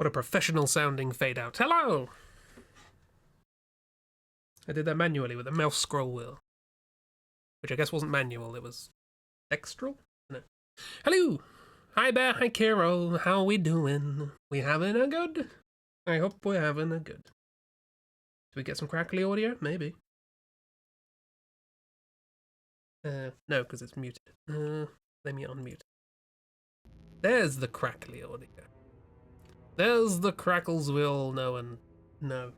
What a professional sounding fade out. Hello! I did that manually with a mouse scroll wheel. Which I guess wasn't manual, it was dextral? No. Hello! Hi Bear, hi Carol, how we doing? We having a good? I hope we're having a good. Do we get some crackly audio? Maybe. No, because it's muted. Let me unmute. There's the crackly audio. There's the crackles we all know and know.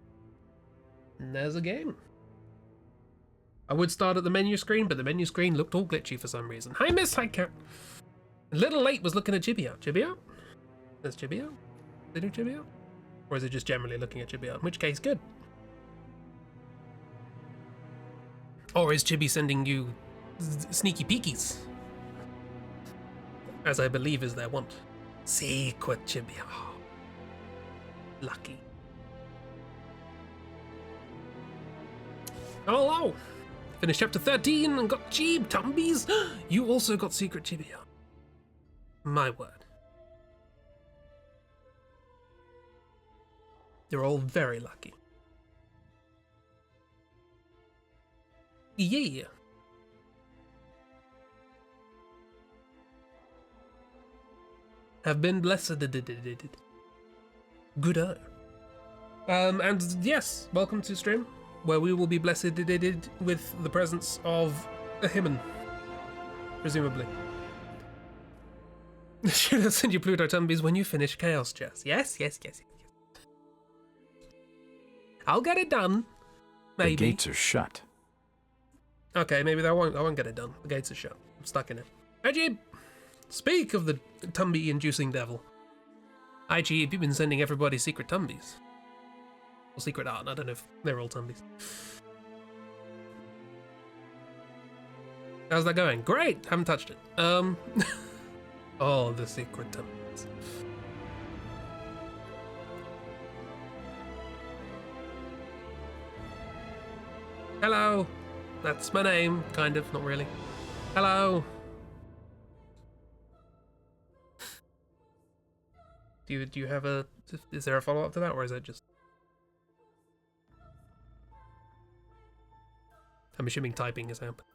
And there's a game. I would start at the menu screen, but the menu screen looked all glitchy for some reason. Hi Miss, hi Cat. A little late was looking at Chibi Out. Chibi Out? There's Chibi Out? They do Chibi Out? Or is it just generally looking at Chibi Out? In which case, good. Or is Chibi sending you sneaky peekies? As I believe is their want. Secret Chibi Out. Oh, lucky. Hello! Finished chapter 13 and got Jeeb Tumbies. You also got secret Chibi Out. My word. You're all very lucky. Yeah. Have been blessed. Good. And yes, welcome to stream, where we will be blessed with the presence of a HITMAN, presumably. Should I send you Pluto Tumbies when you finish Chaos Chess? Yes. I'll get it done. Maybe. The gates are shut. Okay, maybe I won't get it done. The gates are shut. I'm stuck in it. Ajib! Speak of the Tumby-inducing devil. Ajib, you've been sending everybody secret Tumbies. Or secret art, I don't know if they're all Tumbies. How's that going? Great! Haven't touched it. Oh, the secret Tumbies. Hello! That's my name, kind of, not really. Hello! Do you have a... Is there a follow-up to that, or is it just... I'm assuming typing is happening.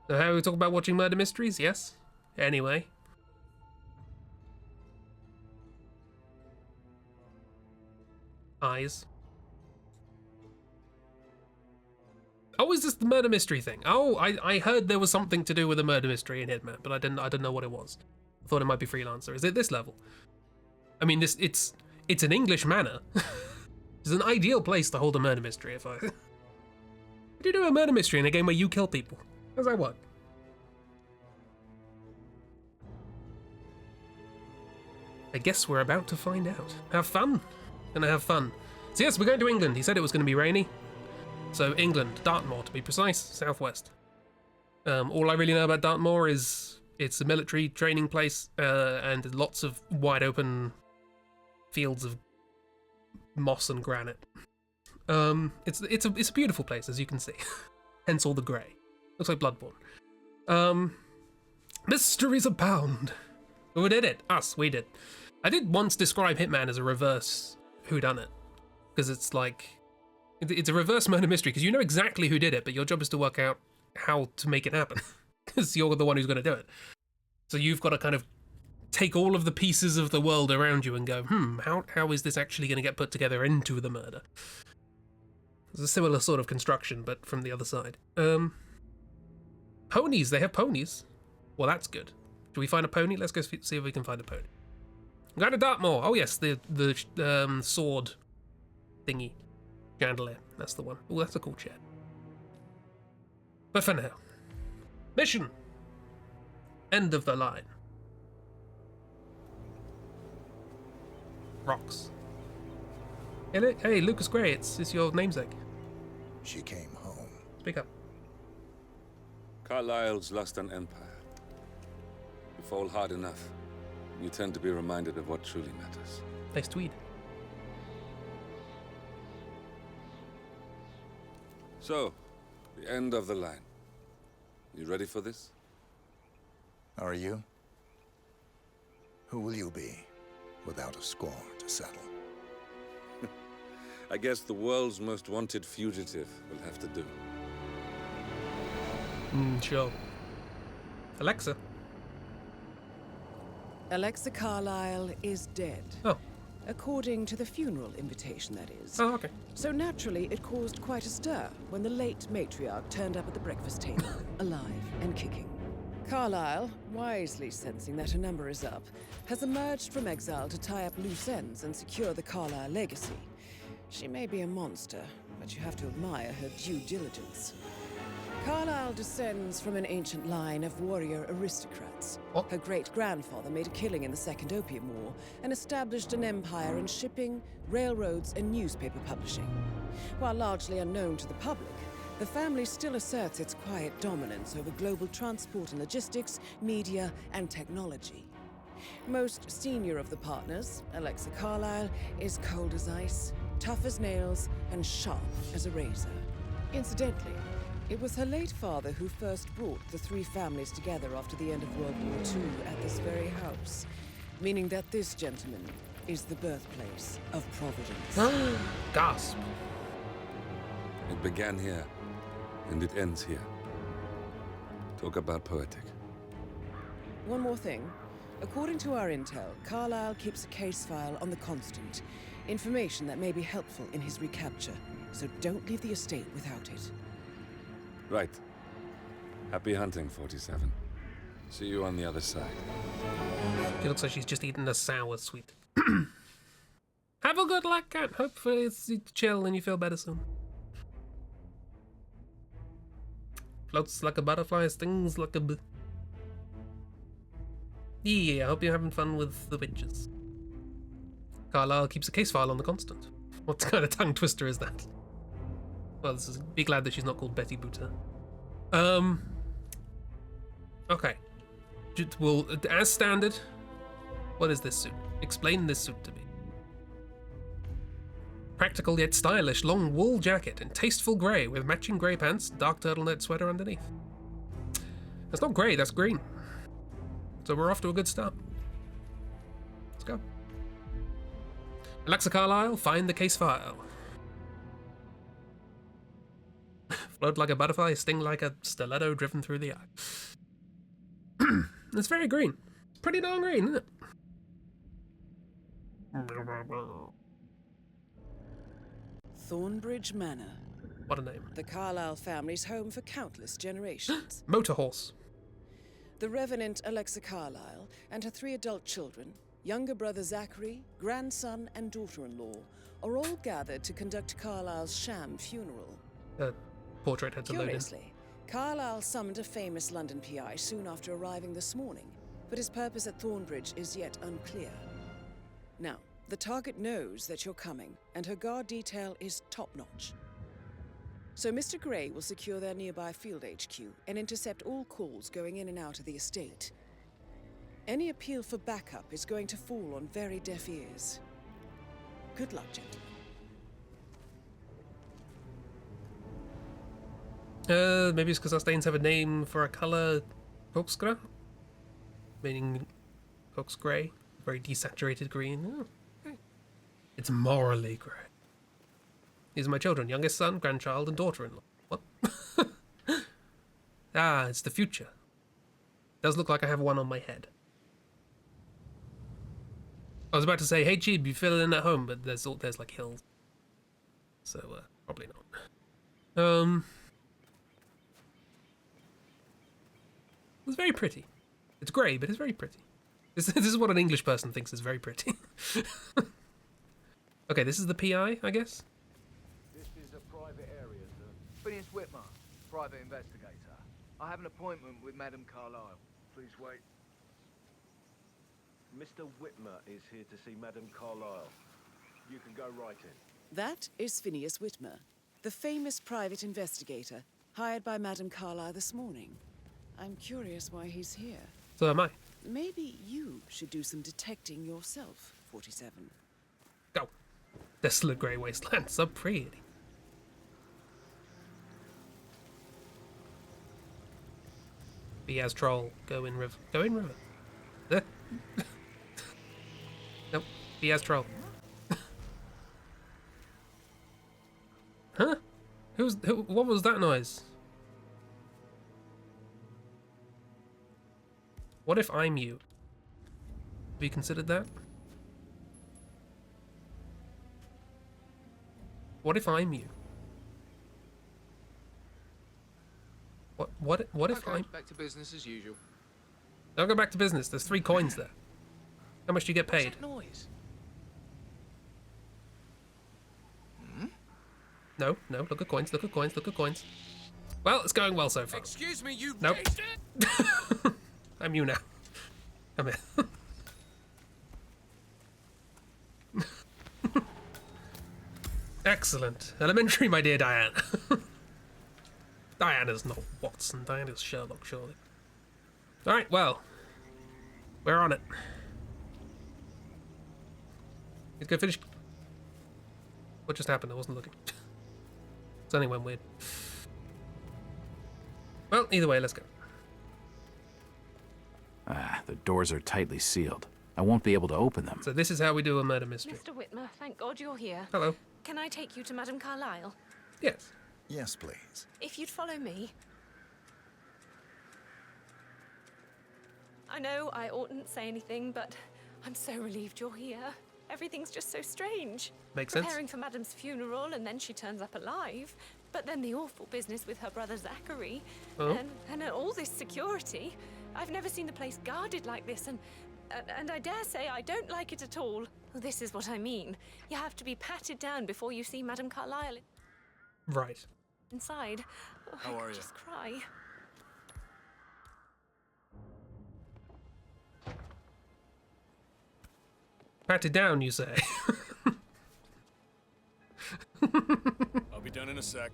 So how we talk about watching murder mysteries? Yes? Anyway. Eyes. Oh, is this the murder mystery thing? Oh, I heard there was something to do with a murder mystery in Hitman, but I didn't know what it was. I thought it might be Freelancer. Is it this level? I mean, it's an English manor. It's an ideal place to hold a murder mystery. If I do you do a murder mystery in a game where you kill people? How does that work? I guess we're about to find out. Have fun. Gonna have fun. So yes, we're going to England. He said it was going to be rainy. So England, Dartmoor to be precise, southwest. All I really know about Dartmoor is it's a military training place and lots of wide open fields of moss and granite. It's a beautiful place, as you can see. Hence all the grey. Looks like Bloodborne. Mysteries abound. Who did it? Us, we did. I did once describe Hitman as a reverse whodunit, because it's like it's a reverse murder mystery, because you know exactly who did it, but your job is to work out how to make it happen, because you're the one who's going to do it. So you've got to kind of take all of the pieces of the world around you and go, how is this actually going to get put together into the murder? It's a similar sort of construction, but from the other side. Ponies, they have ponies. Well, that's good. Do we find a pony? Let's go see if we can find a pony. I'm going to Dartmoor. Oh yes, the sword thingy. Chandelier, that's the one. Oh, that's a cool chair. But for now, mission. End of the line. Rocks. Hey, Lucas Gray, it's your namesake. She came home. Speak up. Carlyle's lost an empire. You fall hard enough, you tend to be reminded of what truly matters. Nice tweed. So, the end of the line. You ready for this? Are you? Who will you be? without a score to settle. I guess the world's most wanted fugitive will have to do. Sure. Alexa. Alexa Carlyle is dead. Oh. According to the funeral invitation, that is. Oh, okay. So naturally, it caused quite a stir when the late matriarch turned up at the breakfast table, alive and kicking. Carlyle, wisely sensing that her number is up, has emerged from exile to tie up loose ends and secure the Carlyle legacy. She may be a monster, but you have to admire her due diligence. Carlyle descends from an ancient line of warrior aristocrats. What? Her great-grandfather made a killing in the Second Opium War and established an empire in shipping, railroads, and newspaper publishing. While largely unknown to the public, the family still asserts its quiet dominance over global transport and logistics, media, and technology. Most senior of the partners, Alexa Carlyle, is cold as ice, tough as nails, and sharp as a razor. Incidentally, it was her late father who first brought the three families together after the end of World War II at this very house, meaning that this gentleman is the birthplace of Providence. Gasp. It began here, and it ends here. Talk about poetic. One more thing. According to our intel, Carlyle keeps a case file on the Constant. Information that may be helpful in his recapture, so don't leave the estate without it. Right. Happy hunting, 47. See you on the other side. She looks like she's just eaten a sour sweet. Have a good luck, cat. Hopefully it's chill and you feel better soon. Floats like a butterfly, stings like a bee. Yeah, I hope you're having fun with the witches. Carlyle keeps a case file on the Constant. What kind of tongue twister is that? Well, be glad that she's not called Betty Booter. Okay. Well, as standard, what is this suit? Explain this suit to me. Practical yet stylish long wool jacket in tasteful grey with matching grey pants, dark turtleneck sweater underneath. That's not grey, that's green. So we're off to a good start. Let's go. Alexa Carlyle, find the case file. Float like a butterfly, sting like a stiletto driven through the eye. It's very green. It's pretty darn green, isn't it? Thornbridge Manor. What a name. The Carlyle family's home for countless generations. Motor horse. The Revenant Alexa Carlyle and her 3 adult children, younger brother Zachary, grandson, and daughter-in-law, are all gathered to conduct Carlyle's sham funeral. Portrait had to load in. Curiously, Carlyle summoned a famous London PI soon after arriving this morning, but his purpose at Thornbridge is yet unclear. Now, the target knows that you're coming, and her guard detail is top-notch. So Mr. Gray will secure their nearby field HQ and intercept all calls going in and out of the estate. Any appeal for backup is going to fall on very deaf ears. Good luck, gentlemen. Maybe it's because our stains have a name for a colour, Coxgra, meaning Cox grey, very desaturated green. Oh, okay. It's morally grey. These are my children, youngest son, grandchild, and daughter-in-law. What? Ah, it's the future. Does look like I have one on my head. I was about to say, hey Jeeb, you fill in at home, but there's like hills. So, probably not. It's very pretty. It's grey, but it's very pretty. This is what an English person thinks is very pretty. Okay, this is the PI, I guess? This is a private area, sir. Phineas Whitmer, private investigator. I have an appointment with Madame Carlyle. Please wait. Mr. Whitmer is here to see Madame Carlyle. You can go right in. That is Phineas Whitmer, the famous private investigator hired by Madame Carlyle this morning. I'm curious why he's here. So am I. Maybe you should do some detecting yourself, 47. Go. Desolate grey wasteland, so pretty. Be as troll, go in river. Go in river. Nope. He has troll. Huh? Who? What was that noise? What if I'm you? Have you considered that? What if I'm you? What if I'm... Back to business as usual. Don't go back to business. There's 3 coins there. How much do you get paid? What's that noise? No, no. Look at coins. Look at coins. Look at coins. Well, it's going well so far. Excuse me, you Nope. changed it? I'm you now. Come here. Excellent. Elementary, my dear Diane. Diana's not Watson. Diana's Sherlock, surely. Alright, well. We're on it. Let's go finish. What just happened? I wasn't looking. Something went weird. Well, either way, let's go. The doors are tightly sealed. I won't be able to open them. So this is how we do a murder mystery. Mr. Whitmer, thank God you're here. Hello. Can I take you to Madame Carlyle? Yes. Yes, please. If you'd follow me. I know I oughtn't say anything, but I'm so relieved you're here. Everything's just so strange. Makes sense. Preparing for Madame's funeral, and then she turns up alive. But then the awful business with her brother Zachary. Oh. And all this security. I've never seen the place guarded like this, and I dare say I don't like it at all. Well, this is what I mean. You have to be patted down before you see Madame Carlyle Right. inside. Oh, How I are could you? just cry. Pat it down, you say. I'll be done in a sec.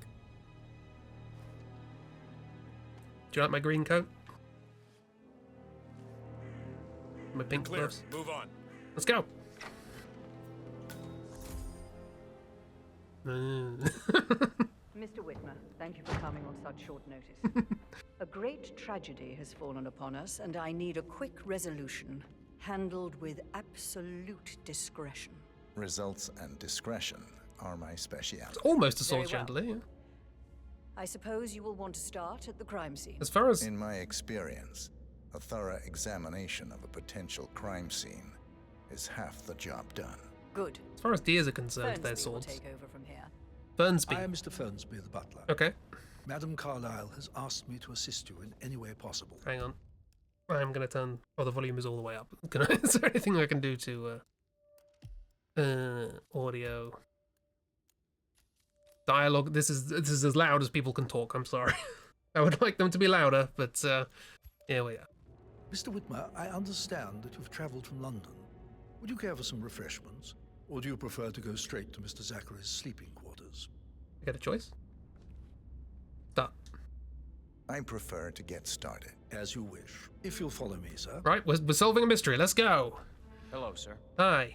Do you like my green coat? My pink Clear. gloves? Move on. Let's go. Mr. Whitmer, thank you for coming on such short notice. A great tragedy has fallen upon us, and I need a quick resolution, handled with absolute discretion. Results and discretion are my speciality. Almost a Very sword well. chandelier. Yeah. I suppose you will want to start at the crime scene. As far as In my experience, a thorough examination of a potential crime scene is half the job done. Good. deers are concerned, they're Fernsby will swords. take over from here. Fernsby. I am Mr. Fernsby, the butler. Okay. Madame Carlyle has asked me to assist you in any way possible. Hang on. I'm gonna turn. Oh, the volume is all the way up. Can I? Is there anything I can do to audio, dialogue? This is as loud as people can talk. I'm sorry. I would like them to be louder, but here we are. Mr. Whitmer, I understand that you've travelled from London. Would you care for some refreshments? Or do you prefer to go straight to Mr. Zachary's sleeping quarters? I get a choice. Start. I prefer to get started. As you wish. If you'll follow me, sir. Right, we're solving a mystery. Let's go. Hello, sir. Hi.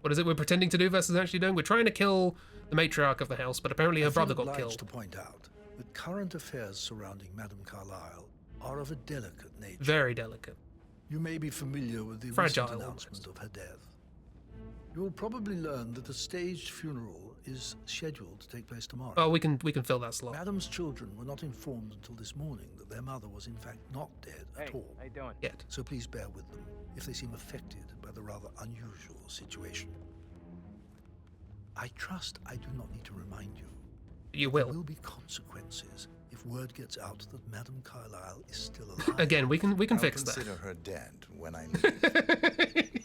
What is it we're pretending to do versus actually doing? We're trying to kill the matriarch of the house, but apparently her brother got I feel killed. obliged to point out that current affairs surrounding Madame Carlyle are of a delicate nature. Very delicate. You may be familiar with the Fragile, recent announcement of her death. You will probably learn that a staged funeral is scheduled to take place tomorrow. Oh, we can fill that slot. Madame's children were not informed until this morning that their mother was in fact not dead at all. How you doing? Yet. So please bear with them if they seem affected by the rather unusual situation. I trust I do not need to remind you. You There will. will be consequences if word gets out that Madame Carlyle is still alive. Again, we can I'll fix consider that. her dead when I leave.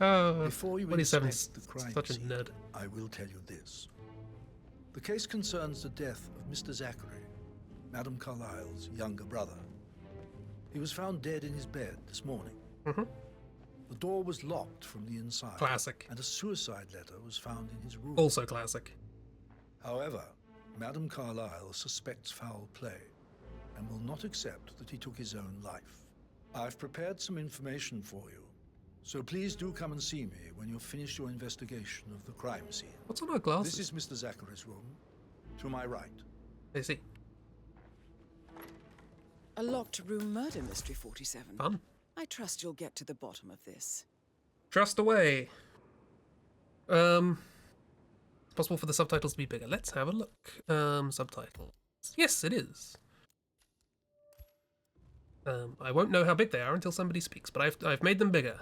Oh, Before you 27 inspect the crime such a scene, nerd. I will tell you this. The case concerns the death of Mr. Zachary, Madame Carlyle's younger brother. He was found dead in his bed this morning. Mhm. The door was locked from the inside. Classic. And a suicide letter was found in his room. Also classic. However, Madame Carlyle suspects foul play and will not accept that he took his own life. I've prepared some information for you, so please do come and see me when you've finished your investigation of the crime scene. What's on our glasses? This is Mr. Zachary's room. To my right. I see. A locked room murder mystery, 47. Fun. I trust you'll get to the bottom of this. Trust away. It's possible for the subtitles to be bigger. Let's have a look. Subtitles. Yes, it is. I won't know how big they are until somebody speaks, but I've made them bigger.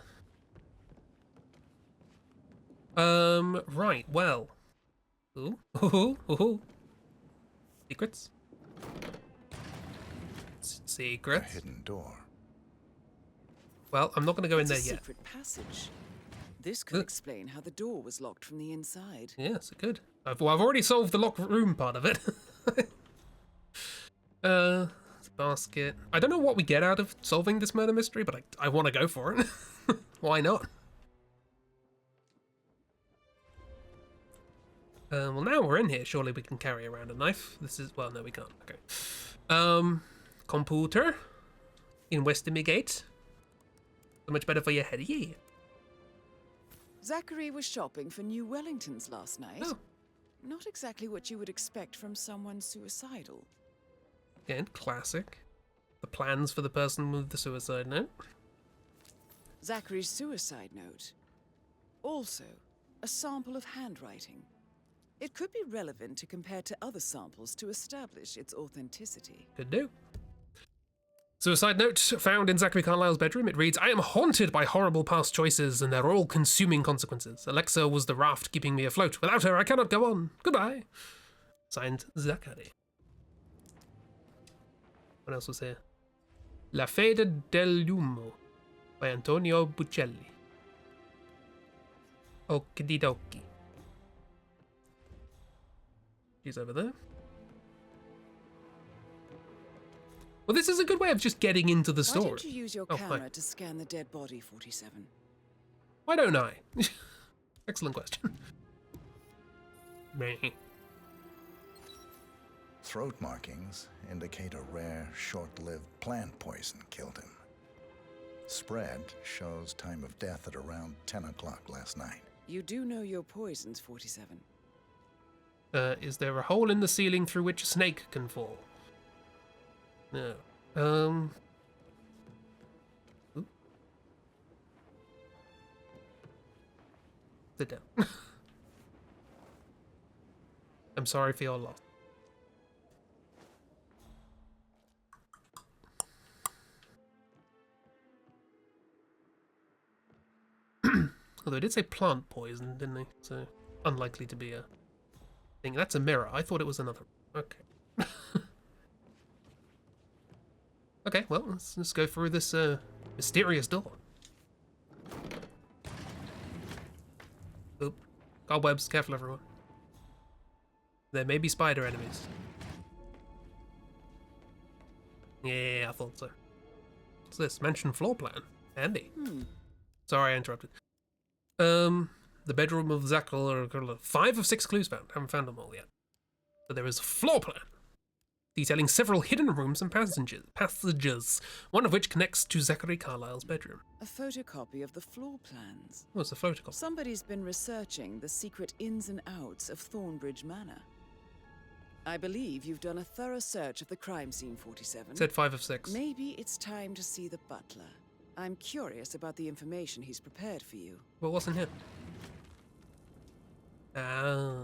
Right, well. Ooh. Secrets. Secrets. A hidden door. Well, I'm not going to go in It's there a yet. secret passage. This could explain how the door was locked from the inside. Yes, it could. I've already solved the locked room part of it. Basket. I don't know what we get out of solving this murder mystery, but I want to go for it. Why not? Well, now we're in here. Surely we can carry around a knife. This is... Well, no, we can't. Okay. Computer. Investigate. So much better for your head. Yeah. Zachary was shopping for new Wellingtons last night. Oh. Not exactly what you would expect from someone suicidal. Again, classic. The plans for the person with the suicide note. Zachary's suicide note. Also, a sample of handwriting. It could be relevant to compare to other samples to establish its authenticity. Could do. Suicide note found in Zachary Carlyle's bedroom. It reads, I am haunted by horrible past choices and their all-consuming consequences. Alexa was the raft keeping me afloat. Without her, I cannot go on. Goodbye. Signed, Zachary. What else was here? La Fede dell'Uomo by Antonio Buccelli. Okidoki. She's over there. Well, this is a good way of just getting into the story. Why don't you use your camera to scan the dead body, 47? Why don't I? Excellent question. Me. Throat markings indicate a rare, short-lived plant poison killed him. Spread shows time of death at around 10 o'clock last night. You do know your poisons, 47. Is there a hole in the ceiling through which a snake can fall? No. Ooh. Sit down. I'm sorry for your loss. Although it did say plant poison, didn't they? So, unlikely to be a thing. That's a mirror. I thought it was another. Okay. Okay, well, let's go through this mysterious door. Oop. Cobwebs, careful everyone. There may be spider enemies. Yeah, I thought so. What's this? Mention floor plan. Handy. Sorry I interrupted. The bedroom of Zachary. 5 of 6 clues found. Haven't found them all yet. But there is a floor plan detailing several hidden rooms and passages, one of which connects to Zachary Carlyle's bedroom. A photocopy of the floor plans. Oh, it's a photocopy. Somebody's been researching the secret ins and outs of Thornbridge Manor. I believe you've done a thorough search of the crime scene, 47. Said 5 of 6. Maybe it's time to see the butler. I'm curious about the information he's prepared for you. What wasn't here? Ah.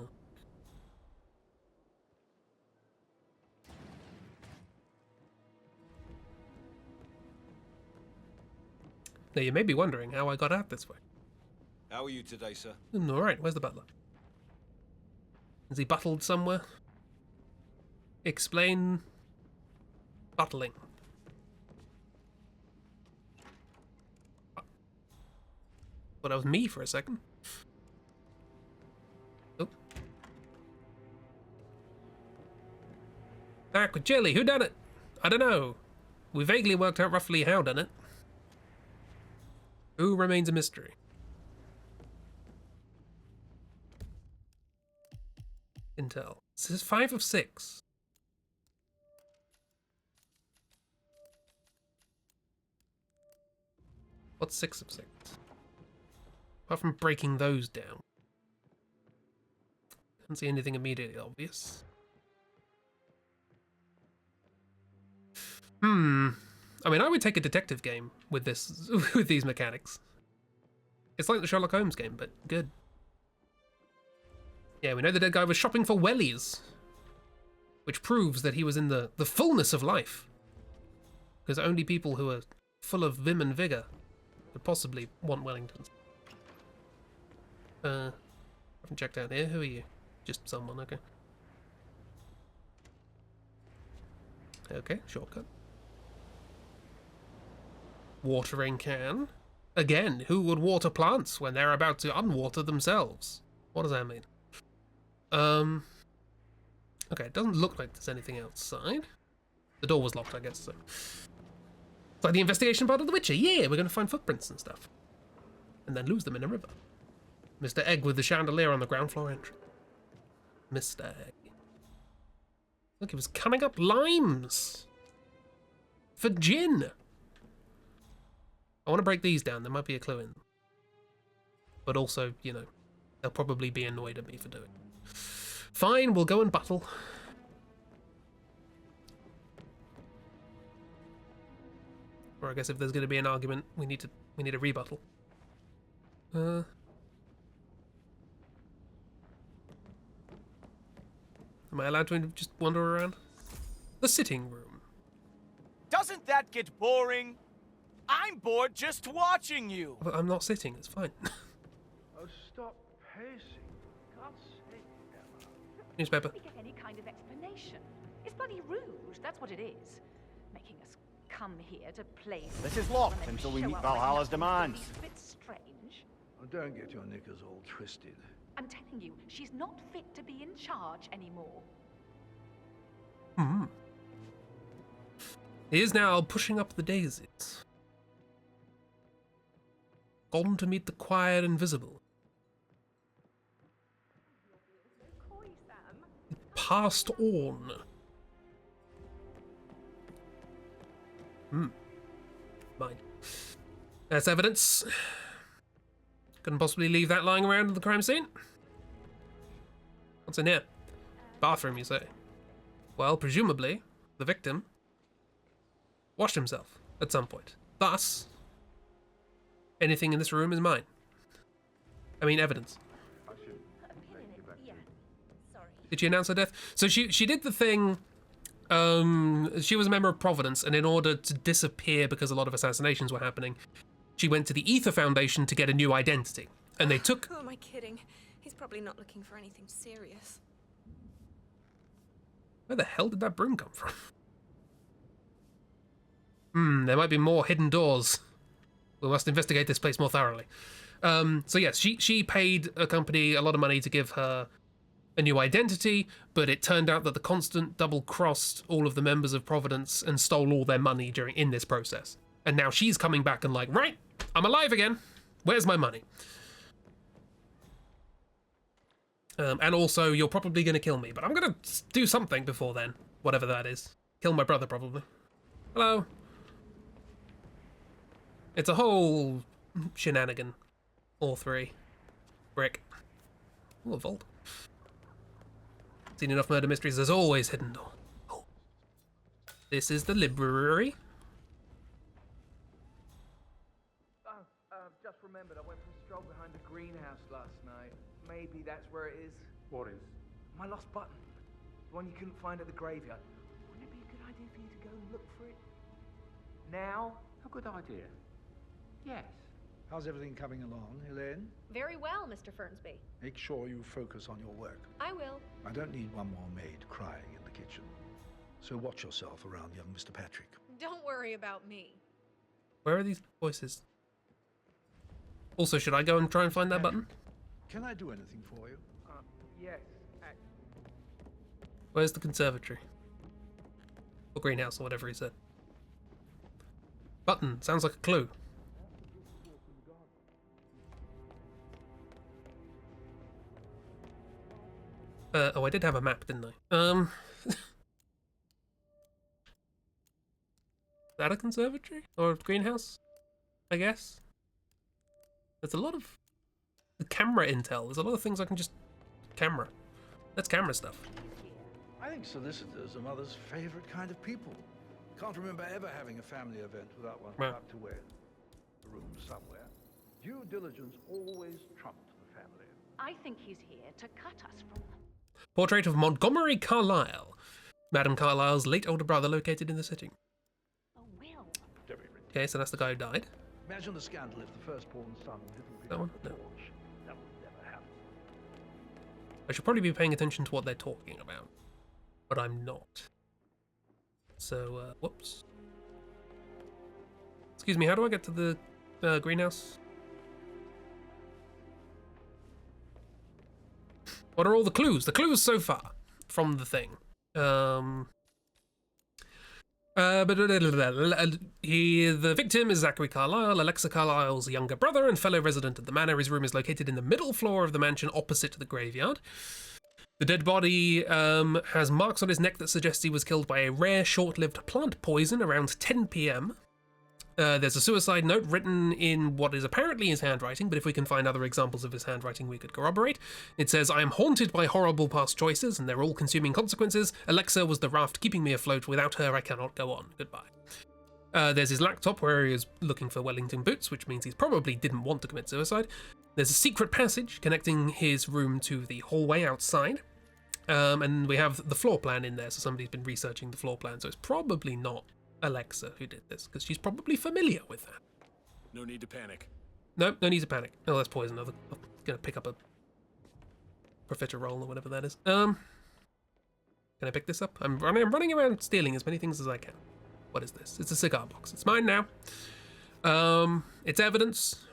Now you may be wondering how I got out this way. How are you today, sir? Alright, where's the butler? Is he buttled somewhere? Explain... Buttling. Thought that was me for a second. Oh. Back with Jelly, who done it? I don't know. We vaguely worked out roughly how done it. Who remains a mystery? Intel. This is 5 of 6. What's 6 of 6? Apart from breaking those down. Can't see anything immediately obvious. I mean, I would take a detective game with this, with these mechanics. It's like the Sherlock Holmes game, but good. Yeah, we know the dead guy was shopping for wellies, which proves that he was in the fullness of life. Because only people who are full of vim and vigor could possibly want Wellingtons. I haven't checked out here. Who are you? Just someone, okay. Okay, shortcut. Watering can. Again, who would water plants when they're about to unwater themselves? What does that mean? Okay, it doesn't look like there's anything outside. The door was locked, I guess, so. It's like the investigation part of The Witcher. Yeah, we're going to find footprints and stuff. And then lose them in a river. Mr. Egg with the chandelier on the ground floor entrance. Mr. Egg. Look, he was cutting up limes. For gin. I want to break these down. There might be a clue in them. But also, you know, they'll probably be annoyed at me for doing it. Fine, we'll go and battle. Or I guess if there's going to be an argument, we need a rebuttal. Am I allowed to just wander around? The sitting room. Doesn't that get boring? I'm bored just watching you. But I'm not sitting, it's fine. Oh, stop pacing. God's sake, Emma. Newspaper. We get any kind of explanation. It's bloody rude, that's what it is. Making us come here to play. This is locked until we meet Valhalla's demands. It's a bit strange. Oh, don't get your knickers all twisted. I'm telling you, she's not fit to be in charge anymore. He is now pushing up the daisies. Gone to meet the quiet invisible. Passed on. Mine. That's evidence. Couldn't possibly leave that lying around at the crime scene. What's in here? Bathroom, you say? Well, presumably, the victim washed himself at some point. Thus, anything in this room is mine. I mean, evidence. Did she announce her death? So she did the thing. She was a member of Providence, and in order to disappear because a lot of assassinations were happening, she went to the Ether Foundation to get a new identity. And they took... Who am I kidding? He's probably not looking for anything serious. Where the hell did that broom come from? There might be more hidden doors. We must investigate this place more thoroughly. So yes, she paid a company a lot of money to give her a new identity, but it turned out that the Constant double-crossed all of the members of Providence and stole all their money in this process. And now she's coming back and like, right, I'm alive again. Where's my money? And also, you're probably going to kill me, but I'm going to do something before then, whatever that is. Kill my brother, probably. Hello. It's a whole shenanigan. All three. Brick. Ooh, a vault. Seen enough murder mysteries, there's always hidden door. Oh. This is the library. I've just remembered I went for a stroll behind the greenhouse last night. Maybe that's where it is. What is? My lost button. The one you couldn't find at the graveyard. Wouldn't it be a good idea for you to go and look for it? Now? A good idea. Yes. How's everything coming along, Elaine? Very well, Mr. Fernsby. Make sure you focus on your work. I will. I don't need one more maid crying in the kitchen. So watch yourself around young Mr. Patrick. Don't worry about me. Where are these voices? Also, should I go and try and find that button? Can I do anything for you? Yes. Where's the conservatory? Or greenhouse, or whatever he said. Button. Sounds like a clue. Oh, I did have a map, didn't I? Is that a conservatory? Or a greenhouse? I guess. There's a lot of camera intel. There's a lot of things I can just... Camera. That's camera stuff. I think solicitors are Mother's favorite kind of people. Can't remember ever having a family event without one Right. tucked away in a room somewhere. Due diligence always trumped the family. I think he's here to cut us from them. Portrait of Montgomery Carlyle, Madame Carlyle's late older brother, located in the city. Oh, Will. Okay, so that's the guy who died. Imagine the scandal if the firstborn son didn't pick That up one? the No. torch. That would never happen. I should probably be paying attention to what they're talking about, but I'm not. So, whoops. Excuse me, how do I get to the greenhouse? What are all the clues? The clues so far from the thing. The victim is Zachary Carlyle, Alexa Carlyle's younger brother and fellow resident of the manor. His room is located in the middle floor of the mansion opposite the graveyard. The dead body has marks on his neck that suggest he was killed by a rare, short-lived plant poison around 10 p.m. There's a suicide note written in what is apparently his handwriting, but if we can find other examples of his handwriting, we could corroborate. It says, "I am haunted by horrible past choices, and they're all consuming consequences. Alexa was the raft keeping me afloat. Without her, I cannot go on. Goodbye." There's his laptop where he is looking for Wellington boots, which means he probably didn't want to commit suicide. There's a secret passage connecting his room to the hallway outside. And we have the floor plan in there, so somebody's been researching the floor plan, so it's probably not Alexa who did this, because she's probably familiar with that. No need to panic. No need to panic. Oh, that's poison. I'm gonna pick up a profiterole or whatever that is. Can I pick this up? I'm running around stealing as many things as I can. What is this? It's a cigar box. It's mine now. It's evidence.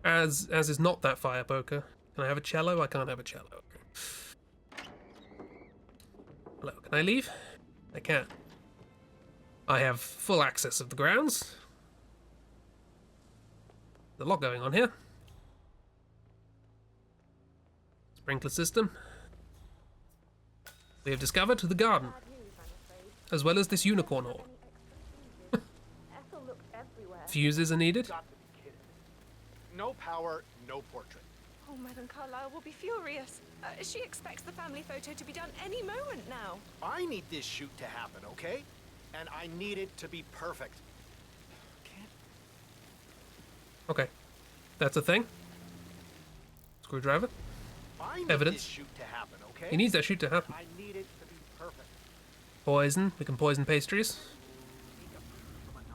As is not that fire poker. Can I have a cello? I can't have a cello. Okay. Hello, can I leave? I can. I have full access of the grounds. There's a lot going on here. Sprinkler system. We have discovered the garden, as well as this unicorn horde. Fuses are needed. No power, no portrait. Oh, Madame Carlyle will be furious. She expects the family photo to be done any moment now. I need this shoot to happen, okay? And I need it to be perfect. Okay, that's a thing. Screwdriver. I need Evidence. this shoot to happen, okay? He needs that shoot to happen. I need it to be perfect. Poison. We can poison pastries,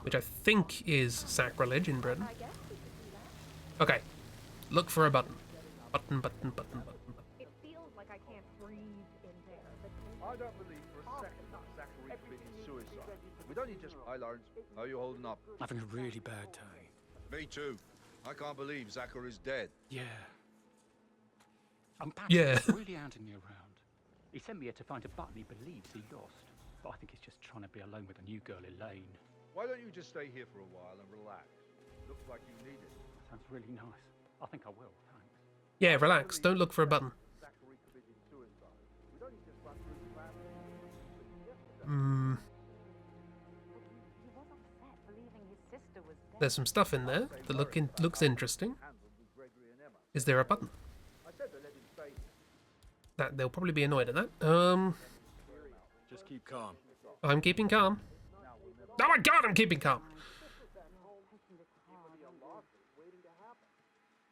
which I think is sacrilege in Britain. Okay, look for a button. Button. It feels like I can't breathe in there. I don't believe for a second that Zachary committed suicide. We don't need just... Hi, Lawrence. How are you holding up? Having a really bad day. Me too. I can't believe Zachary's dead. Yeah. Yeah. Really hounding me around. He sent me here to find a button he believes he lost. But I think he's just trying to be alone with a new girl, Elaine. Why don't you just stay here for a while and relax? Looks like you need it. Sounds really nice. I think I will, thanks. Yeah, relax. Don't look for a button. Zachary committed suicide. We don't need just run through the plan. There's some stuff in there that looks interesting. Is there a button? That they'll probably be annoyed at that. Just keep calm. I'm keeping calm. Oh my god, I'm keeping calm.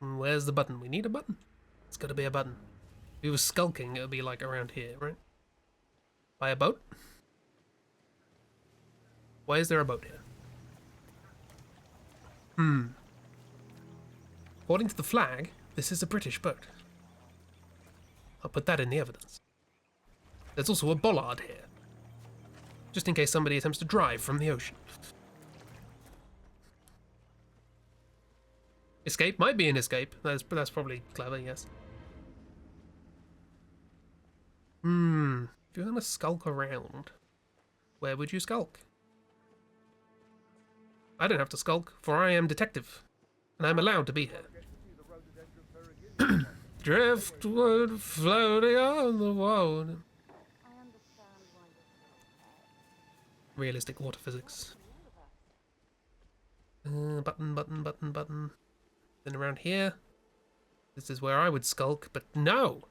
Where's the button? We need a button. It's gotta be a button. If he was skulking, it would be like around here, right? By a boat? Why is there a boat here? According to the flag, this is a British boat. I'll put that in the evidence. There's also a bollard here, just in case somebody attempts to drive from the ocean. Escape might be an escape. That's probably clever, yes. If you're gonna skulk around, where would you skulk? I don't have to skulk, for I am detective, and I'm allowed to be here. Driftwood floating on the water. Realistic water physics. Button. Then around here. This is where I would skulk, but no!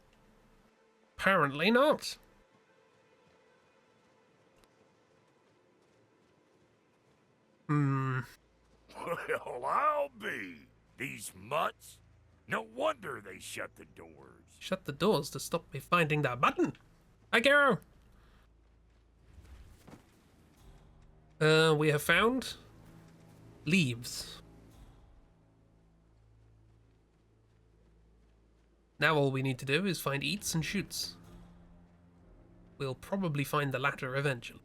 Apparently not. Hmm. Well, I'll be. These mutts. No wonder they shut the doors. Shut the doors to stop me finding that button. Hi, Garo. We have found leaves. Now all we need to do is find eats and shoots. We'll probably find the latter eventually.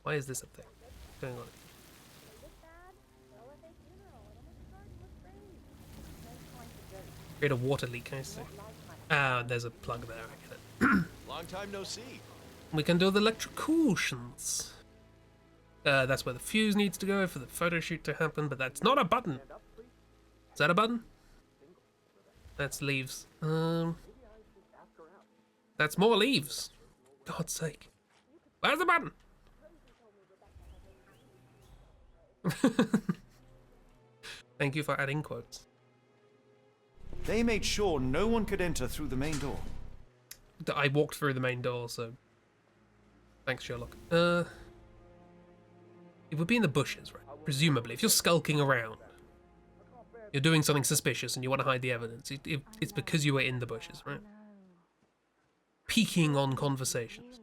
Why is this a thing? What's going on? Create a water leak, I see. Ah, there's a plug there, I get it. Long time no see. We can do the electrocutions. That's where the fuse needs to go for the photo shoot to happen, but that's not a button. Is that a button? That's leaves. That's more leaves. God's sake. Where's the button? Thank you for adding quotes. They made sure no one could enter through the main door. I walked through the main door, so thanks, Sherlock. It would be in the bushes, right? Presumably, if you're skulking around, you're doing something suspicious and you want to hide the evidence. It's because you were in the bushes, right? Peeking on conversations.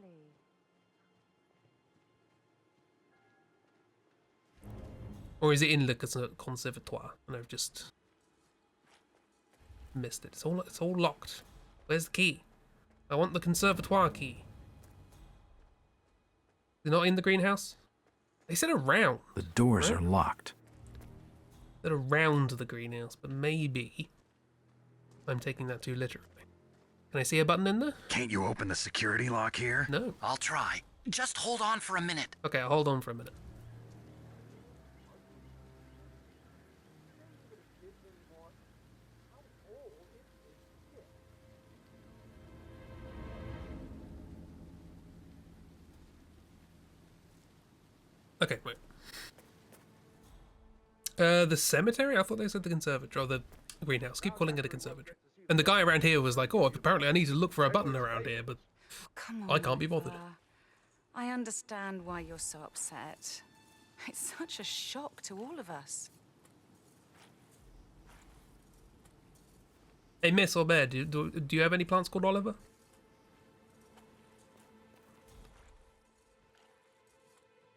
Or is it in Le Conservatoire? And I've just missed it. It's all locked. Where's the key? I want the Conservatoire key. They're not in the greenhouse? They said around. The doors are locked. They're around the greenhouse, but maybe I'm taking that too literally. Can I see a button in there? Can't you open the security lock here? No. I'll try. Just hold on for a minute. Okay, I'll hold on for a minute. Okay, wait. The cemetery? I thought they said the conservatory, or the greenhouse. Keep calling it a conservatory. And the guy around here was like, oh, apparently I need to look for a button around here, but Come on, I can't be bothered. Eva. I understand why you're so upset. It's such a shock to all of us. Hey, Miss or Bear, do you have any plants called Oliver?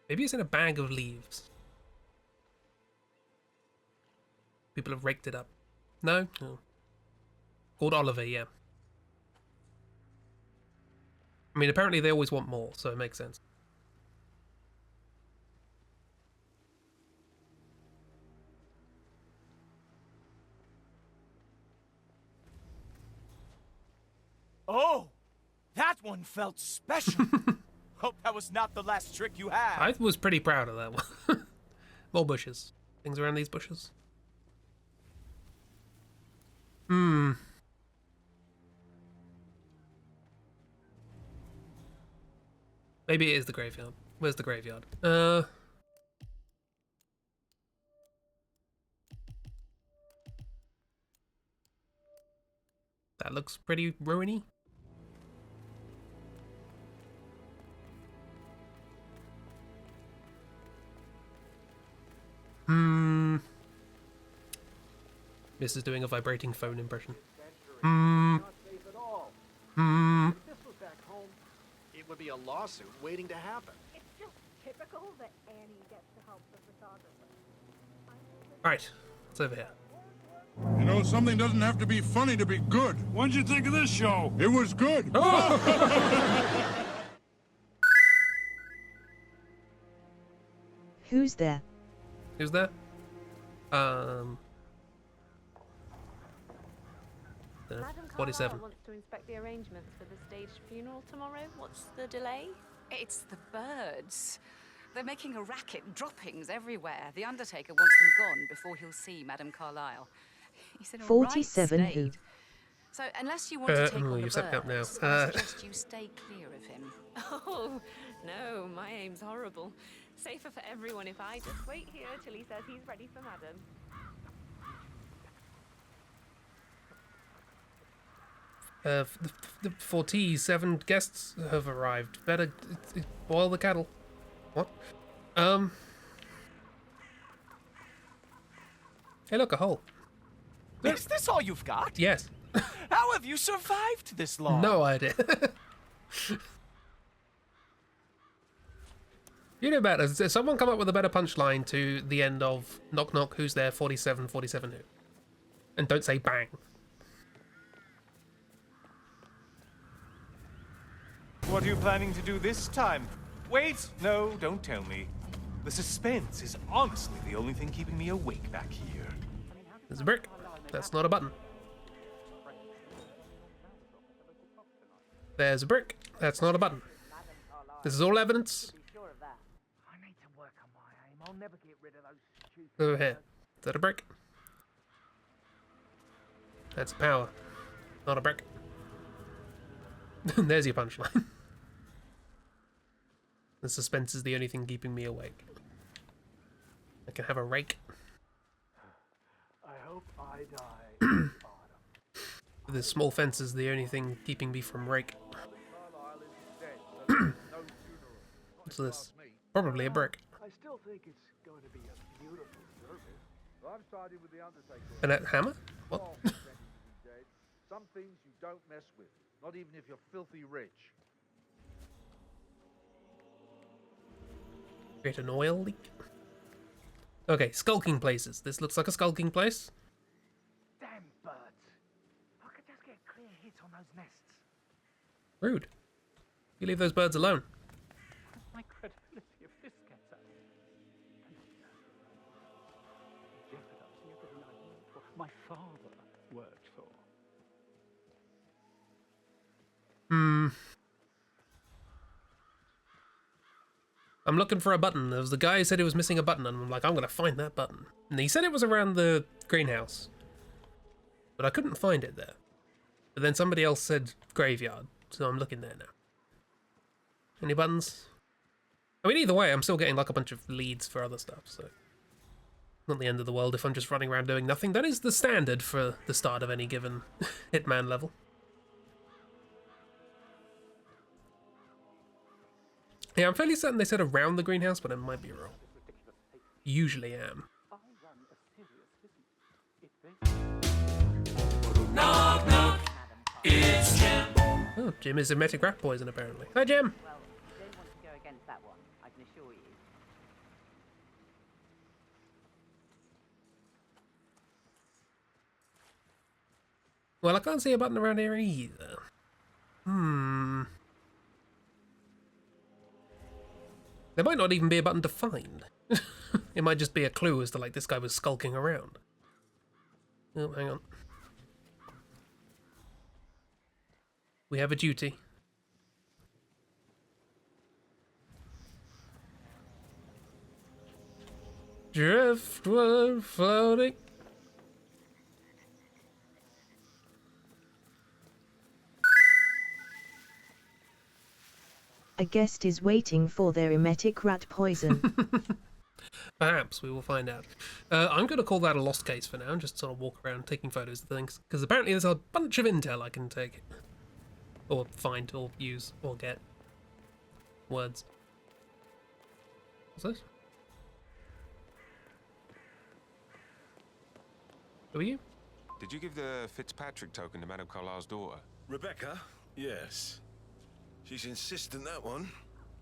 Maybe it's in a bag of leaves. People have raked it up. No? No. Called Oliver, yeah. I mean, apparently they always want more, so it makes sense. Oh, that one felt special. Hope that was not the last trick you had. I was pretty proud of that one. More bushes. Things around these bushes. Maybe it is the graveyard. Where's the graveyard? That looks pretty ruiny. This is doing a vibrating phone impression. If this was back home, it would be a lawsuit waiting to happen. It's just typical that Annie gets to help the photographer. Alright, what's over here? You know, something doesn't have to be funny to be good. What'd you think of this show? It was good. Oh! Who's there? Who's there? 47. wants to inspect the arrangements for the staged funeral tomorrow. What's the delay? It's the birds. They're making a racket, droppings everywhere. The Undertaker wants them gone before he'll see Madame Carlyle. He's in a 47 right who? state. So unless you want to take on the you've set me up now. birds, I suggest you stay clear of him. Oh, no, my aim's horrible. Safer for everyone if I just wait here till he says he's ready for Madam. The 47 guests have arrived. Better boil the kettle. What? Hey, look, a hole. Is this all you've got? Yes. How have you survived this long? No idea. You know better. Someone come up with a better punchline to the end of Knock Knock, Who's There, 47, 47 Who? And don't say bang. What are you planning to do this time? Wait, no, don't tell me. The suspense is honestly the only thing keeping me awake back here. There's a brick. That's not a button. There's a brick. That's not a button. This is all evidence. I need to work on my aim. I'll never get rid of those stupid... Over here. Is that a brick? That's power. Not a brick. There's your punchline. The suspense is the only thing keeping me awake. I can have a rake. I hope I die. The small fence is the only thing keeping me from rake. What's this? Probably a brick. I still think it's going to be a beautiful service. I'm starting with the Undertaker. And a hammer? What? Some things you don't mess with, not even if you're filthy rich. Create an oil leak. Okay, skulking places. This looks like a skulking place. Damn birds. I could just get clear hits on those nests. Rude. You leave those birds alone. My credibility if this gets out. Jeopardizing everything I worked for. My father worked for. I'm looking for a button. There was the guy who said he was missing a button, and I'm like, I'm gonna find that button. And he said it was around the greenhouse, but I couldn't find it there. But then somebody else said graveyard, so I'm looking there now. Any buttons? I mean, either way, I'm still getting like a bunch of leads for other stuff, so not the end of the world if I'm just running around doing nothing. That is the standard for the start of any given Hitman level. Yeah, I'm fairly certain they said around the greenhouse, but I might be wrong. Usually am. Knock, knock. It's Jim. Oh, Jim is emetic rat poison, apparently. Hi, Jim. Well, you don't want to go against that one, I can assure you. Well, I can't see a button around here either. There might not even be a button to find. It might just be a clue as to, like, this guy was skulking around. Oh, hang on. We have a duty. Driftwood floating. A guest is waiting for their emetic rat poison. Perhaps we will find out. I'm going to call that a lost case for now and just sort of walk around taking photos of things, because apparently there's a bunch of intel I can take. Or find, or use, or get. Words. What's this? Who are you? Did you give the Fitzpatrick token to Madame Carlyle's daughter? Rebecca? Yes. She's insistent, that one.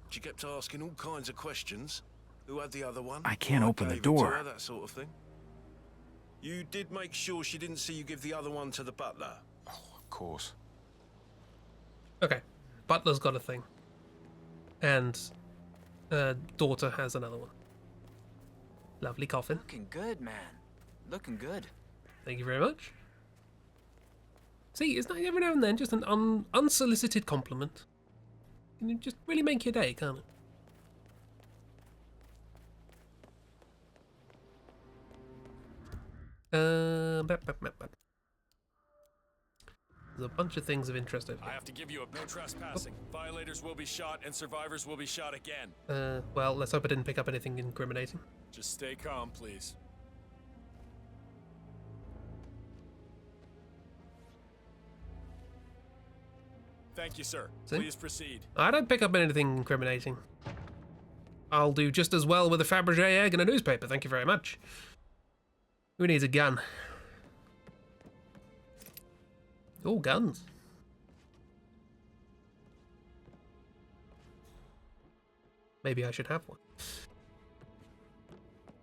She kept asking all kinds of questions. Who had the other one? I can't open the gave it to door. her, that sort of thing. You did make sure she didn't see you give the other one to the butler? Oh, of course. Okay. Butler's got a thing. And daughter has another one. Lovely coffin. Looking good, man. Looking good. Thank you very much. See, isn't that every now and then just an unsolicited compliment? Can you just really make your day, can't it? There's a bunch of things of interest over I here. have to give you a no trespassing. Violators will be shot and survivors will be shot again. Well, let's hope I didn't pick up anything incriminating. Just stay calm, please. Thank you, sir. See? Please proceed. I don't pick up anything incriminating. I'll do just as well with a Fabergé egg and a newspaper, thank you very much. Who needs a gun? Oh, guns. Maybe I should have one.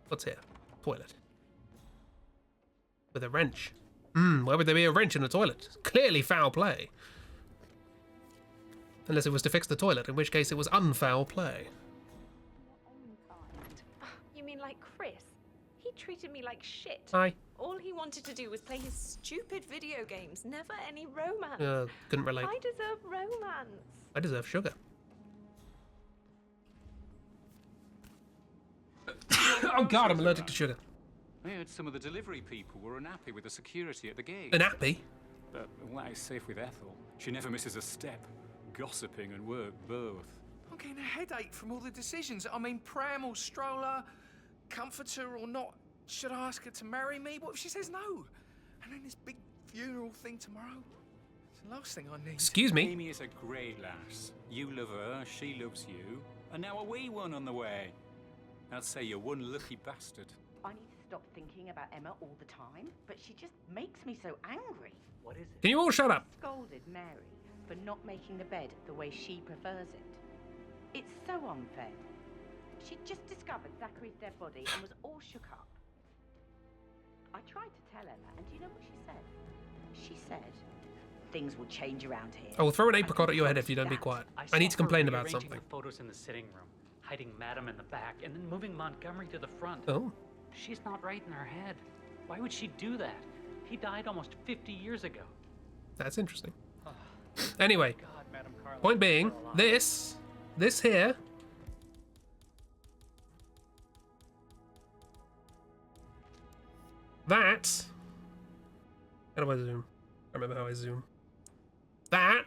What's here? Toilet. With a wrench. Why would there be a wrench in a toilet? Clearly foul play. Unless it was to fix the toilet, in which case it was unfoul play. You mean like Chris? He treated me like shit. Hi. All he wanted to do was play his stupid video games. Never any romance. Couldn't relate. I deserve romance. I deserve sugar. Oh god, I'm allergic to sugar. I heard some of the delivery people were unhappy with the security at the gate. Unhappy? But White's safe with Ethel. She never misses a step. Gossiping and work both. I'm getting a headache from all the decisions. I mean, pram or stroller, comforter or not. Should I ask her to marry me? What if she says no? And then this big funeral thing tomorrow. It's the last thing I need. Excuse me? Amy is a great lass. You love her, she loves you. And now a wee one on the way. I'd say you're one lucky bastard. I need to stop thinking about Emma all the time, but she just makes me so angry. What is it? Can you all shut up? Scolded Mary for not making the bed the way she prefers it. It's so unfair. She just discovered Zachary's dead body and was all shook up. I tried to tell Emma, and do you know what she said? She said, things will change around here. I will throw an apricot at your head if you don't be quiet. I need to complain about something. The photos in the sitting room, hiding Madam in the back, and then moving Montgomery to the front. Oh. She's not right in her head. Why would she do that? He died almost 50 years ago. That's interesting. Anyway, point being, this here, that, how do I zoom? I remember how I zoom. That,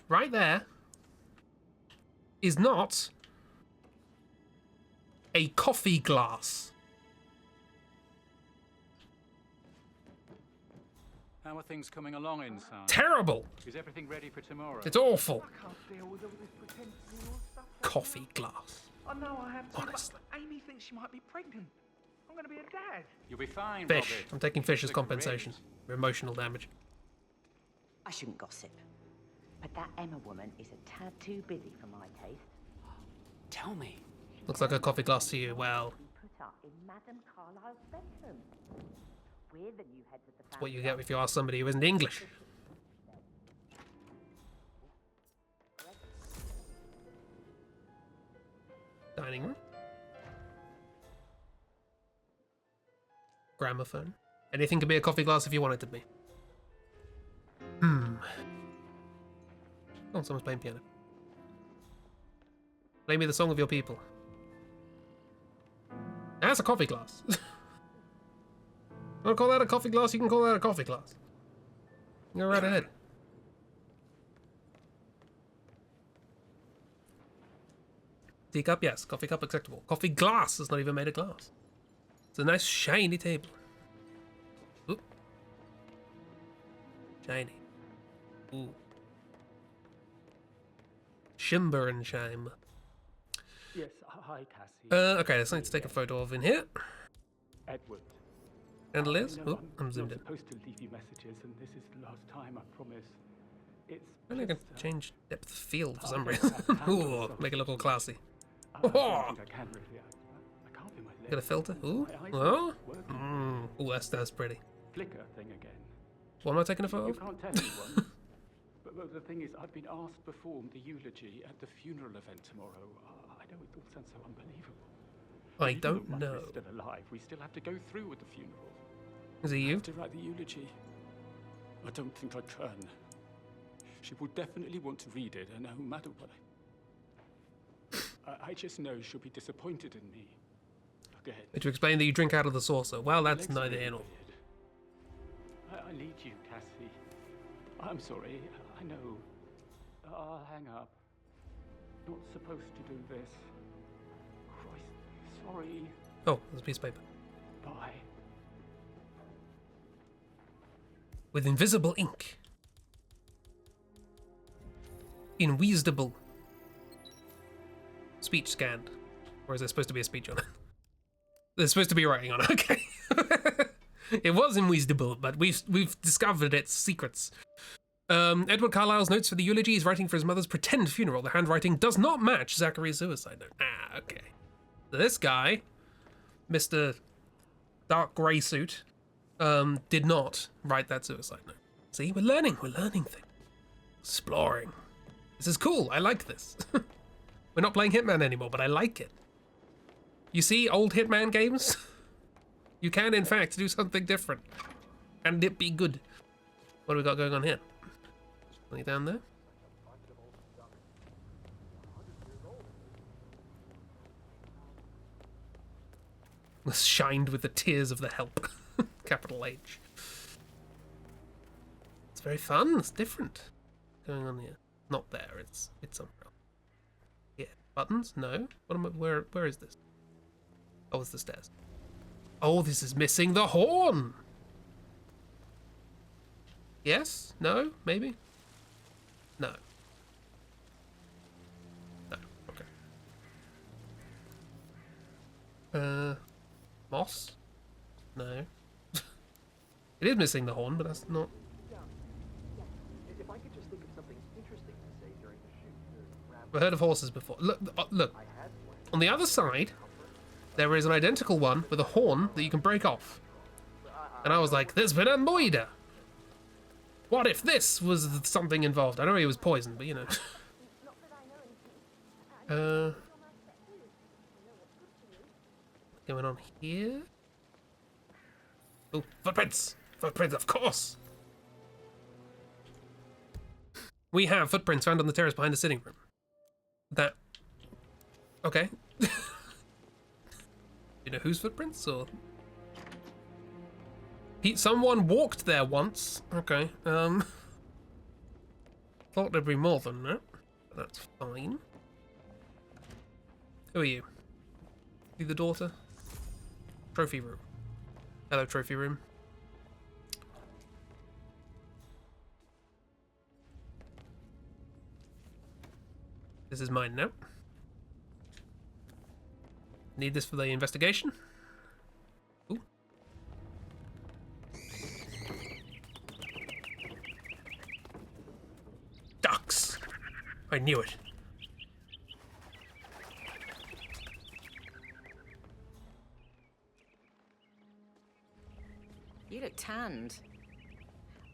right there, is not a coffee glass. How are things coming along inside? Terrible! Is everything ready for tomorrow? It's awful. I can't deal with all this pretend funeral stuff. Coffee glass. I know I have to, Honestly. but Amy thinks she might be pregnant. I'm going to be a dad. You'll be fine, Fish. Robert. I'm taking fish as compensation for emotional damage. I shouldn't gossip, but that Emma woman is a tad too busy for my taste. Tell me. Looks like a coffee glass to you. Well, Put up in Madame Carlyle's bedroom. We're the new heads of the that's what you get if you ask somebody who isn't English. Dining room. Gramophone. Anything could be a coffee glass if you want it to be. Oh, someone's playing piano. Play me the song of your people. That's a coffee glass. You want to call that a coffee glass? You can call that a coffee glass. Go right ahead. Teacup, yes. Coffee cup, acceptable. Coffee glass is not even made of glass. It's a nice shiny table. Oop. Shiny. Ooh. Shimber and shime. Yes, hi, Cassie. Okay, there's something to take a photo of in here. Edward. And Liz? I know Oh, I'm zoomed in. supposed to leave you messages, and this is the last time, I promise. It's I think I can just, change depth of field for I some don't reason. have time Ooh, for make it look all classy. I don't think I can really. I can't feel my legs. Got a filter? Ooh. My eyes Oh. aren't working. Ooh, that's pretty. Flicker thing again. What am I taking a photo You of? can't tell anyone. But the thing is, I've been asked to perform the eulogy at the funeral event tomorrow. I know it all sounds so unbelievable. I Even don't though Mother know. is still alive, we still have to go through with the funeral. Is it I you? have to write the eulogy. I don't think I can. She will definitely want to read it, and no matter what I just know she'll be disappointed in me. Again. To explain that you drink out of the saucer. Well, that's Legs are neither really here nor. I need you, Cassie. I'm sorry. I know. I'll hang up. Not supposed to do this. Christ, sorry. Oh, there's a piece of paper. Bye. With invisible ink. Invisible. Speech scanned. Or is there supposed to be a speech on it? There's supposed to be writing on it, okay. It was invisible, but we've discovered its secrets. Edward Carlyle's notes for the eulogy is writing for his mother's pretend funeral. The handwriting does not match Zachary's suicide note. Ah, okay. So this guy, Mr. Dark Grey Suit, did not write that suicide note. See, we're learning things. Exploring. This is cool, I like this. We're not playing Hitman anymore, but I like it. You see, old Hitman games? You can, in fact, do something different. And it be good. What do we got going on here? Something down there? Was shined with the tears of the help. Capital H. It's very fun, it's different. Going on here. Not there, it's somewhere else. Yeah. Buttons? No. What am I, where is this? Oh, it's the stairs. Oh, this is missing the horn! Yes? No? Maybe? No. No. Okay. Moss? No. It is missing the horn, but that's not... If I could just think of something interesting to say during the shoot. I've heard of horses before. Look, look. On the other side, there is an identical one with a horn that you can break off. And I was like, there's been a moida. What if this was something involved? I know he was poisoned, but you know. Going on here? Oh, footprints! Footprints, of course! We have footprints found on the terrace behind the sitting room. That... Okay. You know whose footprints, or...? Someone walked there once. Okay, thought there'd be more than that. That's fine. Who are you? You the daughter? Trophy room. Hello, trophy room. This is mine now. Need this for the investigation. Ooh. Ducks! I knew it. You look tanned.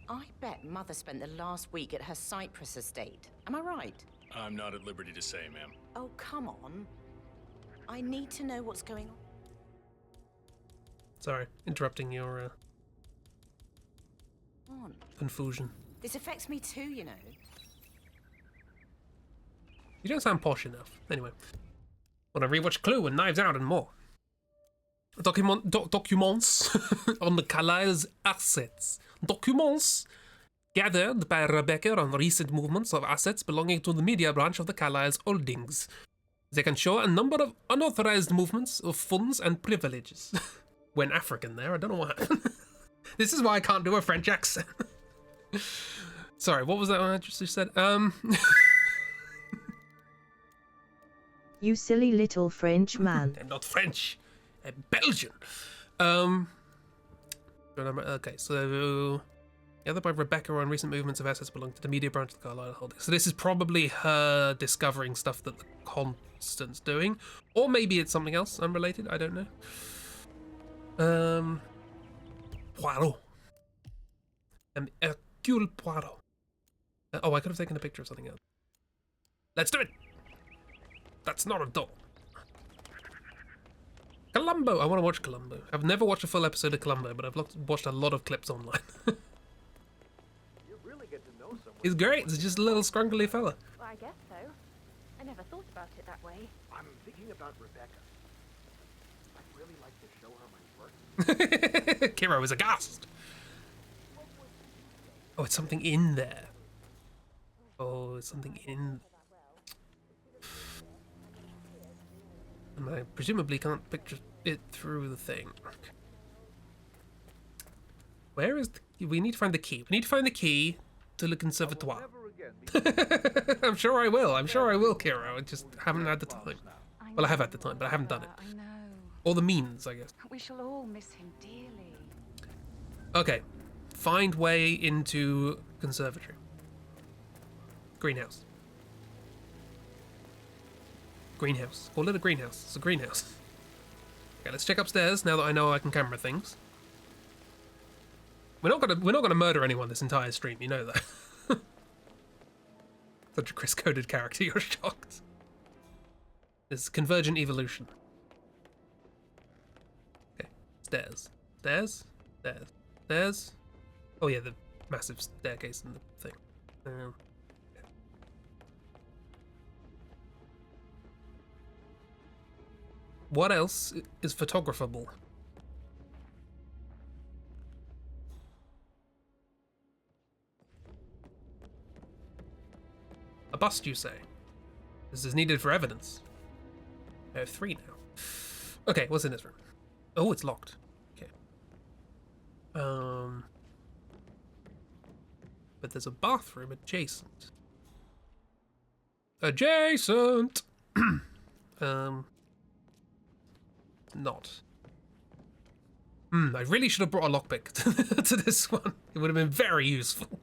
I bet Mother spent the last week at her Cyprus estate. Am I right? I'm not at liberty to say, ma'am. Oh, come on. I need to know what's going on. Sorry, interrupting your confusion. This affects me too, you know. You don't sound posh enough. Anyway, want to rewatch Clue and Knives Out and more. Documents on the Carlyle's assets. Documents gathered by Rebecca on recent movements of assets belonging to the media branch of the Carlyle's holdings. They can show a number of unauthorized movements of funds and privileges. Went African there, I don't know what happened. This is why I can't do a French accent. Sorry, what was that one I just said? You silly little French man. I'm not French. I'm Belgian. Okay, so gathered by Rebecca on recent movements of assets belonging to the media branch of the Carlyle Holdings. So this is probably her discovering stuff that the Constant's doing, or maybe it's something else unrelated. I don't know. Poirot. Hercule Poirot. Oh, I could have taken a picture of something else. Let's do it. That's not a door. Columbo! I want to watch Columbo. I've never watched a full episode of Columbo, but I've watched a lot of clips online. You really get to know someone. He's great. He's just a little scrunkly fella. Well, I guess so. I never thought about it that way. I'm thinking about Rebecca. I'd really like to show her my work. Kiro is aghast. Oh, it's something in there. Oh, it's something in... And I presumably can't picture it through the thing. Where is the... We need to find the key. We need to find the key to Le Conservatoire. Never again. I'm sure I will. I'm sure I will, Kiro. I just haven't had the time. Well, I have had the time, but I haven't done it. I know. Or the means, I guess. We shall all miss him dearly. Okay. Find way into conservatory. Greenhouse. Greenhouse. Call it a greenhouse. It's a greenhouse. Okay, let's check upstairs now that I know I can camera things. We're not gonna murder anyone this entire stream, you know that. Such a Chris-coded character, you're shocked. It's convergent evolution. Okay, stairs. Stairs? Stairs. Stairs? Oh yeah, the massive staircase and the thing. Yeah. What else is photographable? A bust, you say? This is needed for evidence. I have 3 now. Okay, what's in this room? Oh, it's locked. Okay. But there's a bathroom adjacent. Adjacent! Not. I really should have brought a lockpick to this one. It would have been very useful.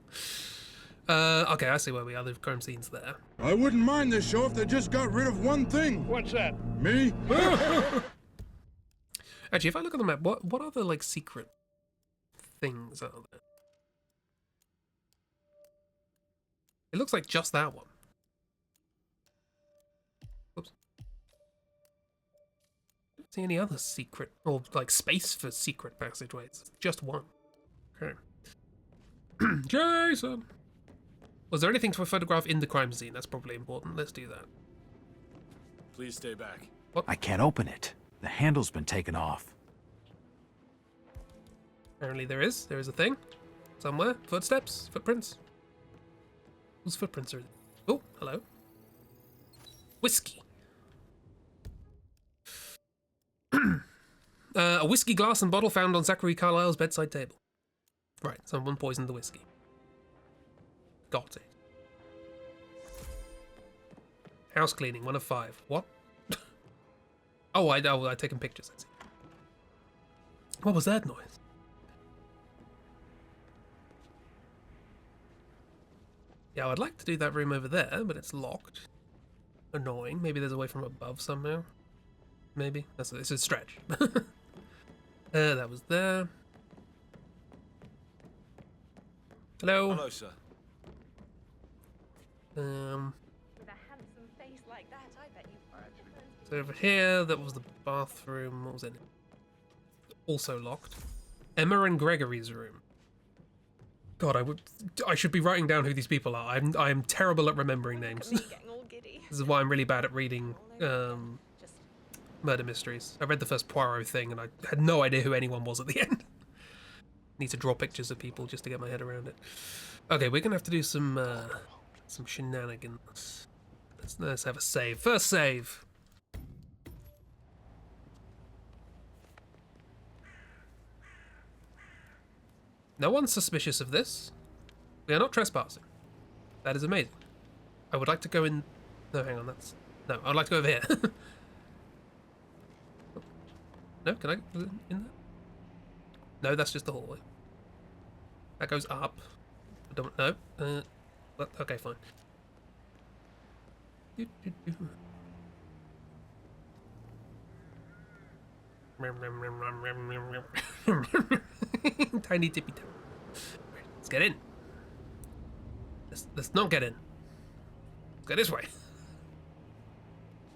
Okay, I see where we are. The crime scene's there. I wouldn't mind this show if they just got rid of one thing. What's that? Me? Actually, if I look at the map, what other, like, secret things are there? It looks like just that one. Oops. Don't see any other secret, or, like, space for secret passageways. Just one. Okay. Jason! Was there anything to photograph in the crime scene? That's probably important. Let's do that. Please stay back. What? I can't open it. The handle's been taken off. Apparently there is. There is a thing. Somewhere. Footsteps. Footprints. Whose footprints are... Oh, hello. Whiskey. A whiskey glass and bottle found on Zachary Carlyle's bedside table. Right, someone poisoned the whiskey. Got it. House cleaning, 1 of 5. What? Oh, I'd taken pictures. Let's see. What was that noise? Yeah, I'd like to do that room over there, but it's locked. Annoying. Maybe there's a way from above somehow. Maybe. It's a stretch. That was there. Hello. Hello, sir. With a handsome face like that, I bet you. So over here, that was the bathroom. What was in it? Also locked. Emma and Gregory's room. God, I should be writing down who these people are. I am terrible at remembering names. Look at me getting all giddy. This is why I'm really bad at reading murder mysteries. I read the first Poirot thing and I had no idea who anyone was at the end. Need to draw pictures of people just to get my head around it. Okay, we're gonna have to do some shenanigans. Let's have a save. First save. No one's suspicious of this. We are not trespassing. That is amazing. I would like to go in... No, hang on, that's... No, I would like to go over here. No, can I go in there? No, that's just the hallway. That goes up. I don't know. Okay, fine. Tiny tippy toe. Let's get in. Let's not get in. Let's go this way.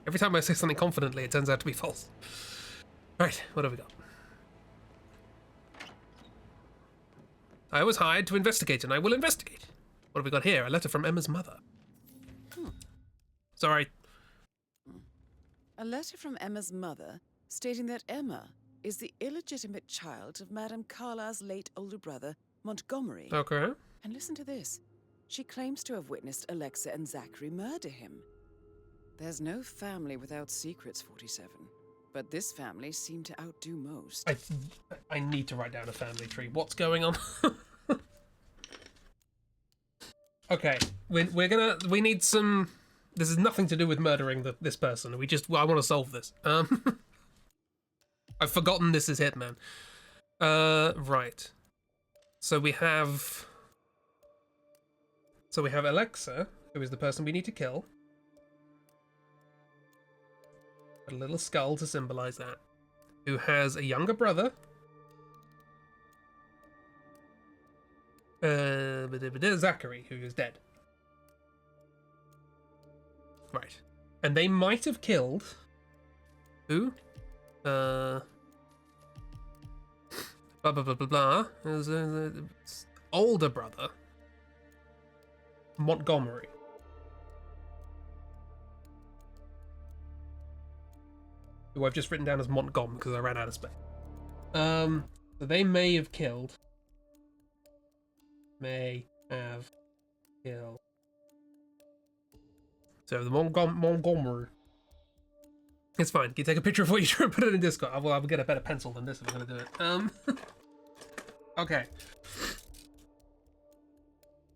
Every time I say something confidently, it turns out to be false. Right, what have we got? I was hired to investigate, and I will investigate. What have we got here? A letter from Emma's mother. Sorry. A letter from Emma's mother stating that Emma is the illegitimate child of Madame Carlyle's late older brother, Montgomery. Okay. And listen to this. She claims to have witnessed Alexa and Zachary murder him. There's no family without secrets, 47. But this family seemed to outdo most. I need to write down a family tree. What's going on? Okay, we need some. This has nothing to do with murdering this person. I want to solve this. I've forgotten this is Hitman. Right. So we have Alexa, who is the person we need to kill. A little skull to symbolize that. Who has a younger brother. Zachary, who is dead. Right. And they might have killed... Who? Blah, blah, blah, blah, blah. Older brother. Montgomery. Who I've just written down as Montgomery because I ran out of space. So they may have killed. So the Montgomery. It's fine. You take a picture of what you try and put it in Discord. I'll get a better pencil than this if I'm gonna do it. Okay.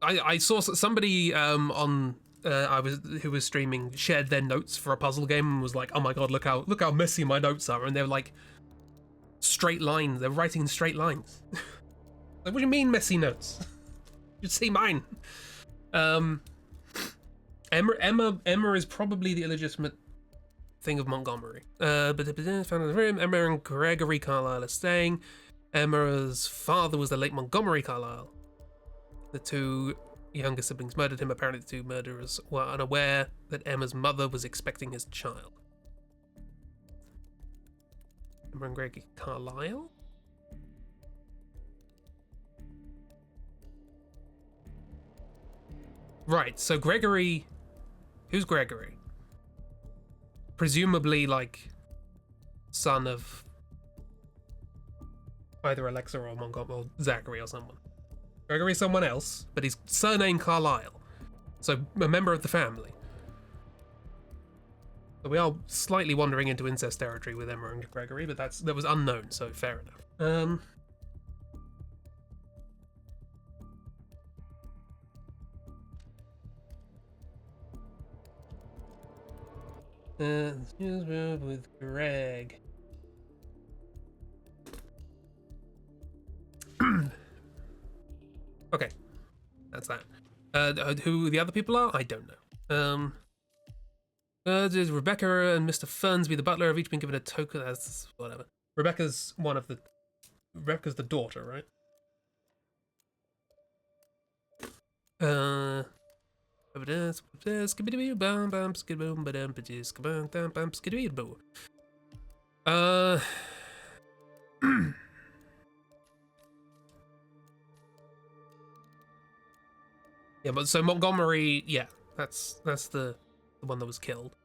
I saw somebody on who was streaming shared their notes for a puzzle game and was like, "Oh my god, look how messy my notes are," and they're like straight lines. They're writing in straight lines. Like, what do you mean messy notes? You'd see mine. Emma is probably the illegitimate thing of Montgomery. But found in the room. Emma and Gregory Carlyle are staying. Emma's father was the late Montgomery Carlyle. The two younger siblings murdered him. Apparently, the two murderers were unaware that Emma's mother was expecting his child. Emma and Gregory Carlyle? Right, so Gregory... Who's Gregory? Presumably, like, son of either Alexa or Montgomery or Zachary or someone. Gregory's someone else, but he's surname Carlyle. So, a member of the family. So we are slightly wandering into incest territory with Emma and Gregory, but that was unknown, so fair enough. With Greg. Okay, that's that. Who the other people are, I don't know. Rebecca and Mr. Fernsby, the butler, have each been given a token. That's whatever. Rebecca's the daughter, right? Yeah, but so Montgomery, yeah, that's the one that was killed.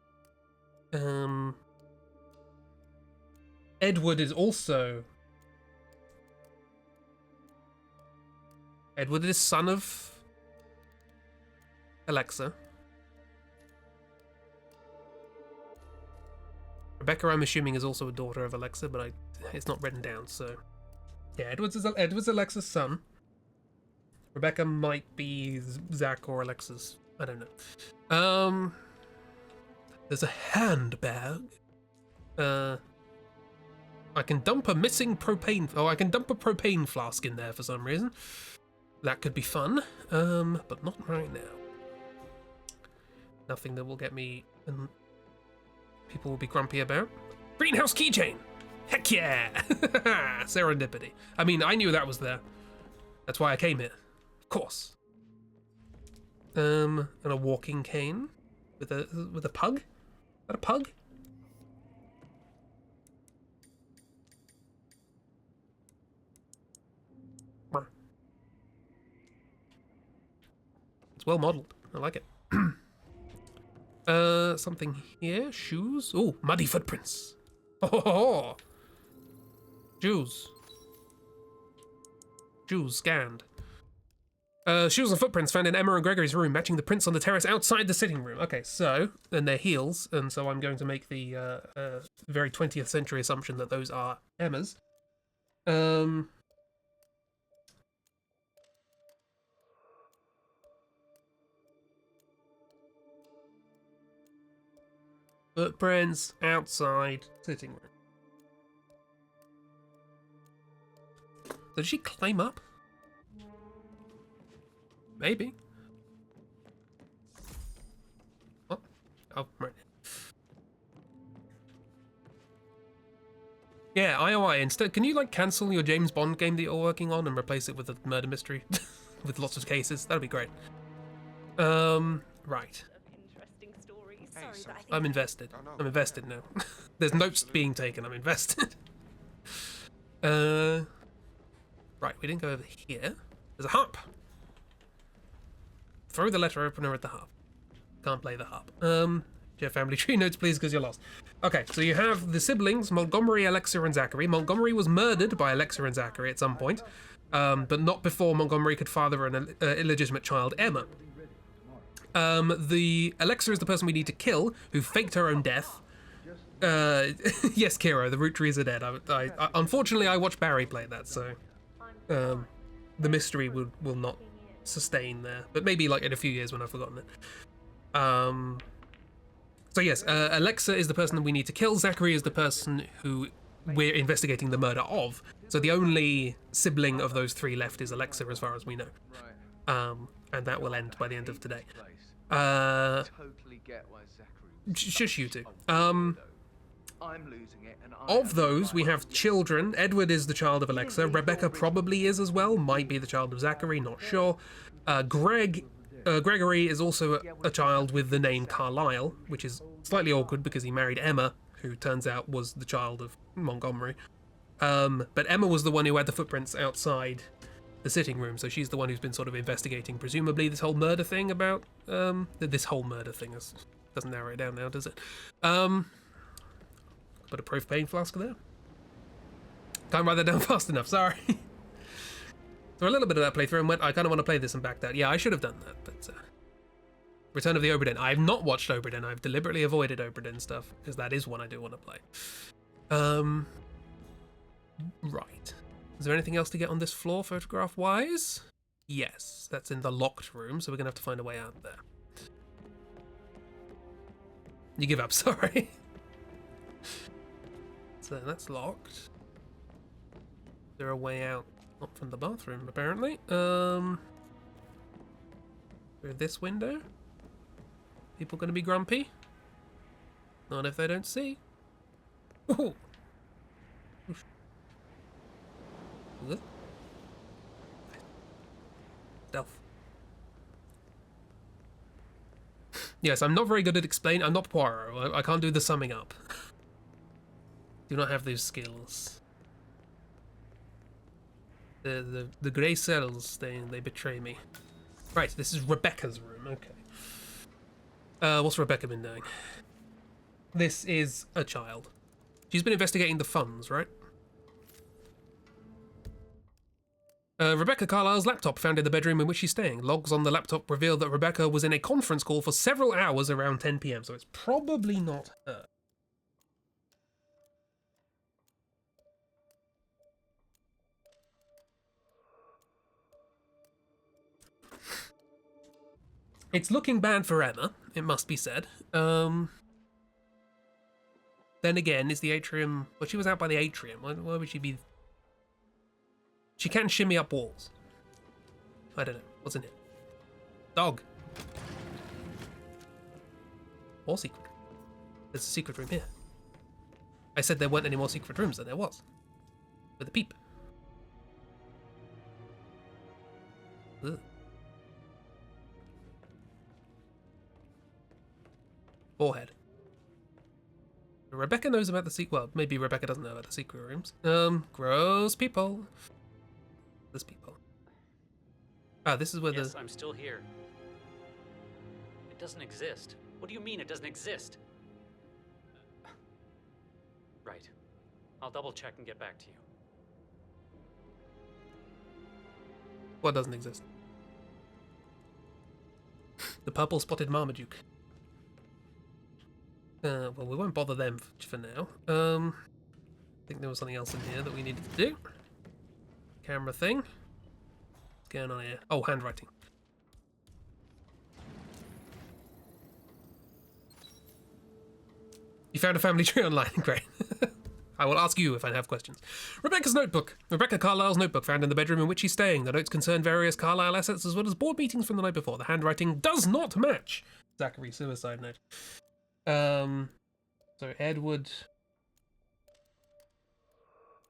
Edward is son of Alexa. Rebecca, I'm assuming, is also a daughter of Alexa, but it's not written down, so... Yeah, Edward's Alexa's son. Rebecca might be Zach or Alexa's... I don't know. There's a handbag. I can dump a missing propane... Oh, I can dump a propane flask in there for some reason. That could be fun, but not right now. Nothing that will get me... and people will be grumpy about. Greenhouse keychain! Heck yeah! Serendipity. I mean, I knew that was there. That's why I came here. Of course. And a walking cane with a pug? Is that a pug? It's well modeled. I like it. Something here. Shoes. Oh, muddy footprints. Oh, shoes. Shoes scanned. Shoes and footprints found in Emma and Gregory's room, matching the prints on the terrace outside the sitting room. Okay, so, and their heels, and so I'm going to make the very 20th century assumption that those are Emma's. Footprints outside sitting room. Did she climb up? Maybe. Oh, right. Yeah, IOI. Instead, can you like cancel your James Bond game that you're working on and replace it with a murder mystery with lots of cases? That'd be great. Right. Interesting story. Sorry, but I think I'm invested. I'm invested now. There's notes being taken. I'm invested. Right. We didn't go over here. There's a harp. Throw the letter opener at the harp. Can't play the harp. Your family tree notes, please, because you're lost. Okay, so you have the siblings, Montgomery, Alexa, and Zachary. Montgomery was murdered by Alexa and Zachary at some point, but not before Montgomery could father an illegitimate child, Emma. The Alexa is the person we need to kill, who faked her own death. Yes, Kiro, the root trees are dead. I unfortunately, I watched Barry play that, so the mystery will not sustain there. But maybe like in a few years when I've forgotten it. So yes, Alexa is the person that we need to kill. Zachary is the person who we're investigating the murder of. So the only sibling of those three left is Alexa, as far as we know. And that will end by the end of today. Shush you two. I'm losing it, and of those, we have children. Edward is the child of Alexa. Rebecca probably is as well. Might be the child of Zachary, not sure. Gregory is also a child with the name Carlisle, which is slightly awkward because he married Emma, who turns out was the child of Montgomery. But Emma was the one who had the footprints outside the sitting room, so she's the one who's been sort of investigating, presumably, this whole murder thing about... this whole murder thing doesn't narrow it down now, does it? Put a propane flask there. Can't write that down fast enough, sorry. So a little bit of that playthrough and went, I kind of want to play this and backed out. Yeah, I should have done that, but... Return of the Obra Dinn. I have not watched Obra Dinn. I've deliberately avoided Obra Dinn stuff, because that is one I do want to play. Right. Is there anything else to get on this floor, photograph-wise? Yes, that's in the locked room, so we're going to have to find a way out there. You give up, sorry. So that's locked. Is there a way out? Not from the bathroom, apparently. Through this window? People gonna be grumpy? Not if they don't see. Ooh. Stealth. Yes, I'm not very good at explaining. I'm not Poirot. I can't do the summing up. Do not have those skills. The grey cells, they betray me. Right, this is Rebecca's room. Okay. What's Rebecca been doing? This is a child. She's been investigating the funds, right? Rebecca Carlisle's laptop found in the bedroom in which she's staying. Logs on the laptop reveal that Rebecca was in a conference call for several hours around 10 PM, so it's probably not her. It's looking bad for Emma, it must be said. Then again, is the atrium... Well, she was out by the atrium. Why would she be... She can shimmy up walls. I don't know. What's in here? Dog. More secret. There's a secret room here. I said there weren't any more secret rooms, and there was. With a peep. Ugh. Forehead. Rebecca knows about the secret. Well, maybe Rebecca doesn't know about the secret rooms. Gross people. This people. Ah, this is where Yes, I'm still here. It doesn't exist. What do you mean it doesn't exist? Right. I'll double check and get back to you. What doesn't exist? The purple spotted Marmaduke. Well, we won't bother them for now. I think there was something else in here that we needed to do. Camera thing. What's going on here? Oh, handwriting. You found a family tree online. Great. I will ask you if I have questions. Rebecca's notebook. Rebecca Carlyle's notebook found in the bedroom in which she's staying. The notes concern various Carlyle assets as well as board meetings from the night before. The handwriting does not match Zachary's suicide note. So Edward...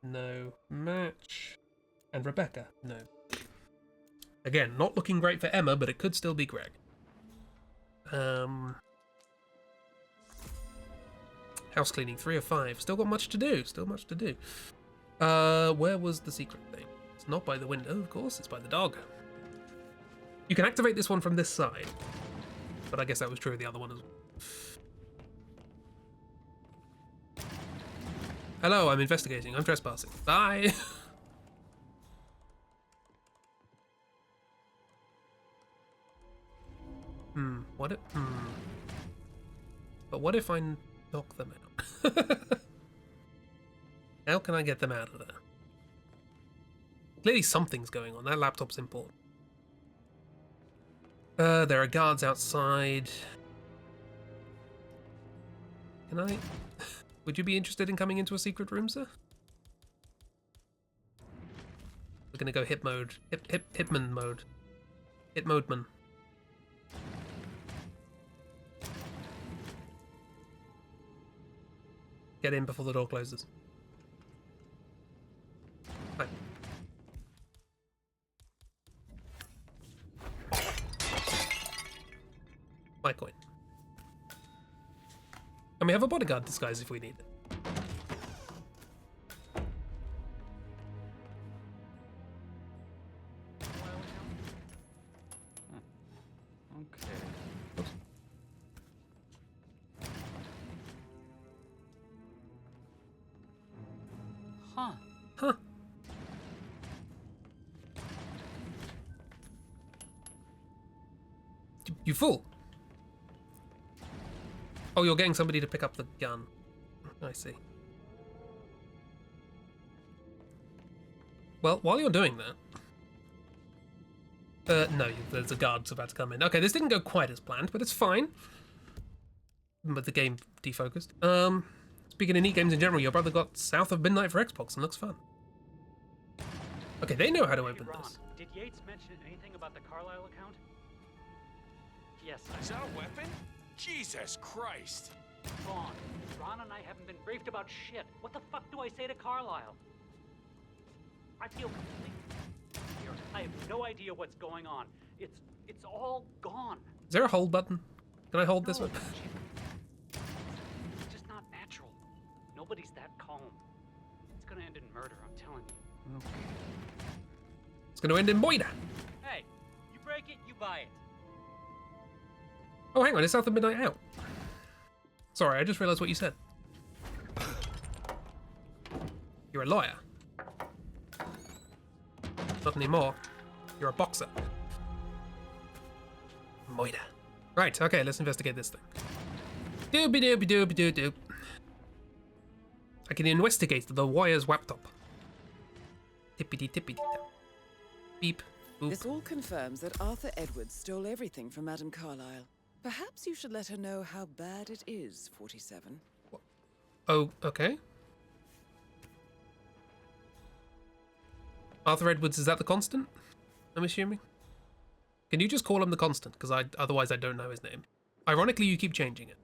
No match. And Rebecca, no. Again, not looking great for Emma, but it could still be Greg. House cleaning, 3 of 5. Still got much to do. Still much to do. Where was the secret thing? It's not by the window, of course. It's by the dog. You can activate this one from this side. But I guess that was true of the other one as well. Hello, I'm investigating. I'm trespassing. Bye! But what if I knock them out? How can I get them out of there? Clearly something's going on. That laptop's important. There are guards outside. Can I... Would you be interested in coming into a secret room, sir? We're gonna go hit mode. Hitman mode. Hit mode man. Get in before the door closes. Hi. My coin. And we have a bodyguard disguise if we need it. Okay. Huh. Huh. You fool. Oh, you're getting somebody to pick up the gun. I see. Well, while you're doing that... no, there's a guard's about to come in. Okay, this didn't go quite as planned, but it's fine. But the game defocused. Speaking of neat games in general, your brother got South of Midnight for Xbox and looks fun. Okay, they know how to open this. Did Yates mention anything about the Carlisle account? Yes, Is that a weapon? Jesus Christ! Ron. Ron and I haven't been briefed about shit. What the fuck do I say to Carlisle? I feel completely here. I have no idea what's going on. It's all gone. Is there a hold button? Can I hold this one? It's just not natural. Nobody's that calm. It's gonna end in murder, I'm telling you. Okay. It's gonna end in Moida. Hey, you break it, you buy it. Oh, hang on, it's South of Midnight out. Sorry, I just realized what you said. You're a lawyer. Not anymore. You're a boxer. Moida. Right, okay, let's investigate this thing. Doobie doobie doobie doo doo. I can investigate the wire's laptop. Tippity tippity tap. Beep. Boop. This all confirms that Arthur Edwards stole everything from Madame Carlyle. Perhaps you should let her know how bad it is, 47. Oh, okay. Arthur Edwards, is that the Constant? I'm assuming. Can you just call him the Constant? Because otherwise I don't know his name. Ironically, you keep changing it.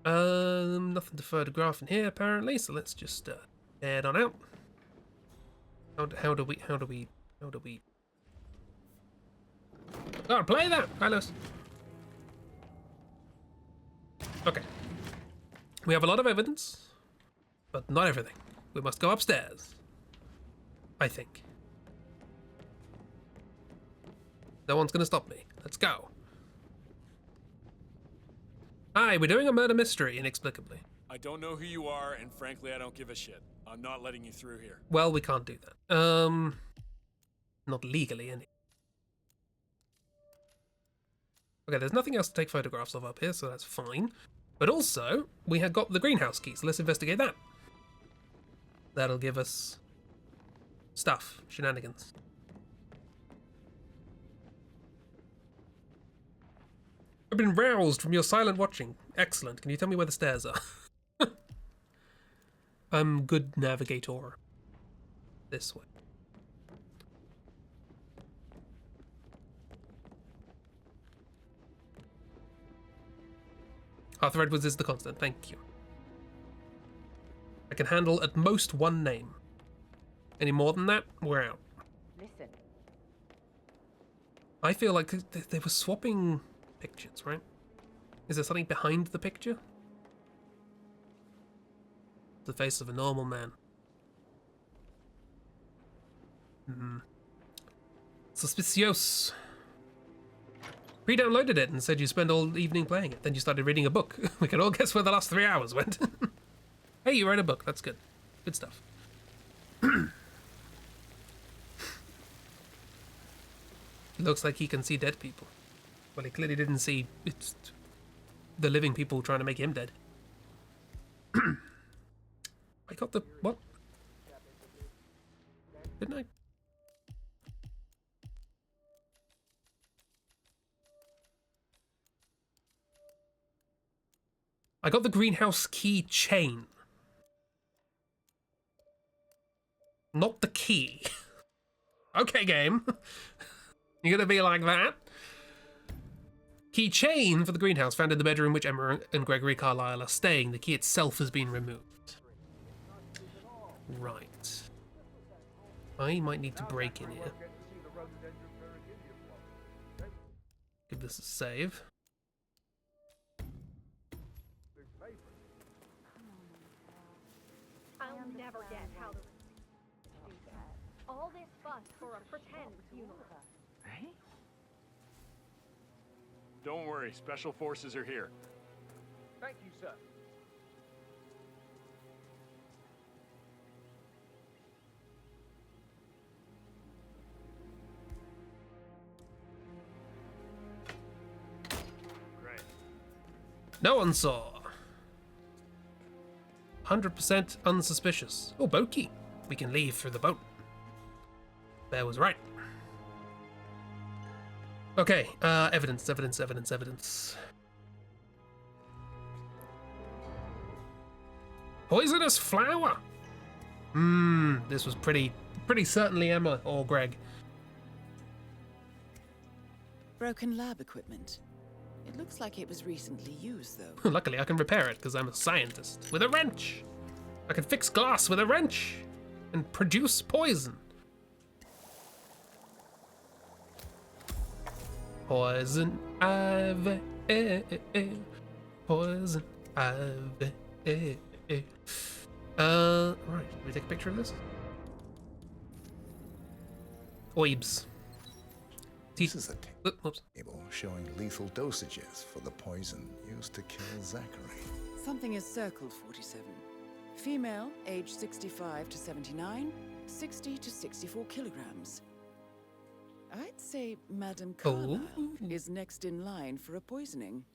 Nothing to photograph in here apparently, so let's just head on out. How do we? Oh, play that, Carlos. Okay. We have a lot of evidence, but not everything. We must go upstairs. I think. No one's gonna stop me. Let's go. Hi, we're doing a murder mystery, inexplicably. I don't know who you are, and frankly, I don't give a shit. I'm not letting you through here. Well, we can't do that. Not legally, anyway. Okay, there's nothing else to take photographs of up here, so that's fine. But also, we have got the greenhouse key, so let's investigate that. That'll give us stuff, shenanigans. I've been roused from your silent watching. Excellent. Can you tell me where the stairs are? I'm good navigator. This way. Arthur Edwards is the constant. Thank you. I can handle at most one name. Any more than that, we're out. Listen. I feel like they were swapping pictures, right? Is there something behind the picture? The face of a normal man. Suspicious. Pre-downloaded it and said you spent all evening playing it. Then you started reading a book. We can all guess where the last 3 hours went. Hey, you read a book. That's good. Good stuff. Looks like he can see dead people. Well, he clearly didn't see the living people trying to make him dead. I got the... what? Didn't I? I got the greenhouse key chain. Not the key. Okay, game. You're gonna be like that? Key chain for the greenhouse found in the bedroom which Emma and Gregory Carlyle are staying. The key itself has been removed. Right. I might need to break in here. Give this a save. I'll never get how to do that. All this fuss for a pretend funeral. Hey? Don't worry, special forces are here. Thank you, sir. Great. No one saw. 100% unsuspicious. Oh, boat key. We can leave through the boat. Bear was right. Okay, evidence. Poisonous flower. This was pretty certainly Emma or Greg. Broken lab equipment. It looks like it was recently used, though. Luckily, I can repair it because I'm a scientist. With a wrench! I can fix glass with a wrench and produce poison. Poison ivy, poison ivy. Right, can we take a picture of this? Oibs. This is a Oops. table showing lethal dosages for the poison used to kill Zachary. Something is circled 47. Female, age 65 to 79, 60 to 64 kilograms. I'd say Madame Carlyle is next in line for a poisoning.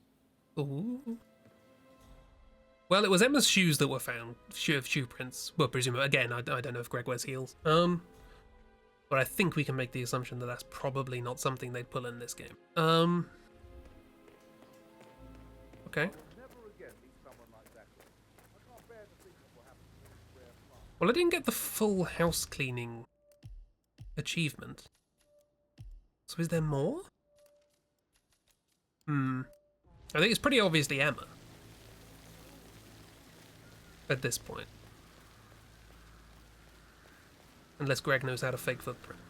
Ooh. Well, it was Emma's shoes that were found. Shoe prints. Well, presumably, again, I don't know if Greg wears heels. But I think we can make the assumption that that's probably not something they'd pull in this game. Okay. Well, I didn't get the full house cleaning achievement. So is there more? I think it's pretty obviously Emma. At this point. Unless Greg knows how to fake footprint.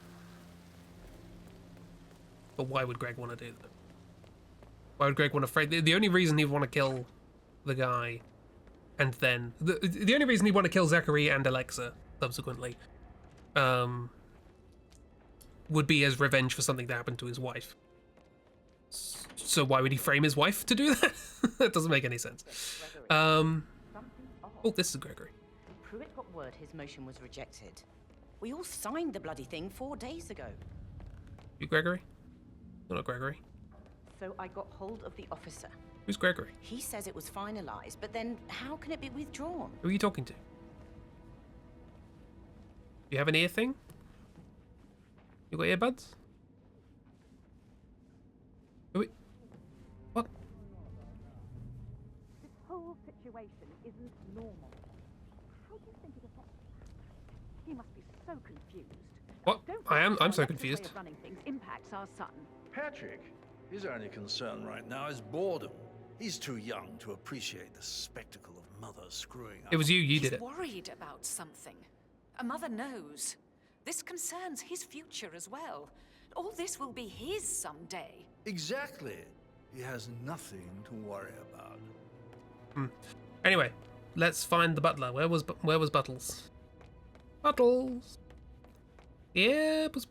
But why would Greg want to do that? Why would Greg want to fake... The only reason he'd want to kill the guy and then... The only reason he'd want to kill Zachary and Alexa, subsequently, would be as revenge for something that happened to his wife. So why would he frame his wife to do that? That doesn't make any sense. Oh, this is Gregory. Pruitt got word his motion was rejected. We all signed the bloody thing 4 days ago. You Gregory? No, not Gregory. So I got hold of the officer. Who's Gregory? He says it was finalized, but then how can it be withdrawn? Who are you talking to? You have an ear thing? You got earbuds? What? situation isn't normal. How do you think it affects? He must be so confused. What? I'm so Alexa's confused. way of running things impacts our son. Patrick, his only concern right now is boredom. He's too young to appreciate the spectacle of mother screwing up. It was you He's did it. worried about something. A mother knows. This concerns his future as well. All this will be his someday. Exactly. He has nothing to worry about. Anyway, let's find the butler. Where was Buttles? Buttles. Yeah, bus.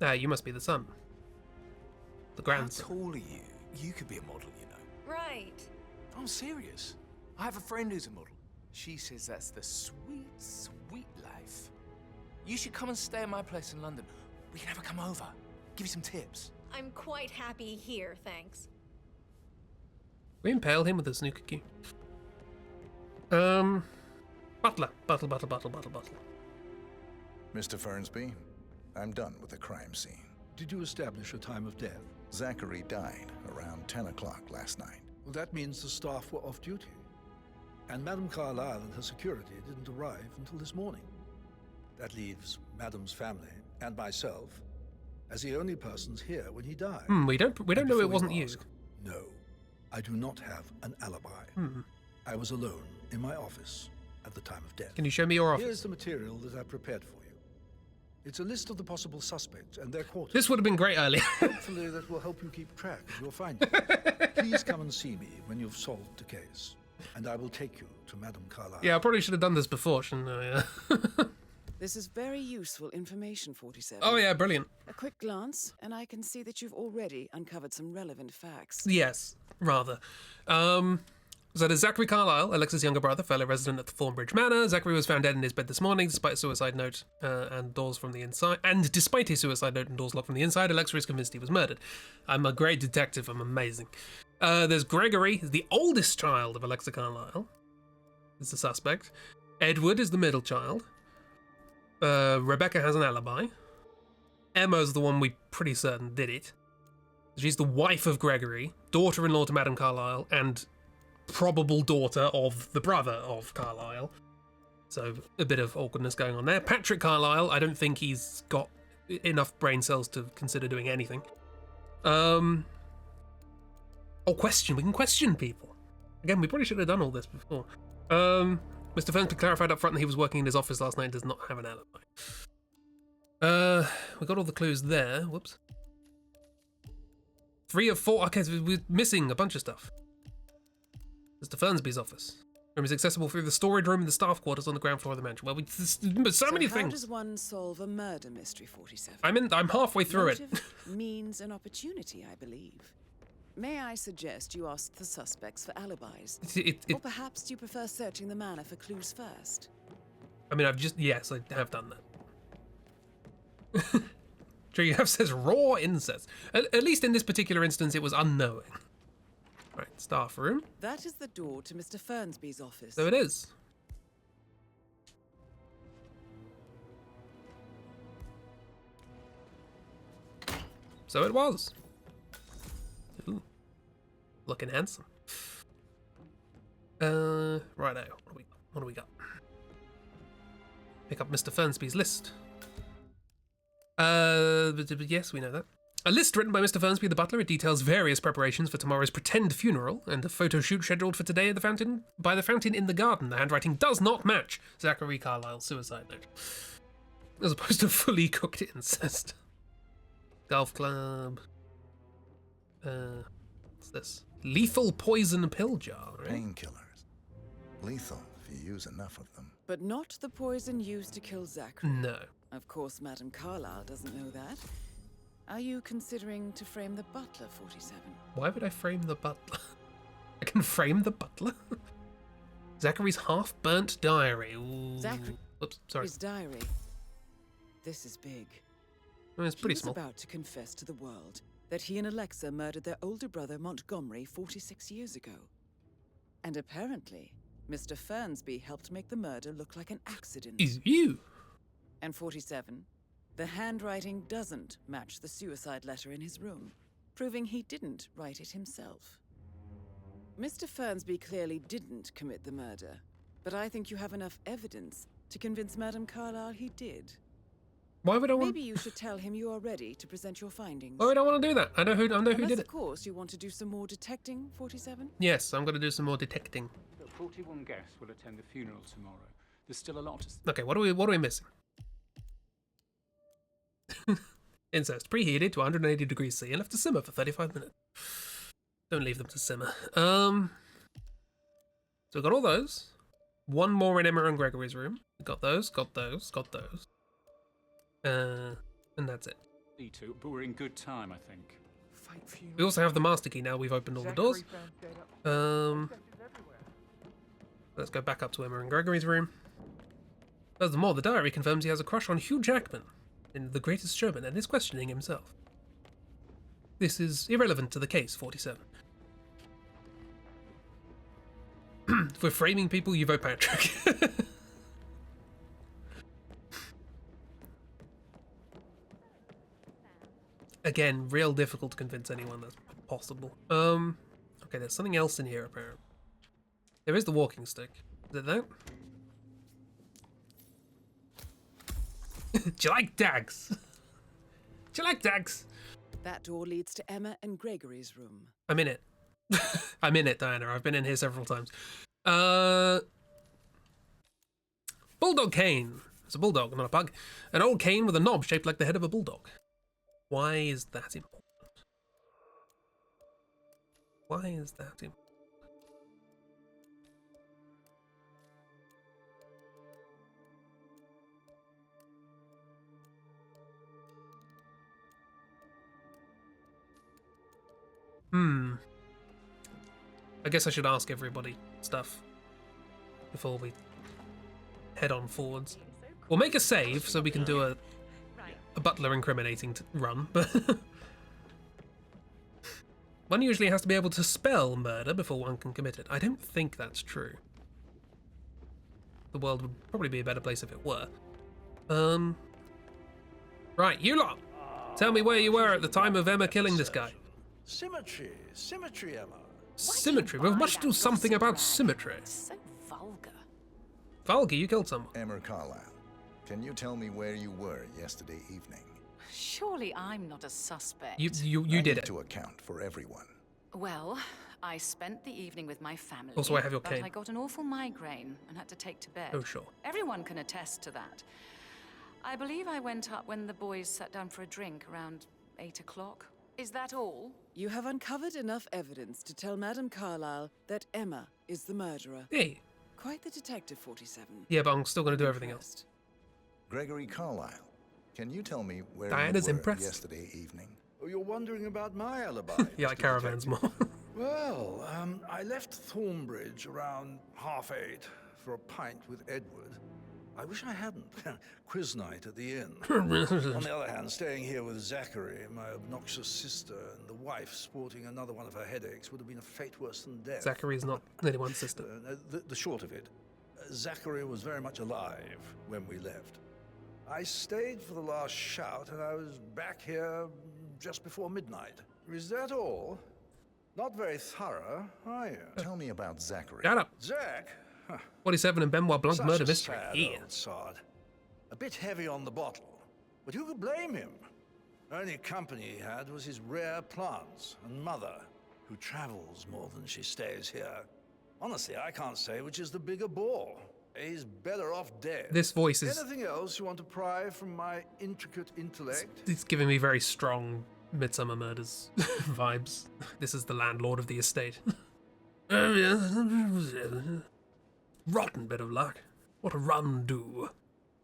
Ah, you must be the son. The grandson. How tall are you? You could be a model, you know. Right. I'm serious. I have a friend who's a model. She says that's the sweet, sweet life. You should come and stay at my place in London. We can have her come over. Give you some tips. I'm quite happy here, thanks. We impale him with a snooker cue. Butler. Buttle. Mr. Fernsby, I'm done with the crime scene. Did you establish a time of death? Zachary died around 10 o'clock last night. Well, that means the staff were off duty. And Madame Carlyle and her security didn't arrive until this morning. That leaves Madame's family and myself as the only persons here when he died. We don't know it wasn't you. No, I do not have an alibi. I was alone in my office at the time of death. Can you show me your office? Here's the material that I prepared for you. It's a list of the possible suspects and their quarters. This would have been great earlier. Hopefully that will help you keep track of your findings. Please come and see me when you've solved the case, and I will take you to Madame Carlyle. Yeah, I probably should have done this before, shouldn't I? This is very useful information, 47. Oh yeah, brilliant. A quick glance, and I can see that you've already uncovered some relevant facts. Yes, rather. So there's Zachary Carlyle, Alexa's younger brother, fellow resident at the Thornbridge Manor. Zachary was found dead in his bed this morning, despite a suicide note and doors from the inside. And despite his suicide note and doors locked from the inside, Alexa is convinced he was murdered. I'm a great detective. I'm amazing. There's Gregory, the oldest child of Alexa Carlyle, is the suspect. Edward is the middle child. Rebecca has an alibi. Emma's the one we pretty certain did it. She's the wife of Gregory, daughter-in-law to Madame Carlyle, and probable daughter of the brother of Carlyle. So a bit of awkwardness going on there. Patrick Carlyle, I don't think he's got enough brain cells to consider doing anything. We can question people. Again, we probably should have done all this before. Mr. Fernsby clarified up front that he was working in his office last night and does not have an alibi. We got all the clues there. Whoops. 3 of 4. Okay, so we're missing a bunch of stuff. Mr. Fernsby's office. Room is accessible through the storage room and the staff quarters on the ground floor of the mansion. Well, so many how things. Does one solve a murder mystery, 47? I'm halfway through it. Motive means an opportunity, I believe. May I suggest you ask the suspects for alibis? Or perhaps you prefer searching the manor for clues first? I mean, yes, I have done that. Trigger F says raw incest. At least in this particular instance, it was unknowing. Right, staff room. That is the door to Mr. Fernsby's office. So it is. So it was. Ooh. Looking handsome. Righto. What do we got? Pick up Mr. Fernsby's list. Yes, we know that. A list written by Mr. Fernsby, the butler. It details various preparations for tomorrow's pretend funeral and a photo shoot scheduled for today at the fountain by the fountain in the garden. The handwriting does not match Zachary Carlyle's suicide note, as opposed to fully cooked incest. Golf club. What's this? Lethal poison pill jar. Right? Painkillers. Lethal if you use enough of them. But not the poison used to kill Zachary. No. Of course, Madame Carlyle doesn't know that. Are you considering to frame the butler, 47? Why would I frame the butler? I can frame the butler? Zachary's half-burnt diary. Ooh. Zachary. Oops, sorry. His diary. This is big. I mean, it's pretty he was small. About to confess to the world that he and Alexa murdered their older brother Montgomery 46 years ago. And apparently, Mr. Fernsby helped make the murder look like an accident. Is you? And 47, the handwriting doesn't match the suicide letter in his room. proving he didn't write it himself. Mr. Fernsby clearly didn't commit the murder, but I think you have enough evidence to convince Madame Carlyle he did. Why would I want? Maybe you should tell him you are ready to present your findings. Why would I want to do that? I know who did Of it. course, you want to do some more detecting, 47? Yes, I'm going to do some more detecting. 41 guests will attend the funeral tomorrow. There's still a lot to... Okay, what are we missing? Incest. Preheated to 180 degrees C and left to simmer for 35 minutes. Don't leave them to simmer. So we got all those. One more in Emma and Gregory's room. We got those. And that's it. Too, but we're in good time, I think. We also have the master key now. We've opened all the doors. Let's go back up to Emma and Gregory's room. Furthermore, the diary confirms he has a crush on Hugh Jackman in The Greatest Showman and is questioning himself. This is irrelevant to the case, 47. If we're framing people, you vote Patrick. Again, real difficult to convince anyone that's possible. Okay, there's something else in here apparently. There is the walking stick. Is it that? Do you like dags? Do you like dags? That door leads to Emma and Gregory's room. I'm in it. I'm in it, Diana. I've been in here several times. Bulldog cane. It's a bulldog, not a pug. An old cane with a knob shaped like the head of a bulldog. Why is that important? Why is that important? I guess I should ask everybody stuff before we head on forwards. We'll make a save so we can do a butler incriminating run, but one usually has to be able to spell murder before one can commit it. I don't think that's true. The world would probably be a better place if it were. Right, you lot! Tell me where you were at the time of Emma killing this guy. Symmetry, Emma. Symmetry. We must do something about symmetry. So vulgar. Vulgar? You killed someone. Emma Carlyle, can you tell me where you were yesterday evening? Surely I'm not a suspect. You I did need it. to account for everyone. Well, I spent the evening with my family. Also, I have your cane. But I got an awful migraine and had to take to bed. Oh, sure. Everyone can attest to that. I believe I went up when the boys sat down for a drink around 8 o'clock. Is that all? You have uncovered enough evidence to tell Madame Carlyle that Emma is the murderer. Hey. Quite the detective, 47. Yeah, but I'm still going to do everything else. Gregory Carlyle, can you tell me where Diana's you were impressed. yesterday evening? Oh, you're wondering about my alibi? Yeah, like caravans more. Well, I left Thornbridge around 8:30 for a pint with Edward. I wish I hadn't. Quiz night at the inn. On the other hand, staying here with Zachary, my obnoxious sister, and the wife sporting another one of her headaches would have been a fate worse than death. Zachary's not anyone's sister. The short of it, Zachary was very much alive when we left. I stayed for the last shout, and I was back here just before midnight. Is that all? Not very thorough, are you? Tell me about Zachary. Shut up. Zach? 47 and Benoit Blanc Such murder a mystery. sad Yeah. old sod. A bit heavy on the bottle, but who could blame him? Only company he had was his rare plants and mother, who travels more than she stays here. Honestly, I can't say which is the bigger bore. He's better off dead. This voice is... Anything else you want to pry from my intricate intellect? It's giving me very strong Midsummer Murders vibes. This is the landlord of the estate. Rotten bit of luck. What a run do.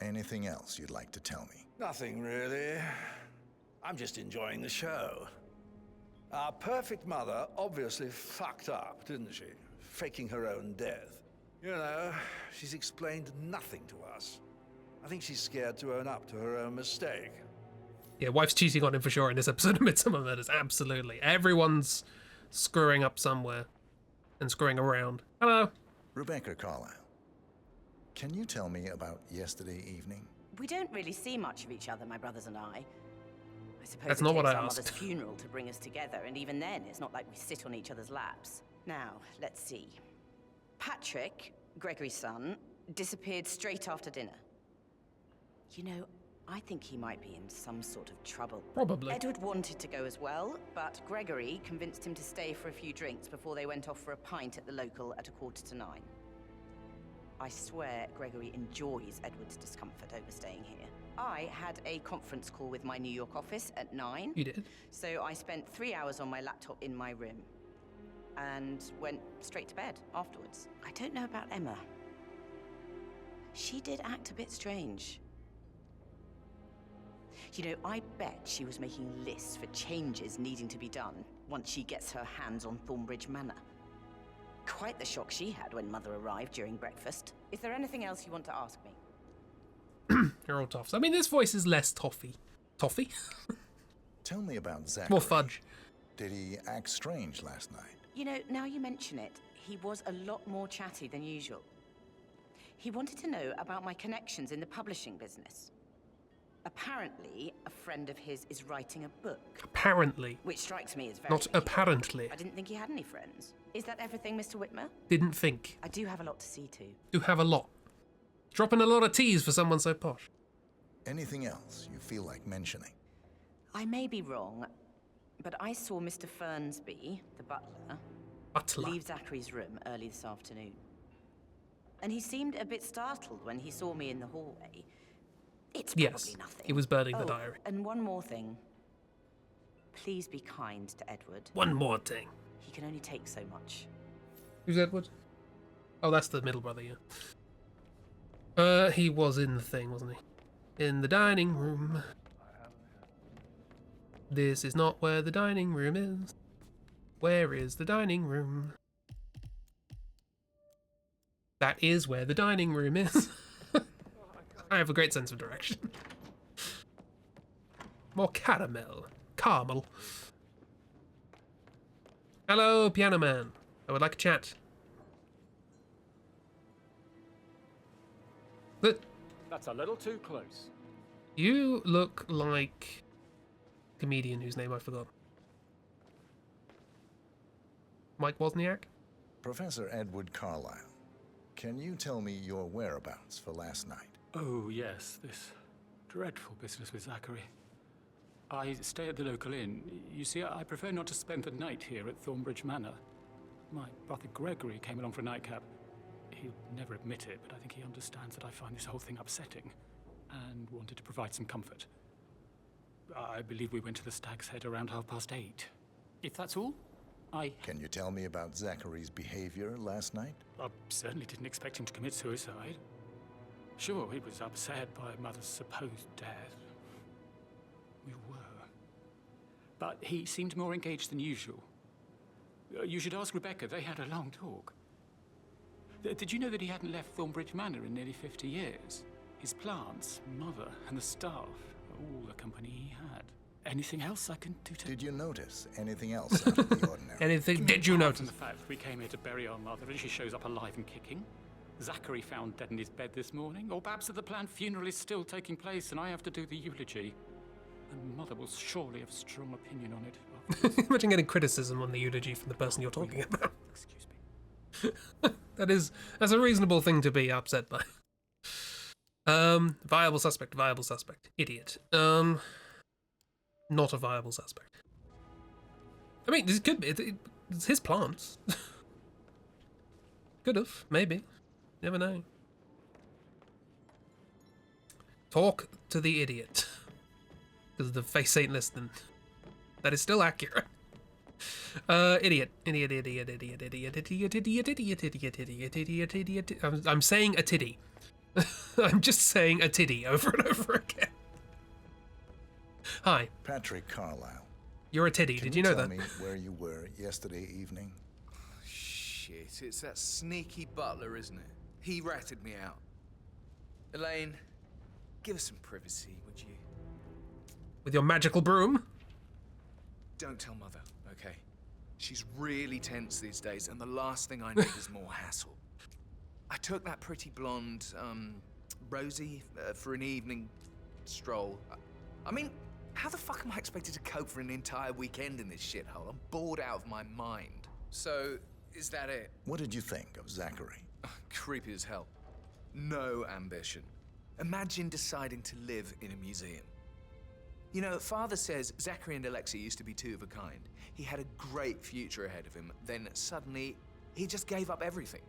Anything else you'd like to tell me? Nothing really. I'm just enjoying the show. Our perfect mother obviously fucked up, didn't she? Faking her own death. You know, she's explained nothing to us. I think she's scared to own up to her own mistake. Yeah, wife's cheating on him for sure in this episode of Midsummer Murders. Absolutely. Everyone's screwing up somewhere and screwing around. Hello. Rebecca Carlyle, can you tell me about yesterday evening? We don't really see much of each other, my brothers and I. I suppose That's it not what takes I our asked. mother's funeral to bring us together, and even then, it's not like we sit on each other's laps. Now, let's see. Patrick, Gregory's son, disappeared straight after dinner. You know, I think he might be in some sort of trouble. Probably. Edward wanted to go as well, but Gregory convinced him to stay for a few drinks before they went off for a pint at the local at 8:45. I swear Gregory enjoys Edward's discomfort over staying here. I had a conference call with my New York office at 9. You did? So I spent 3 hours on my laptop in my room and went straight to bed afterwards. I don't know about Emma. She did act a bit strange. You know, I bet she was making lists for changes needing to be done once she gets her hands on Thornbridge Manor. Quite the shock she had when Mother arrived during breakfast. Is there anything else you want to ask me? You're all toffs. I mean, this voice is less toffee. Toffee? Tell me about Zachary. More fudge. Did he act strange last night? You know, now you mention it, he was a lot more chatty than usual. He wanted to know about my connections in the publishing business. Apparently, a friend of his is writing a book. Apparently. Which strikes me as very Not unusual. apparently. I didn't think he had any friends. Is that everything, Mr. Whitmer? Didn't think. I do have a lot to see to. Do have a lot. Dropping a lot of T's for someone so posh. Anything else you feel like mentioning? I may be wrong, but I saw Mr. Fernsby, the butler, leave Zachary's room early this afternoon. And he seemed a bit startled when he saw me in the hallway. It's probably nothing. He was burning the diary. And one more thing. Please be kind to Edward. One more thing. He can only take so much. Who's Edward? Oh, that's the middle brother, yeah. He was in the thing, wasn't he? In the dining room. This is not where the dining room is. Where is the dining room? That is where the dining room is. I have a great sense of direction. More caramel. Caramel. Hello, piano man. I would like a chat. But That's a little too close. you look like a comedian whose name I forgot. Mike Wozniak? Professor Edward Carlyle, can you tell me your whereabouts for last night? Oh, yes, this dreadful business with Zachary. I stay at the local inn. You see, I prefer not to spend the night here at Thornbridge Manor. My brother Gregory came along for a nightcap. He'll never admit it, but I think he understands that I find this whole thing upsetting and wanted to provide some comfort. I believe we went to the Stag's Head around 8:30. If that's all, Can you tell me about Zachary's behavior last night? I certainly didn't expect him to commit suicide. Sure, he was upset by Mother's supposed death. We were. But he seemed more engaged than usual. You should ask Rebecca. They had a long talk. Did you know that he hadn't left Thornbridge Manor in nearly 50 years? His plants, Mother, and the staff, all the company he had. Anything else I can do to... Did you notice anything else out of the ordinary? Anything did you Apart notice? from the fact we came here to bury our mother and she shows up alive and kicking. Zachary found dead in his bed this morning. Or perhaps that the planned funeral is still taking place and I have to do the eulogy. And Mother will surely have a strong opinion on it. Imagine getting criticism on the eulogy from the person you're talking about. Excuse me. That's a reasonable thing to be upset by. Viable suspect, idiot. Not a viable suspect. I mean, this could be. It's his plants. Could have, maybe. Never know. Talk to the idiot. Because the face ain't listening. That is still accurate. Idiot. I'm saying a titty. I'm just saying a titty over and over again. Hi. Patrick Carlyle. You're a titty. Did you know that? Tell me where you were yesterday evening. Shit, it's that sneaky butler, isn't it? He ratted me out. Elaine, give us some privacy, would you? With your magical broom? Don't tell Mother, okay? She's really tense these days, and the last thing I need is more hassle. I took that pretty blonde, Rosie, for an evening stroll. I mean, How the fuck am I expected to cope for an entire weekend in this shithole? I'm bored out of my mind. So, is that it? What did you think of Zachary? Creepy as hell. No ambition. Imagine deciding to live in a museum. You know, Father says Zachary and Alexei used to be two of a kind. He had a great future ahead of him, then suddenly, he just gave up everything.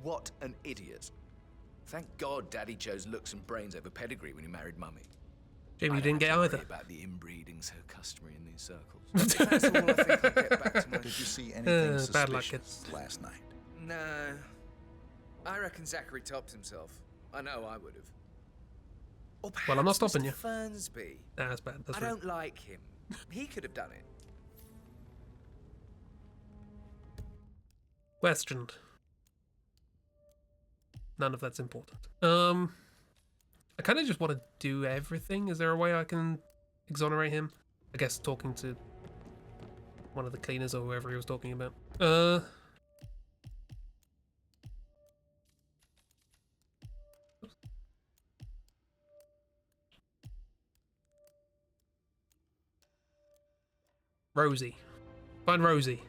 What an idiot. Thank God Daddy chose looks and brains over pedigree when he married Mummy. Jamie, you didn't get either. About the inbreeding so customary in these circles. That's all I think I'll get back to my... Did you see anything bad luck, suspicious last night? No. I reckon Zachary topped himself. I know I would have. Or Well, I'm not stopping Mr. you. Fernsby. Nah, that's bad. That's I don't like him. He could have done it. Questioned. None of that's important. I kind of just want to do everything. Is there a way I can exonerate him? I guess talking to one of the cleaners or whoever he was talking about. Rosie. Find Rosie.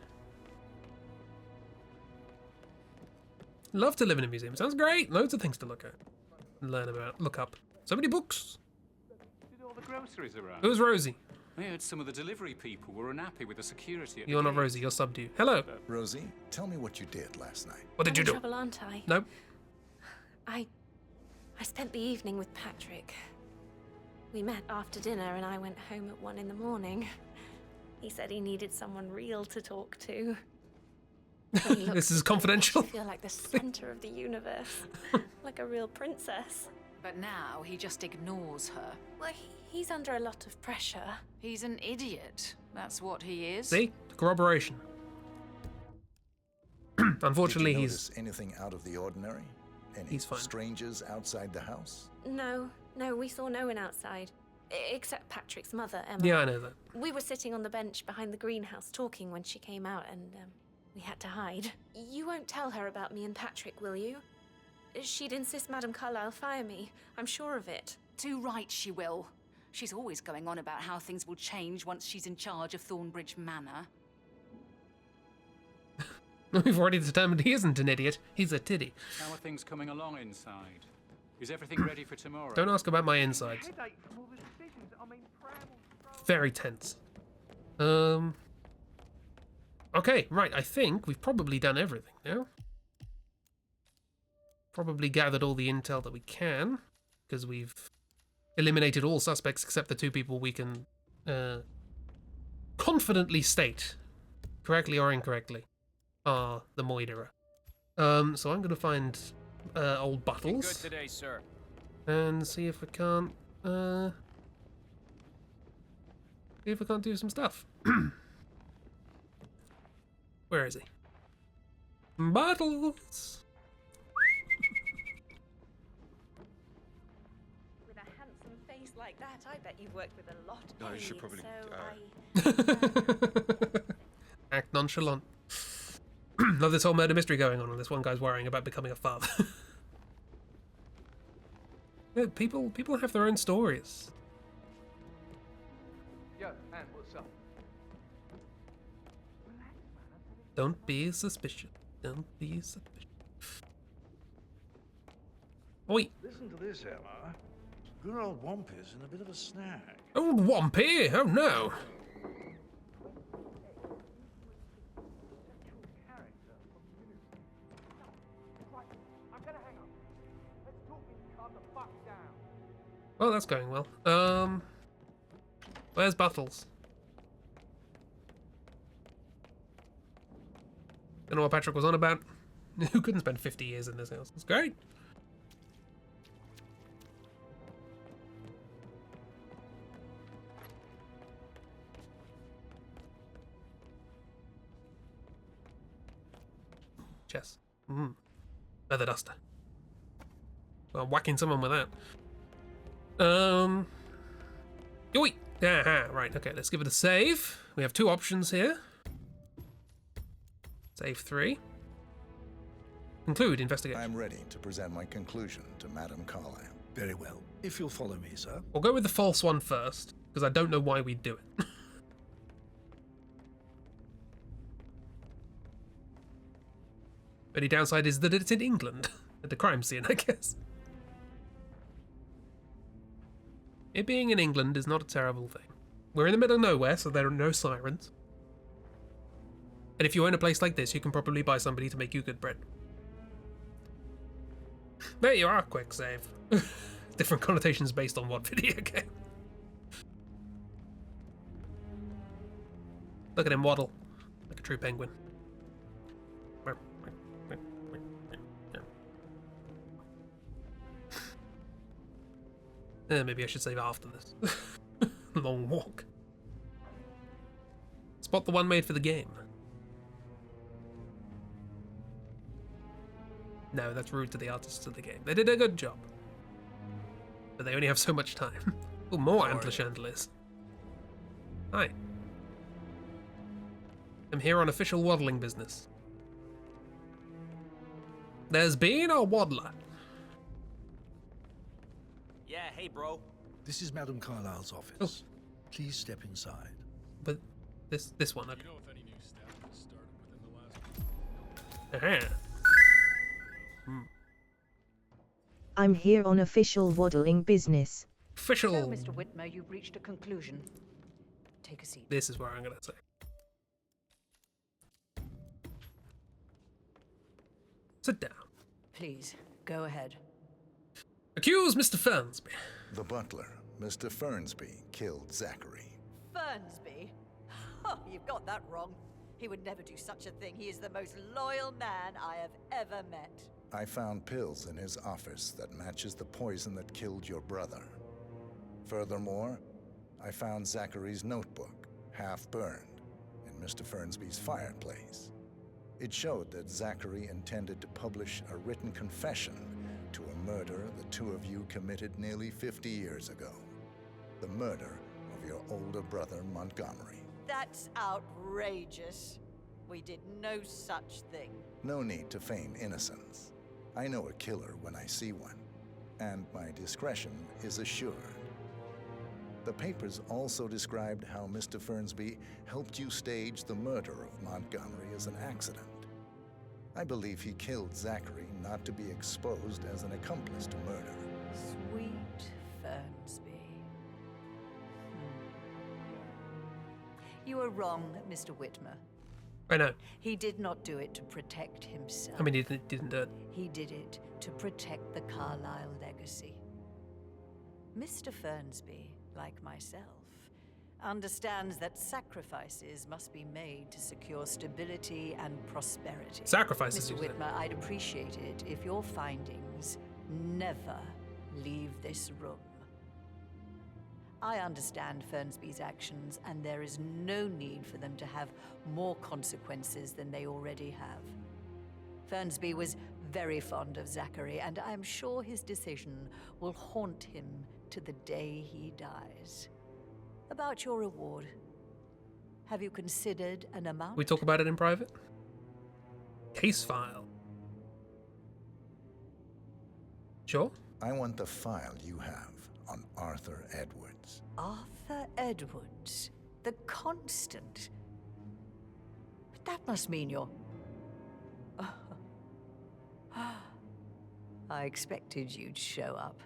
Love to live in a museum. Sounds great. Loads of things to look at. Learn about. Look up. So many books. Did all the groceries around? Who's Rosie? I heard some of the delivery people were unhappy with the security at You're the not gate. Rosie. You're subdue. Hello. Rosie, tell me what you did last night. What did you do? Trouble, aren't I? Nope. I spent the evening with Patrick. We met after dinner and I went home at 1 in the morning. He said he needed someone real to talk to. This is confidential. I feel like the center of the universe, like a real princess. But now he just ignores her. Well, he's under a lot of pressure. He's an idiot. That's what he is. See? Corroboration. Unfortunately, Did you he's... notice anything out of the ordinary? Any He's fine. strangers outside the house? No, we saw no one outside. Except Patrick's mother, Emma. Yeah, I know that. We were sitting on the bench behind the greenhouse talking when she came out and we had to hide. You won't tell her about me and Patrick, will you? She'd insist Madame Carlyle fire me. I'm sure of it. Too right she will. She's always going on about how things will change once she's in charge of Thornbridge Manor. We've already determined he isn't an idiot. He's a tiddy. How are things coming along inside? Is everything ready for tomorrow? Don't ask about my insides. Very tense. Okay, right. I think we've probably done everything now. Probably gathered all the intel that we can, because we've eliminated all suspects except the two people we can confidently state, correctly or incorrectly, are the Moiderer. So I'm going to find old Buttles. Good today, sir. And see if we can't do some stuff. Where is he? Buttles. With a handsome face like that, I bet you've worked with a lot of No, you should ladies, probably, Act nonchalant. Love this whole murder mystery going on, and this one guy's worrying about becoming a father. Yeah, people have their own stories. Yo, Anne, what's up? Don't be suspicious. Don't be suspicious. Oi! Listen to this, Emma. Good old Wampy's in a bit of a snag. Old Wampy! Oh no! Well, that's going well. Where's Buttles? Don't know what Patrick was on about. Who couldn't spend 50 years in this house? It's great. Chess. Leather duster. Well, whacking someone with that. Oi! Aha, right, okay, let's give it a save. We have two options here. Save 3. Conclude investigation. I'm ready to present my conclusion to Madame Carlyle. Very well. If you'll follow me, sir. We'll go with the false one first, because I don't know why we'd do it. Only downside is that it's in England, at the crime scene, I guess. It being in England is not a terrible thing. We're in the middle of nowhere, so there are no sirens. And if you own a place like this, you can probably buy somebody to make you good bread. There you are, quick save. Different connotations based on what video game. Look at him waddle, like a true penguin. Maybe I should save after this. Long walk. Spot the one made for the game. No, that's rude to the artists of the game. They did a good job. But they only have so much time. Oh, more antler chandeliers. Hi. I'm here on official waddling business. There's been a waddler. Yeah, hey, bro. This is Madame Carlyle's office. Oh. Please step inside. But this one, okay. Do you know if any new staff has started within the last... I'm here on official waddling business. Official. So, Mr. Whitmer, you've reached a conclusion. Take a seat. This is where I'm going to say. Sit down. Please, go ahead. Accuse Mr. Fernsby. The butler, Mr. Fernsby, killed Zachary. Fernsby? Oh, you've got that wrong. He would never do such a thing. He is the most loyal man I have ever met. I found pills in his office that matches the poison that killed your brother. Furthermore, I found Zachary's notebook, half burned, in Mr. Fernsby's fireplace. It showed that Zachary intended to publish a written confession to a murder the two of you committed nearly 50 years ago. The murder of your older brother, Montgomery. That's outrageous. We did no such thing. No need to feign innocence. I know a killer when I see one, and my discretion is assured. The papers also described how Mr. Fernsby helped you stage the murder of Montgomery as an accident. I believe he killed Zachary not to be exposed as an accomplice to murder. Sweet Fernsby. You are wrong, Mr. Whitmer. I know. He did not do it to protect himself. I mean, he didn't do it. He did it to protect the Carlyle legacy. Mr. Fernsby, like myself, understands that sacrifices must be made to secure stability and prosperity. Sacrifices, Mr. Whitmer, I'd appreciate it if your findings never leave this room. I understand Fernsby's actions, and there is no need for them to have more consequences than they already have. Fernsby was very fond of Zachary, and I'm sure his decision will haunt him to the day he dies. About your reward, have you considered an amount? We talk about it in private? Case file. Sure. I want the file you have on Arthur Edwards. Arthur Edwards, the Constant. But that must mean you're... I expected you'd show up.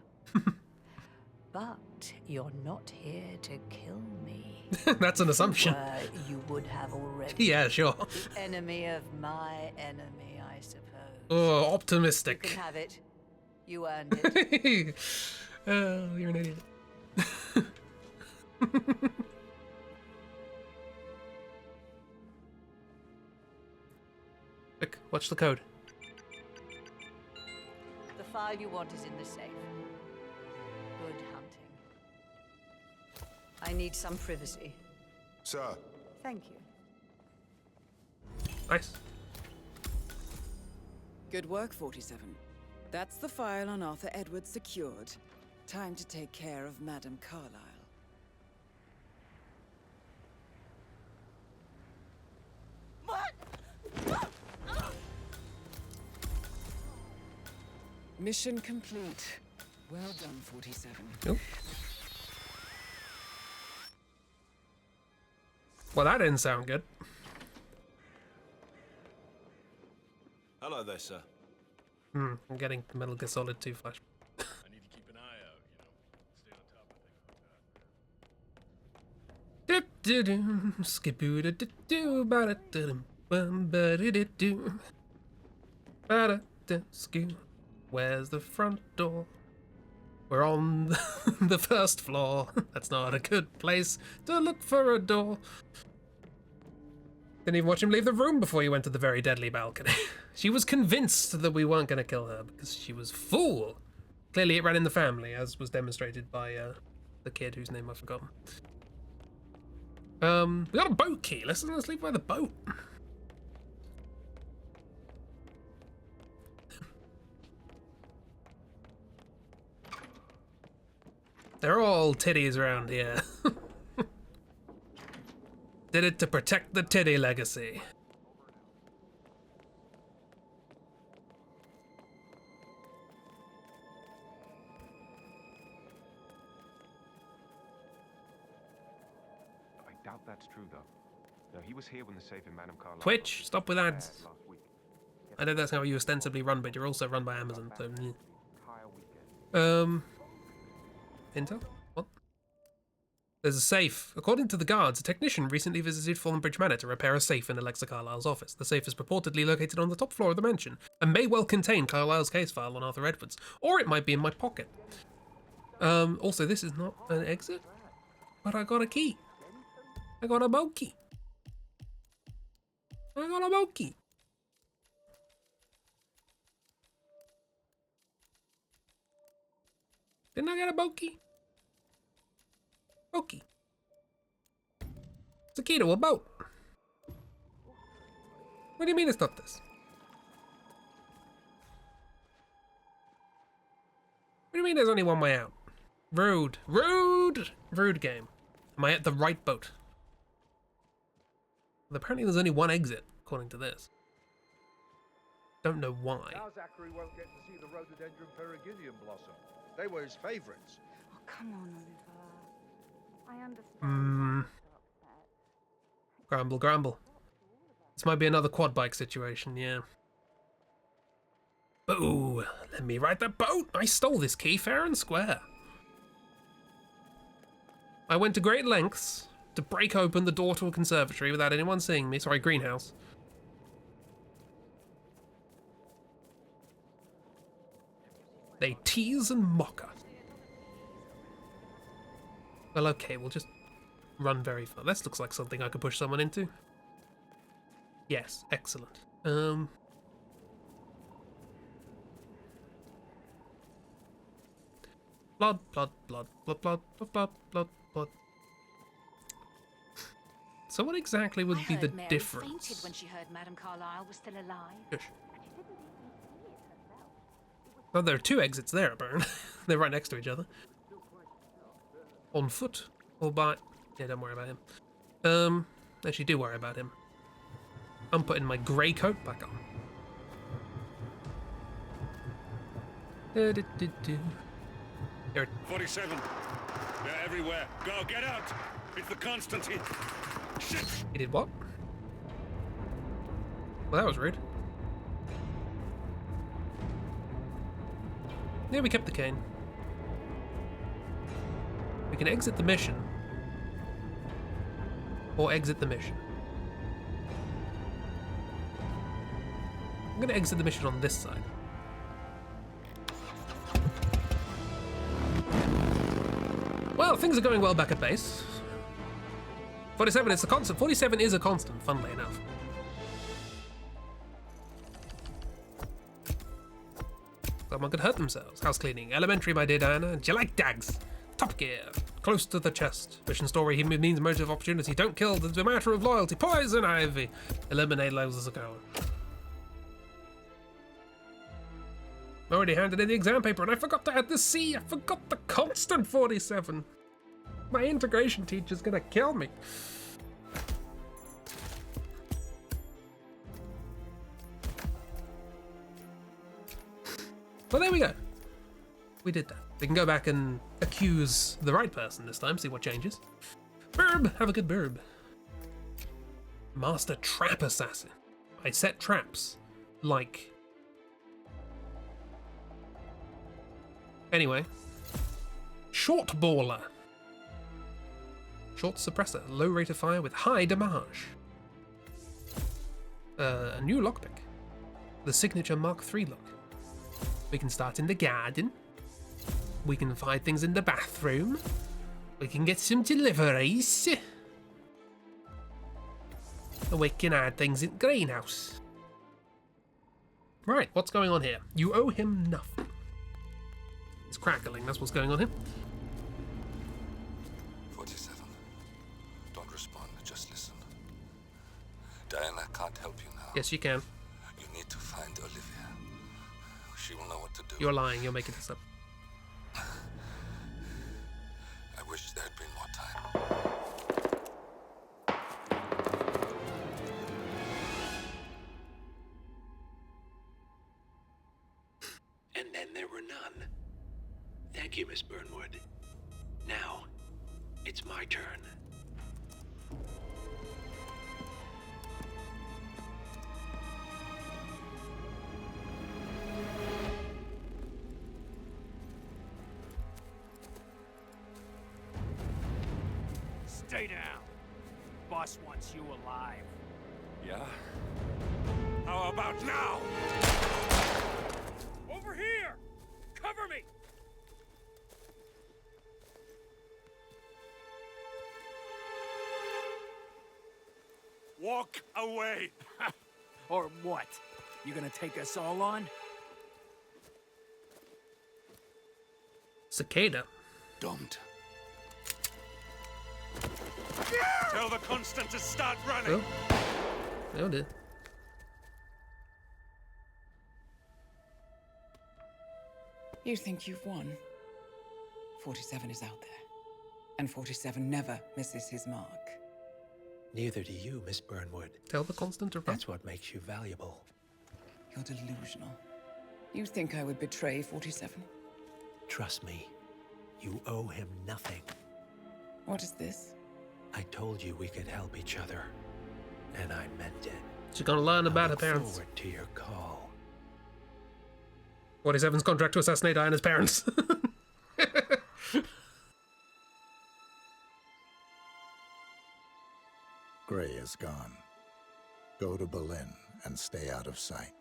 But you're not here to kill me. That's an assumption. You would have already. Yeah, sure. The enemy of my enemy, I suppose. Oh, optimistic. You can have it. You earned it. Oh, you're an idiot. Quick, watch the code. The file you want is in the safe. Good hunting. I need some privacy. Sir. Thank you. Nice. Good work, 47. That's the file on Arthur Edwards secured. Time to take care of Madame Carlyle. What? Mission complete. Well done, 47. Nope. Well, that didn't sound good. Hello there, sir. I'm getting the Metal Gear Solid 2 flash. I need to keep an eye out, you know. Stay on top of things like that. Skiboo-da-da-doo, ba-da-da-dum, bum-ba-da-da-doo. Ba-da-da-skoo. Where's the front door? We're on the first floor. That's not a good place to look for a door. Didn't even watch him leave the room before he went to the very deadly balcony. She was convinced that we weren't going to kill her because she was fool. Clearly it ran in the family, as was demonstrated by the kid whose name I've forgotten. We got a boat key. Let's leave by the boat. They're all titties around here. Did it to protect the titty legacy. I doubt that's true, though. No, he was here when the safe in Madame Carlisle. Twitch, stop with ads. I know that's how you ostensibly run, but you're also run by Amazon, so... Intel? What? There's a safe. According to the guards, a technician recently visited Fallenbridge Manor to repair a safe in Alexa Carlisle's office. The safe is purportedly located on the top floor of the mansion, and may well contain Carlisle's case file on Arthur Edwards. Or it might be in my pocket. Also, this is not an exit, but I got a key. I got a boat key. I got a boat key. Didn't I get a boat key? Boat key. It's a key to a boat. What do you mean it's not this? What do you mean there's only one way out? Rude. Rude! Rude game. Am I at the right boat? Well, apparently there's only one exit, according to this. Don't know why. Now Zachary won't get to see the rhododendron periginium blossom. They were his favourites. Oh, come on, Oliver. I understand. Grumble, grumble. This might be another quad bike situation, yeah. Boo! Let me ride that boat! I stole this key fair and square. I went to great lengths to break open the door to a conservatory without anyone seeing me. Sorry, greenhouse. They tease and mock us. Well, okay, we'll just run very far. This looks like something I could push someone into. Yes, excellent. Blood, blood, blood, blood, blood, blood, blood, blood, blood. So what exactly would be the Mary difference? fainted when she heard Madame Carlisle was still alive. Shush. Well, there are two exits there, apparently. They're right next to each other. On foot or by... Yeah, don't worry about him. Actually, do worry about him. I'm putting my grey coat back on. There 47. They're everywhere. Go, get out! It's the Constantine. Shit! He did what? Well, that was rude. Yeah, we kept the cane. We can exit the mission. Or exit the mission. I'm gonna exit the mission on this side. Well, things are going well back at base. 47 is a constant. 47 is a constant, funnily enough. Someone could hurt themselves. House cleaning. Elementary, my dear Diana. Do you like dags? Top Gear. Close to the chest. Mission story. He means motive opportunity. Don't kill. There's a matter of loyalty. Poison ivy. Eliminate loads as a coward. I already handed in the exam paper and I forgot to add the C. I forgot the constant 47. My integration teacher's gonna kill me. Well, there we go. We did that. We can go back and accuse the right person this time, see what changes. Burb! Have a good burb. Master trap assassin. I set traps. Like. Anyway. Short baller. Short suppressor. Low rate of fire with high damage. A new lockpick. The signature Mark III lock. We can start in the garden. We can find things in the bathroom. We can get some deliveries. And we can add things in the greenhouse. Right, what's going on here? You owe him nothing. It's crackling, that's what's going on here. 47. Don't respond, just listen. Diana can't help you now. Yes, you can. You need to find Olivia. She will know what to do. You're lying, you're making this up. I wish there had been more time. And then there were none. Thank you, Miss Burnwood. Now, it's my turn. Stay down. Boss wants you alive. Yeah? How about now? Over here! Cover me! Walk away! Or what? You gonna take us all on? Cicada. Don't. Tell the Constant to start running! Oh dear. You think you've won? 47 is out there. And 47 never misses his mark. Neither do you, Miss Burnwood. Tell the Constant to run. That's what makes you valuable. You're delusional. You think I would betray 47? Trust me, you owe him nothing. What is this? I told you we could help each other, and I meant it. She's gonna learn about her I look parents. forward to your call. 47's contract to assassinate Diana's parents. Gray is gone. Go to Berlin and stay out of sight.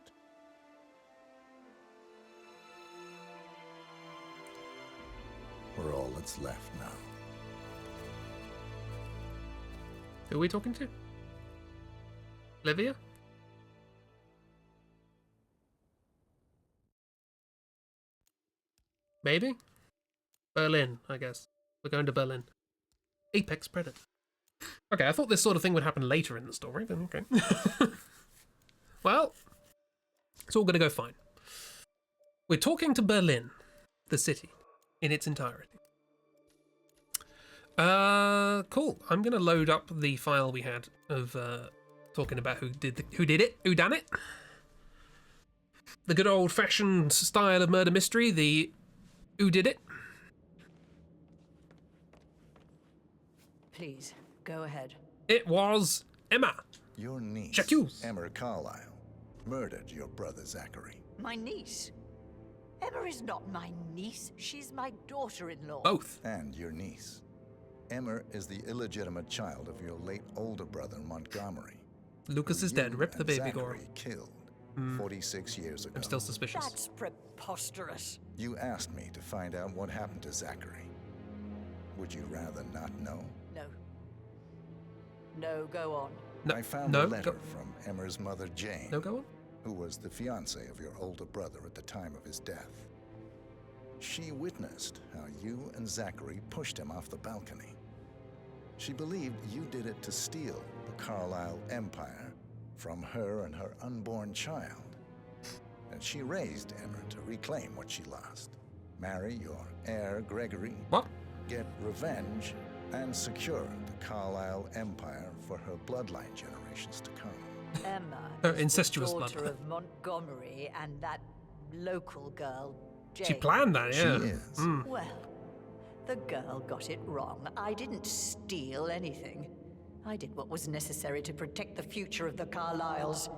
We're all that's left now. Who are we talking to? Olivia? Maybe? Berlin, I guess. We're going to Berlin. Apex Predator. Okay, I thought this sort of thing would happen later in the story, but okay. Well, it's all going to go fine. We're talking to Berlin, the city, in its entirety. Cool. I'm going to load up the file we had of talking about who done it. The good old-fashioned style of murder mystery, the who did it. Please, go ahead. It was Emma. Your niece, J'accuse. Emma Carlyle, murdered your brother Zachary. My niece? Emma is not my niece. She's my daughter-in-law. Both. And your niece. Emma is the illegitimate child of your late older brother, Montgomery. Lucas is dead. Rip the baby gore. Zachary killed 46 years ago. I'm still suspicious. That's preposterous. You asked me to find out what happened to Zachary. Would you rather not know? No. No, go on. No, I found no, a letter go. from Emma's mother, Jane. No, go on. Who was the fiancé of your older brother at the time of his death. She witnessed how you and Zachary pushed him off the balcony. She believed you did it to steal the Carlyle empire from her and her unborn child. And she raised Emma to reclaim what she lost. Marry your heir, Gregory. What? Get revenge and secure the Carlyle empire for her bloodline generations to come. Emma Her is incestuous the daughter bloodline. of Montgomery and that local girl, Jane. She planned that, yeah. She is. Well, the girl got it wrong. I didn't steal anything. I did what was necessary to protect the future of the Carlyles.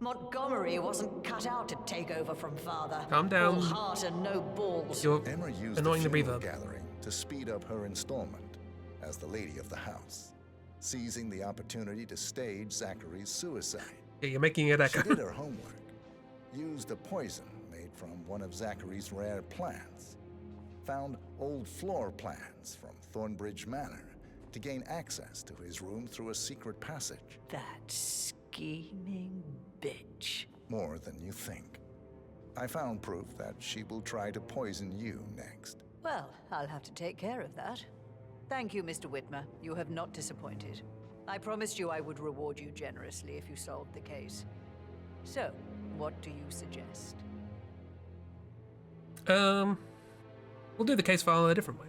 Montgomery wasn't cut out to take over from father. Calm down. All heart and no balls. You're Emma used annoying the the funeral reverb. gathering to speed up her installment as the lady of the house, seizing the opportunity to stage Zachary's suicide. Yeah, you're making it echo. She did her homework, used a poison made from one of Zachary's rare plants, found old floor plans from Thornbridge Manor to gain access to his room through a secret passage. That scheming bitch. More than you think. I found proof that she will try to poison you next. Well, I'll have to take care of that. Thank you, Mr. Whitmer. You have not disappointed. I promised you I would reward you generously if you solved the case. So, what do you suggest? We'll do the case file a different way.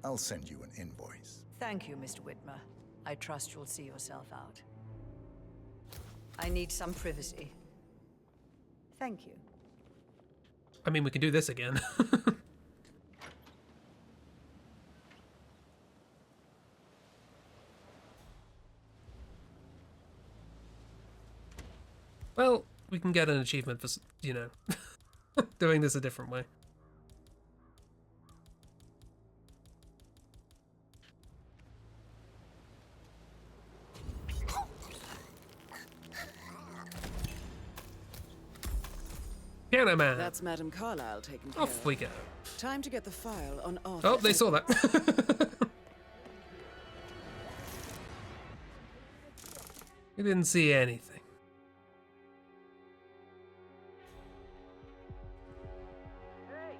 I'll send you an invoice. Thank you, Mr. Whitmer. I trust you'll see yourself out. I need some privacy. Thank you. I mean, we can do this again. Well, we can get an achievement for, you know, doing this a different way. Piano Man. That's Madame Carlyle taken care Off we go. Time to get the file on Arthur. Oh, they saw that. We didn't see anything. Hey,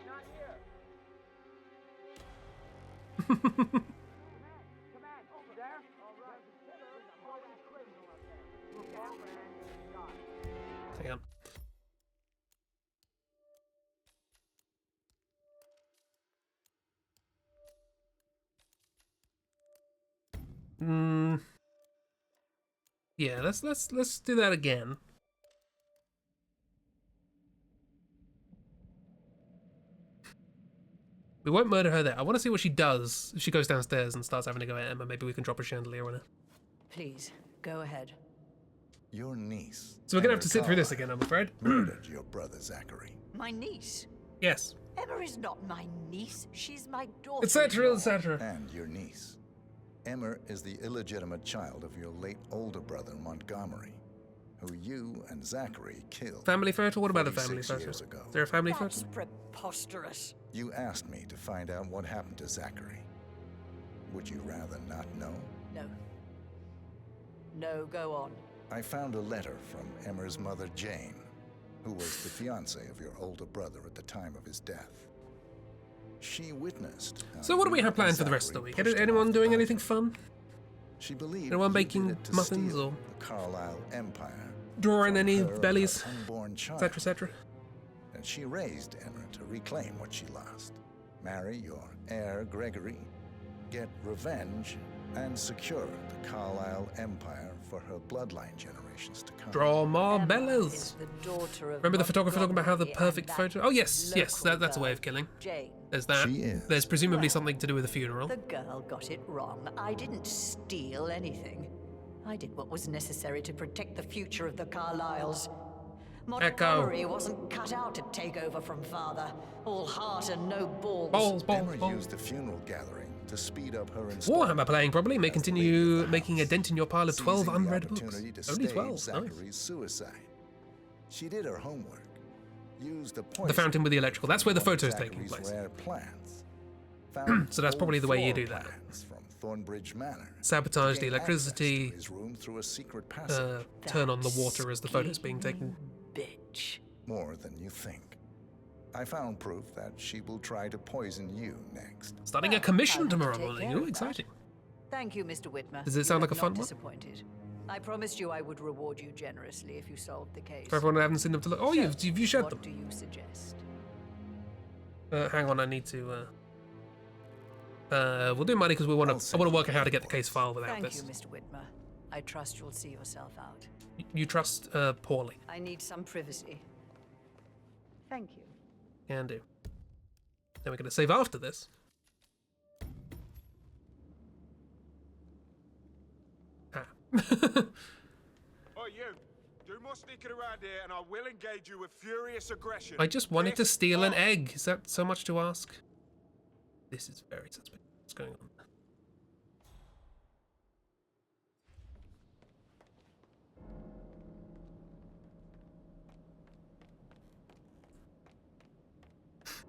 not here. Come on, over there. All right. There's a hardened criminal up there. Look out, man. Hang on. Yeah, let's do that again. We won't murder her there. I want to see what she does if she goes downstairs and starts having to go at Emma. Maybe we can drop a chandelier on her. Please, go ahead. Your niece. So we're gonna have to sit through this again, I'm afraid. Murdered your brother Zachary. My niece? Yes. Emma is not my niece. She's my daughter. Etc., etc. And your niece. Emma is the illegitimate child of your late older brother Montgomery, who you and Zachary killed. Family photo? What about a 46 family photo? years ago. Is there a family That's photo? preposterous. You asked me to find out what happened to Zachary. Would you rather not know? No. No, go on. I found a letter from Emma's mother Jane, who was the fiancée of your older brother at the time of his death. She witnessed. So what do we have planned for the rest of the week? Anyone doing anything fun? She believed Anyone you baking did it to muffins steal or the Carlisle Empire, drawing from any her and bellies, her unborn child. etc., etc.? And she raised Emma to reclaim what she lost, marry your heir Gregory, get revenge, and secure the Carlisle Empire for her bloodline generations to come. Draw more Emma bellows. is the daughter of Remember the photographer talking about how the Montgomery perfect and photo? that Oh yes, yes, local that's a way girl, of killing. Jane. There's that. She is. There's presumably Well, something to do with the funeral. The girl got it wrong. I didn't steal anything. I did what was necessary to protect the future of the Carlyles. Montgomery wasn't cut out to take over from father. All heart and no balls. Emma used the funeral gathering to speed up her Warhammer playing probably may continue making a dent in your pile of 12 unread books. Only 12, nice. Zachary's suicide. She did her homework. Used the The fountain with the electrical. That's where the one of photo's taking Zachary's place. Rare plants. Found So that's probably old the way you floor do that. plans from Thornbridge Manor. Sabotage to the gain electricity, access to his room through a secret passage. turn on the water as the photo's being taken. Bitch. More than you think. I found proof that she will try to poison you next. Starting a commission tomorrow morning. Ooh, exciting. Thank you, Mr. Whitmer. Does it You sound like have a fun not one? disappointed. I promised you I would reward you generously if you solved the case. For everyone who haven't seen them to look. Oh, you shared What them. do you suggest? Hang on, I need to. We'll do money because I want to work out how to get the case file without Thank this. you, Mr. Whitmer. I trust you'll see yourself out. You trust poorly. I need some privacy. Thank you. Can do. Then we're going to save after this. Oh, you. Do more sneaking around here, and I will engage you with furious aggression. I just wanted to steal an egg. Is that so much to ask? This is very suspicious. What's going on?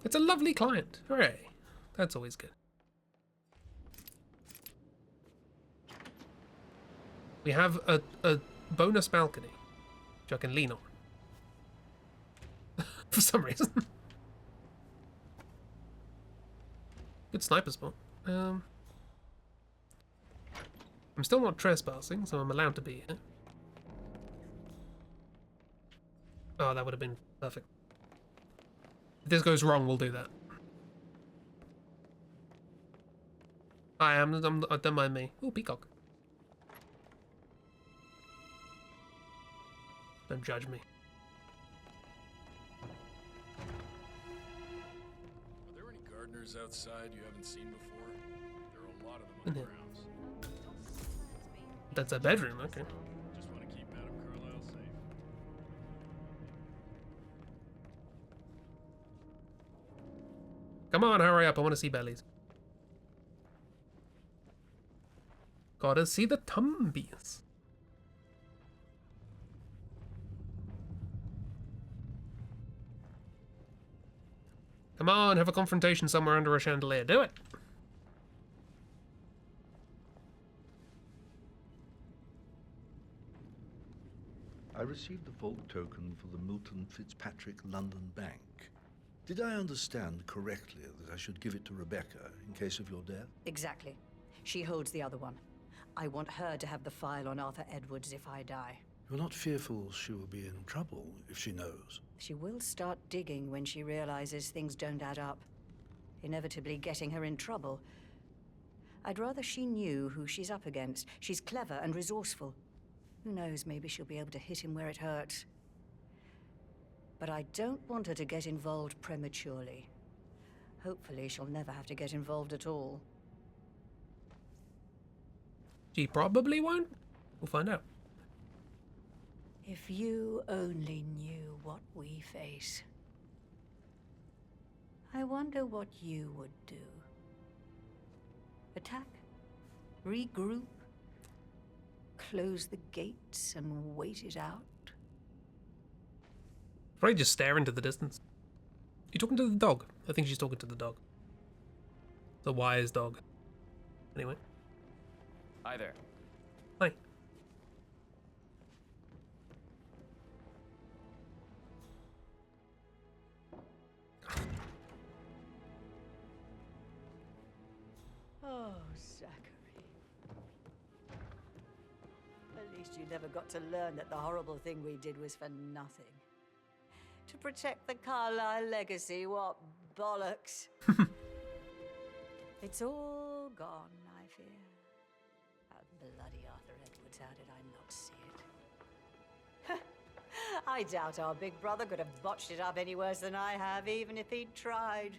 It's a lovely client. Hooray. That's always good. We have a bonus balcony, which I can lean on. For some reason. Good sniper spot. I'm still not trespassing, so I'm allowed to be here. Oh, that would have been perfect. If this goes wrong, we'll do that. Don't mind me. Oh, peacock. Don't judge me. Are there any gardeners outside you haven't seen before? There are a lot of them on the grounds. That's a bedroom, okay. Just want to keep Madame Carlyle safe. Come on, hurry up. I want to see bellies. Gotta see the tumbies. Come on, have a confrontation somewhere under a chandelier. Do it. I received the vault token for the Milton Fitzpatrick London Bank. Did I understand correctly that I should give it to Rebecca in case of your death? Exactly. She holds the other one. I want her to have the file on Arthur Edwards if I die. You're not fearful she will be in trouble if she knows? She will start digging when she realizes things don't add up, inevitably getting her in trouble. I'd rather she knew who she's up against. She's clever and resourceful. Who knows, maybe she'll be able to hit him where it hurts. But I don't want her to get involved prematurely. Hopefully she'll never have to get involved at all. She probably won't. We'll find out. If you only knew what we face. I wonder what you would do. Attack? Regroup? Close the gates and wait it out? Probably just stare into the distance. You talking to the dog? I think she's talking to the dog. The wise dog. Anyway. Hi there. Hi. Oh, Zachary. At least you never got to learn that the horrible thing we did was for nothing. To protect the Carlyle legacy, what bollocks. It's all gone, I fear. That bloody Arthur Edwards, how did I not see it? I doubt our big brother could have botched it up any worse than I have, even if he'd tried.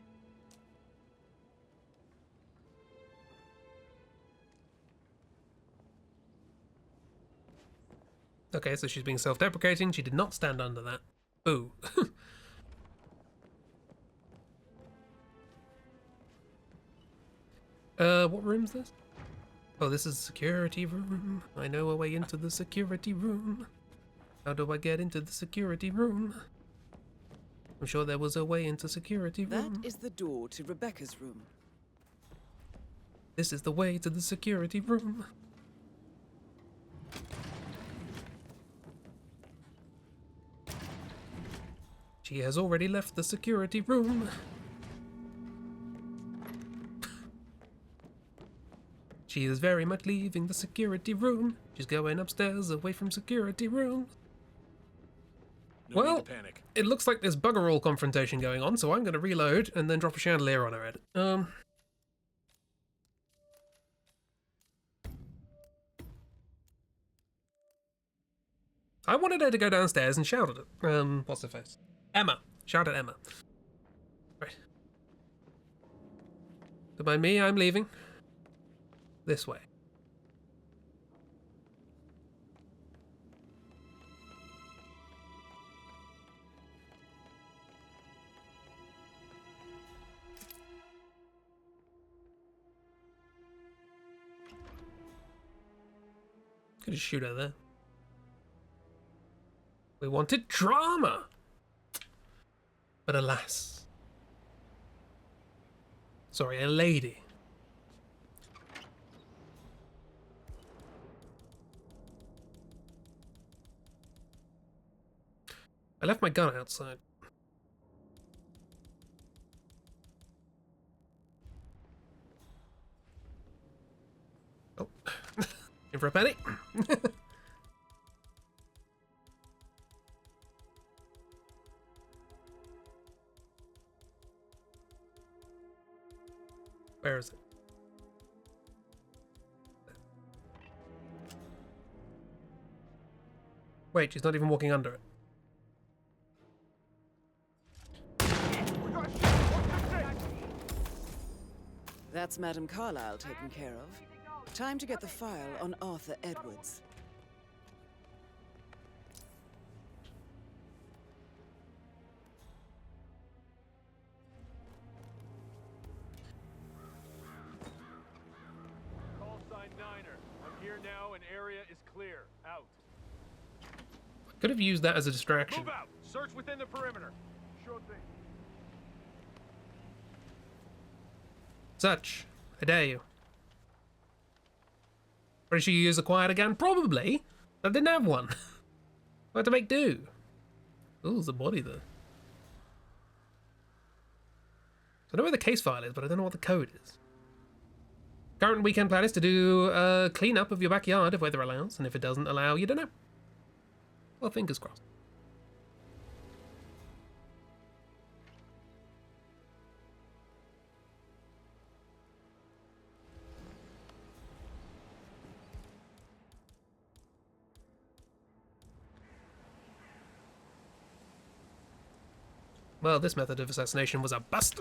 Okay, so she's being self-deprecating. She did not stand under that. Ooh. What room's this? Oh, this is security room. I know a way into the security room. How do I get into the security room? I'm sure there was a way into security room. That is the door to Rebecca's room. This is the way to the security room. She has already left the security room. She is very much leaving the security room. She's going upstairs away from security room. No need to panic. It looks like there's bugger all confrontation going on, so I'm going to reload and then drop a chandelier on her head. I wanted her to go downstairs and shout at it. What's her face? Emma. Shout at Emma. Right. So by me, I'm leaving. This way. Could just shoot her there. We wanted drama! But alas. Sorry, a lady. I left my gun outside. Oh. In for a penny? Where is it? Wait, she's not even walking under it. That's Madame Carlyle taken care of. Time to get the file on Arthur Edwards. Call sign Niner. I'm here now and area is clear. Out. Could have used that as a distraction. Move out. Search within the perimeter. Sure thing. Such, I dare you. Or did she use a quiet again? Probably. I didn't have one. I had to make do. Oh, there's a body there. I know where the case file is, but I don't know what the code is. Current weekend plan is to do a cleanup of your backyard if weather allows, and if it doesn't allow, you don't know. Well, fingers crossed. Well, this method of assassination was a bust.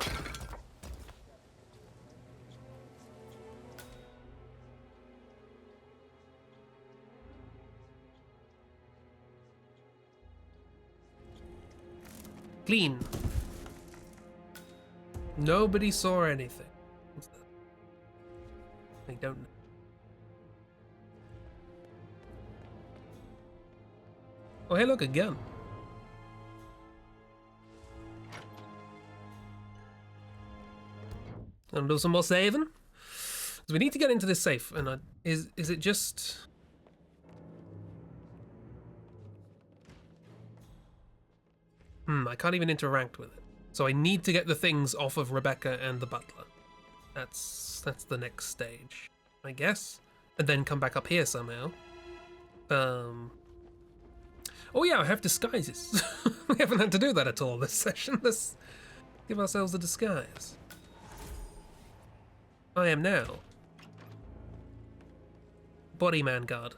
Clean. Nobody saw anything. What's that? I don't know. Oh, hey, look, a gun. Gonna do some more saving. So we need to get into this safe, and is it just? I can't even interact with it. So I need to get the things off of Rebecca and the butler. That's the next stage, I guess, and then come back up here somehow. Oh yeah, I have disguises. We haven't had to do that at all this session. Let's give ourselves a disguise. I am now Bodyman Guard.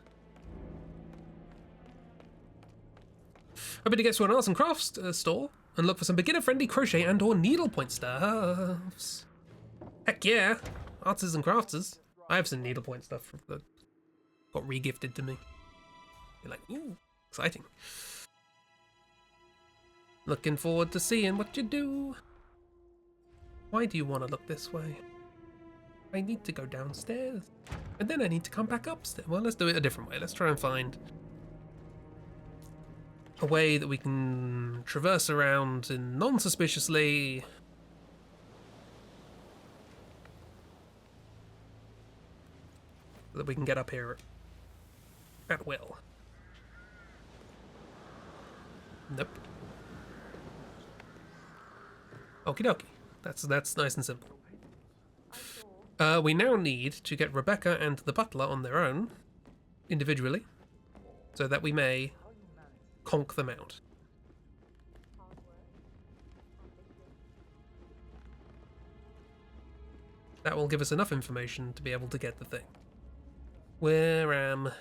Hoping to get to an arts and crafts store and look for some beginner-friendly crochet and or needlepoint stuffs. Heck yeah, artists and crafters. I have some needlepoint stuff that got re-gifted to me. You're like, ooh, exciting. Looking forward to seeing what you do. Why do you want to look this way? I need to go downstairs, and then I need to come back upstairs. Well, let's do it a different way. Let's try and find a way that we can traverse around in non-suspiciously. So that we can get up here at will. Nope. Okie dokie. That's nice and simple. We now need to get Rebecca and the butler on their own, individually, so that we may conk them out. That will give us enough information to be able to get the thing. Where am...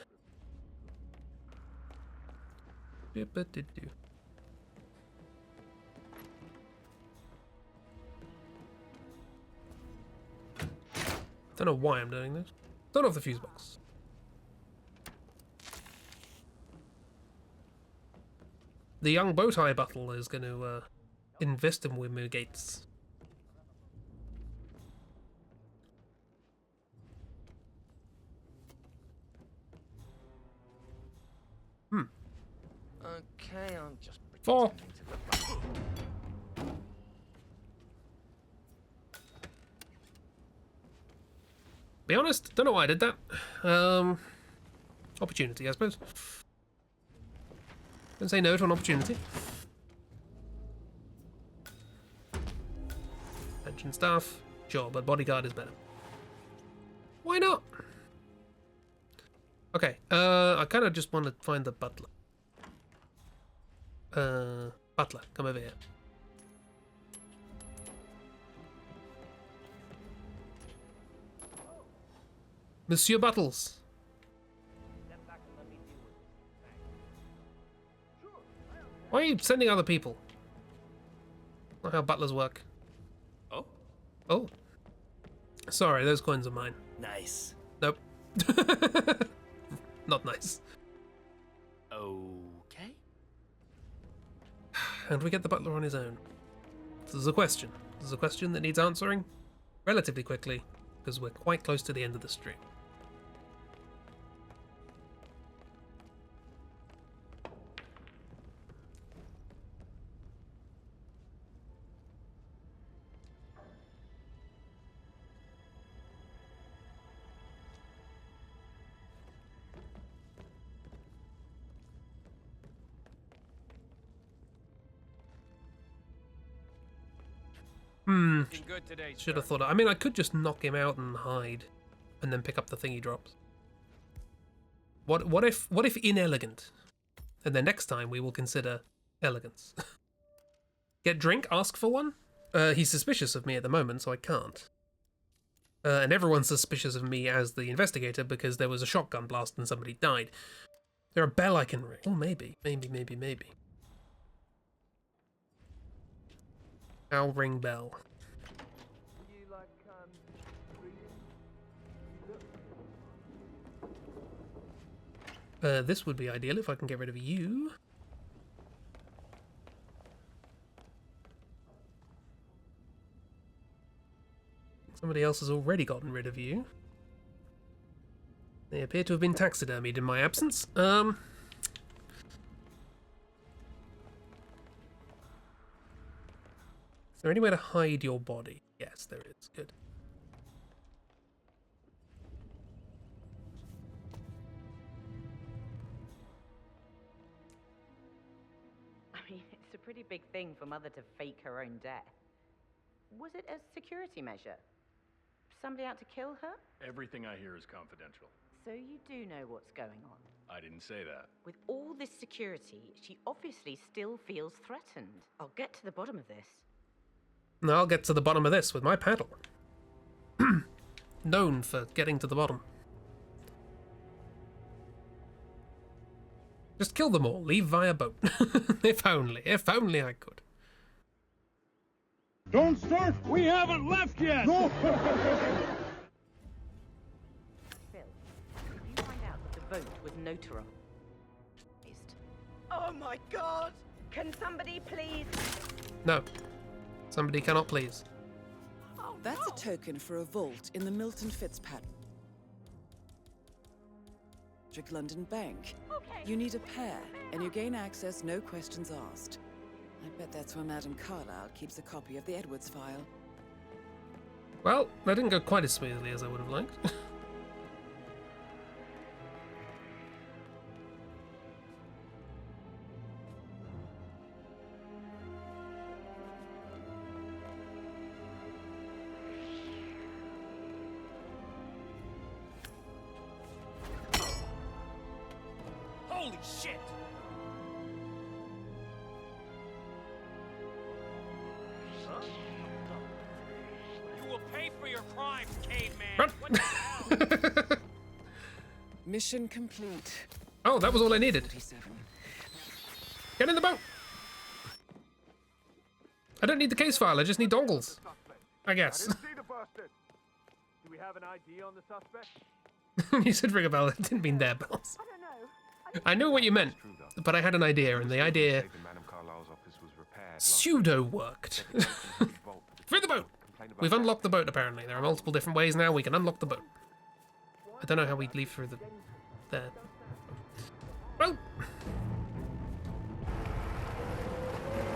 Don't know why I'm doing this. Turn off the fuse box. The young bowtie butler is going to investigate. 4. Be honest, don't know why I did that. Opportunity, I suppose. Don't say no to an opportunity. Pension staff, sure, but bodyguard is better. Why not? Okay, I kind of just want to find the butler. Butler, come over here. Monsieur Buttles. Why are you sending other people? Not how butlers work. Oh? Oh. Sorry, those coins are mine. Nice. Nope. Not nice. Okay. How do we get the butler on his own? This is a question. This is a question that needs answering relatively quickly, because we're quite close to the end of the stream. Good today, Should have thought. I mean, I could just knock him out and hide, and then pick up the thing he drops. What if inelegant? And then next time we will consider elegance. Get drink, ask for one? He's suspicious of me at the moment, so I can't. And everyone's suspicious of me as the investigator because there was a shotgun blast and somebody died. There a bell I can ring? Oh, maybe. I'll ring bell. This would be ideal if I can get rid of you. Somebody else has already gotten rid of you. They appear to have been taxidermied in my absence. Is there any way to hide your body? Yes, there is. Good. I mean, it's a pretty big thing for Mother to fake her own death. Was it a security measure? Somebody out to kill her? Everything I hear is confidential. So you do know what's going on? I didn't say that. With all this security, she obviously still feels threatened. I'll get to the bottom of this. No, I'll get to the bottom of this with my paddle. Known for getting to the bottom. Just kill them all. Leave via boat. If only I could. Don't start! We haven't left yet! No! Phil, did you find out that the vote was notarized? Oh my god! Can somebody please? No. Somebody cannot please. Oh, that's a token for a vault in the Milton Fitzpatrick London Bank. Okay. You need a pair, and you gain access, no questions asked. I bet that's where Madame Carlyle keeps a copy of the Edwards file. Well, that didn't go quite as smoothly as I would have liked. Holy shit! You will pay for your crimes, caveman! What the hell? Mission complete. Oh, that was all I needed. 47. Get in the boat! I don't need the case file, I just need dongles. I guess. Do we have an ID on the suspect? You said ring a bell, it didn't mean their bells. I knew what you meant, but I had an idea, and the idea pseudo-worked. Through the boat! We've unlocked the boat, apparently. There are multiple different ways now we can unlock the boat. I don't know how we'd leave through there. Well...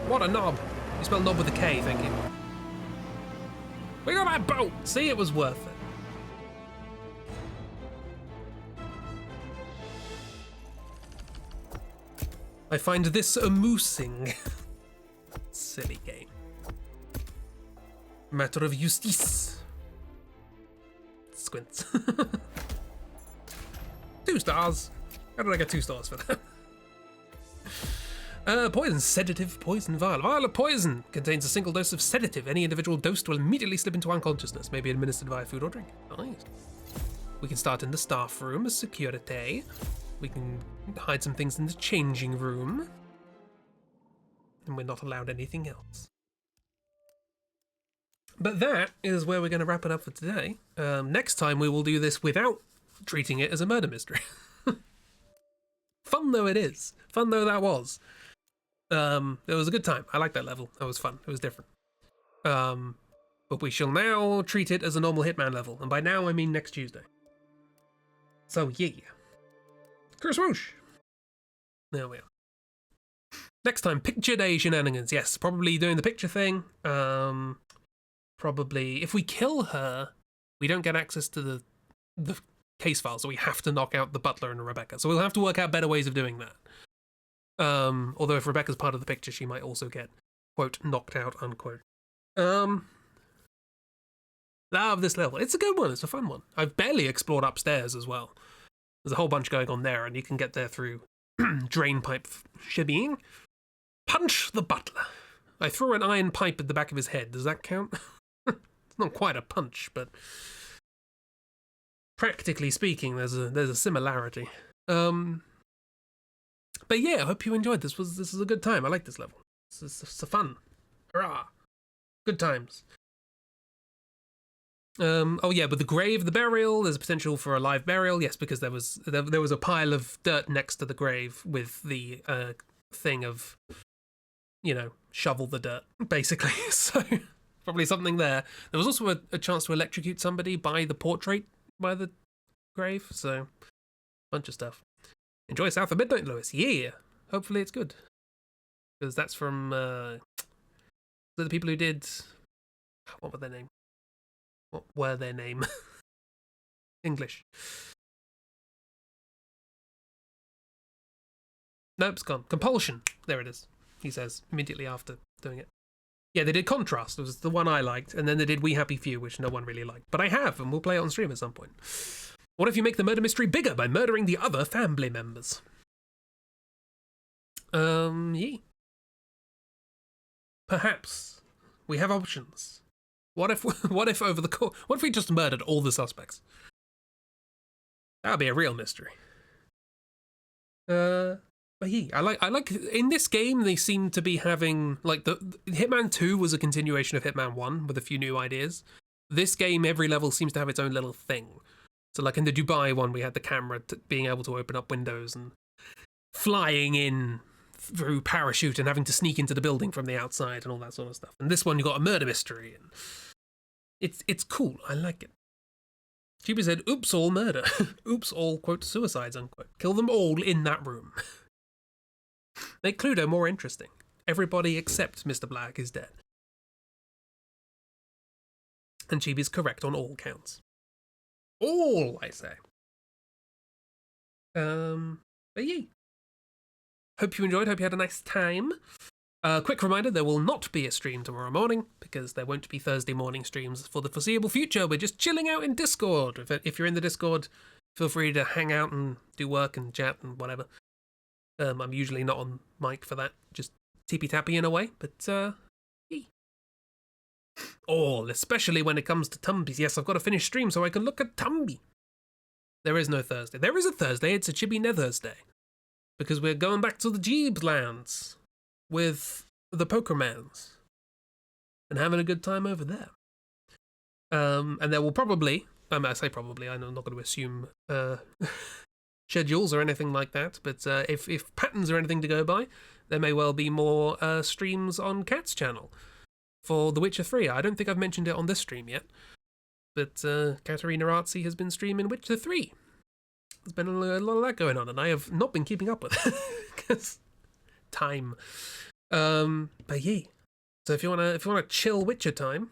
What a knob. You spell knob with a K, thank you. We got that boat! See, it was worth it. I find this amusing. Silly game. Matter of justice. Squints. 2 stars. How did I get 2 stars for that? Poison. Sedative. Poison vial. Vial of poison contains a single dose of sedative. Any individual dosed will immediately slip into unconsciousness. May be administered via food or drink. Nice. We can start in the staff room as security. We can hide some things in the changing room. And we're not allowed anything else. But that is where we're going to wrap it up for today. Next time we will do this without treating it as a murder mystery. Fun though it is. Fun though that was. It was a good time. I liked that level. That was fun. It was different. But we shall now treat it as a normal Hitman level. And by now I mean next Tuesday. So yeah. Curse whoosh. There we are. Next time, picture day shenanigans. Yes, probably doing the picture thing. Probably, if we kill her, we don't get access to the case file, so we have to knock out the butler and Rebecca. So we'll have to work out better ways of doing that. Although if Rebecca's part of the picture, she might also get, quote, knocked out, unquote. Love this level. It's a good one. It's a fun one. I've barely explored upstairs as well. There's a whole bunch going on there, and you can get there through drain pipe shibbying. Punch the butler. I threw an iron pipe at the back of his head. Does that count? It's not quite a punch, but practically speaking, there's a similarity. But yeah, I hope you enjoyed this. This is a good time. I like this level. It's a fun. Hurrah! Good times. Oh yeah, but the grave, the burial, there's potential for a live burial. Yes, because there was a pile of dirt next to the grave with the thing of, you know, shovel the dirt, basically. So probably something there. There was also a chance to electrocute somebody by the portrait by the grave. So bunch of stuff. Enjoy South of Midnight, Lewis. Yeah. Hopefully it's good. Because that's from the people who did, what were their name? What were their name? English. Nope, it's gone. Compulsion. There it is. He says immediately after doing it. Yeah, they did Contrast. It was the one I liked. And then they did We Happy Few, which no one really liked. But I have, and we'll play it on stream at some point. What if you make the murder mystery bigger by murdering the other family members? Yeah. Perhaps. We have options. What if over the course, what if we just murdered all the suspects? That would be a real mystery. But yeah, I like in this game they seem to be having, like, the Hitman 2 was a continuation of Hitman 1 with a few new ideas. This game, every level seems to have its own little thing. So like in the Dubai one, we had the camera being able to open up windows and flying in through parachute and having to sneak into the building from the outside and all that sort of stuff. And this one, you got a murder mystery, and it's cool. I like it. Chibi said, "Oops, all murder. Oops, all, quote, suicides, unquote. Kill them all in that room." Make Cluedo more interesting. Everybody except Mr. Black is dead. And Chibi's correct on all counts. All, I say. But yeah. Hope you enjoyed. Hope you had a nice time. Quick reminder, there will not be a stream tomorrow morning because there won't be Thursday morning streams for the foreseeable future. We're just chilling out in Discord. If you're in the Discord, feel free to hang out and do work and chat and whatever. I'm usually not on mic for that, just tippy-tappy in a way, but yeah. All, especially when it comes to Tumbies. Yes, I've got to finish stream so I can look at Tumby. There is no Thursday. There is a Thursday, it's a Chibi Nether's because we're going back to the Jeebs lands with the Pokermans and having a good time over there. And there will probably, I say probably, I'm not going to assume schedules or anything like that, but if patterns are anything to go by, there may well be more streams on Kat's channel for The Witcher 3. I don't think I've mentioned it on this stream yet, but Katerina Artsy has been streaming Witcher 3. There's been a lot of that going on, and I have not been keeping up with it because time. But yeah. So if you wanna chill Witcher time,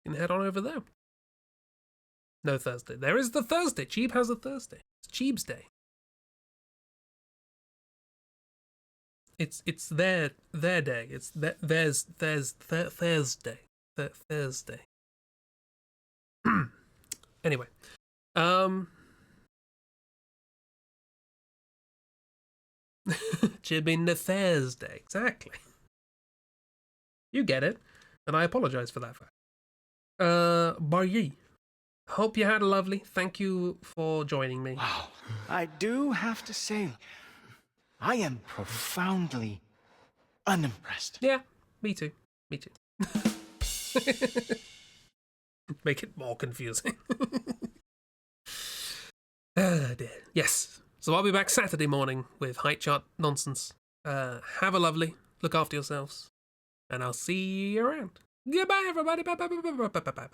you can head on over there. No Thursday. There is the Thursday. Cheeb has a Thursday. It's Cheeb's Day. It's their day. It's theirs Thursday. Thursday. Anyway. Chibbing the Thursday. Exactly. You get it. And I apologize for that fact. Baryi. Hope you had a lovely. Thank you for joining me. Wow. I do have to say, I am profoundly unimpressed. Yeah, me too. Me too. Make it more confusing. Dear. Yes. So I'll be back Saturday morning with height chart nonsense. Have a lovely. Look after yourselves. And I'll see you around. Goodbye, everybody. Bye, bye, bye, bye, bye, bye, bye.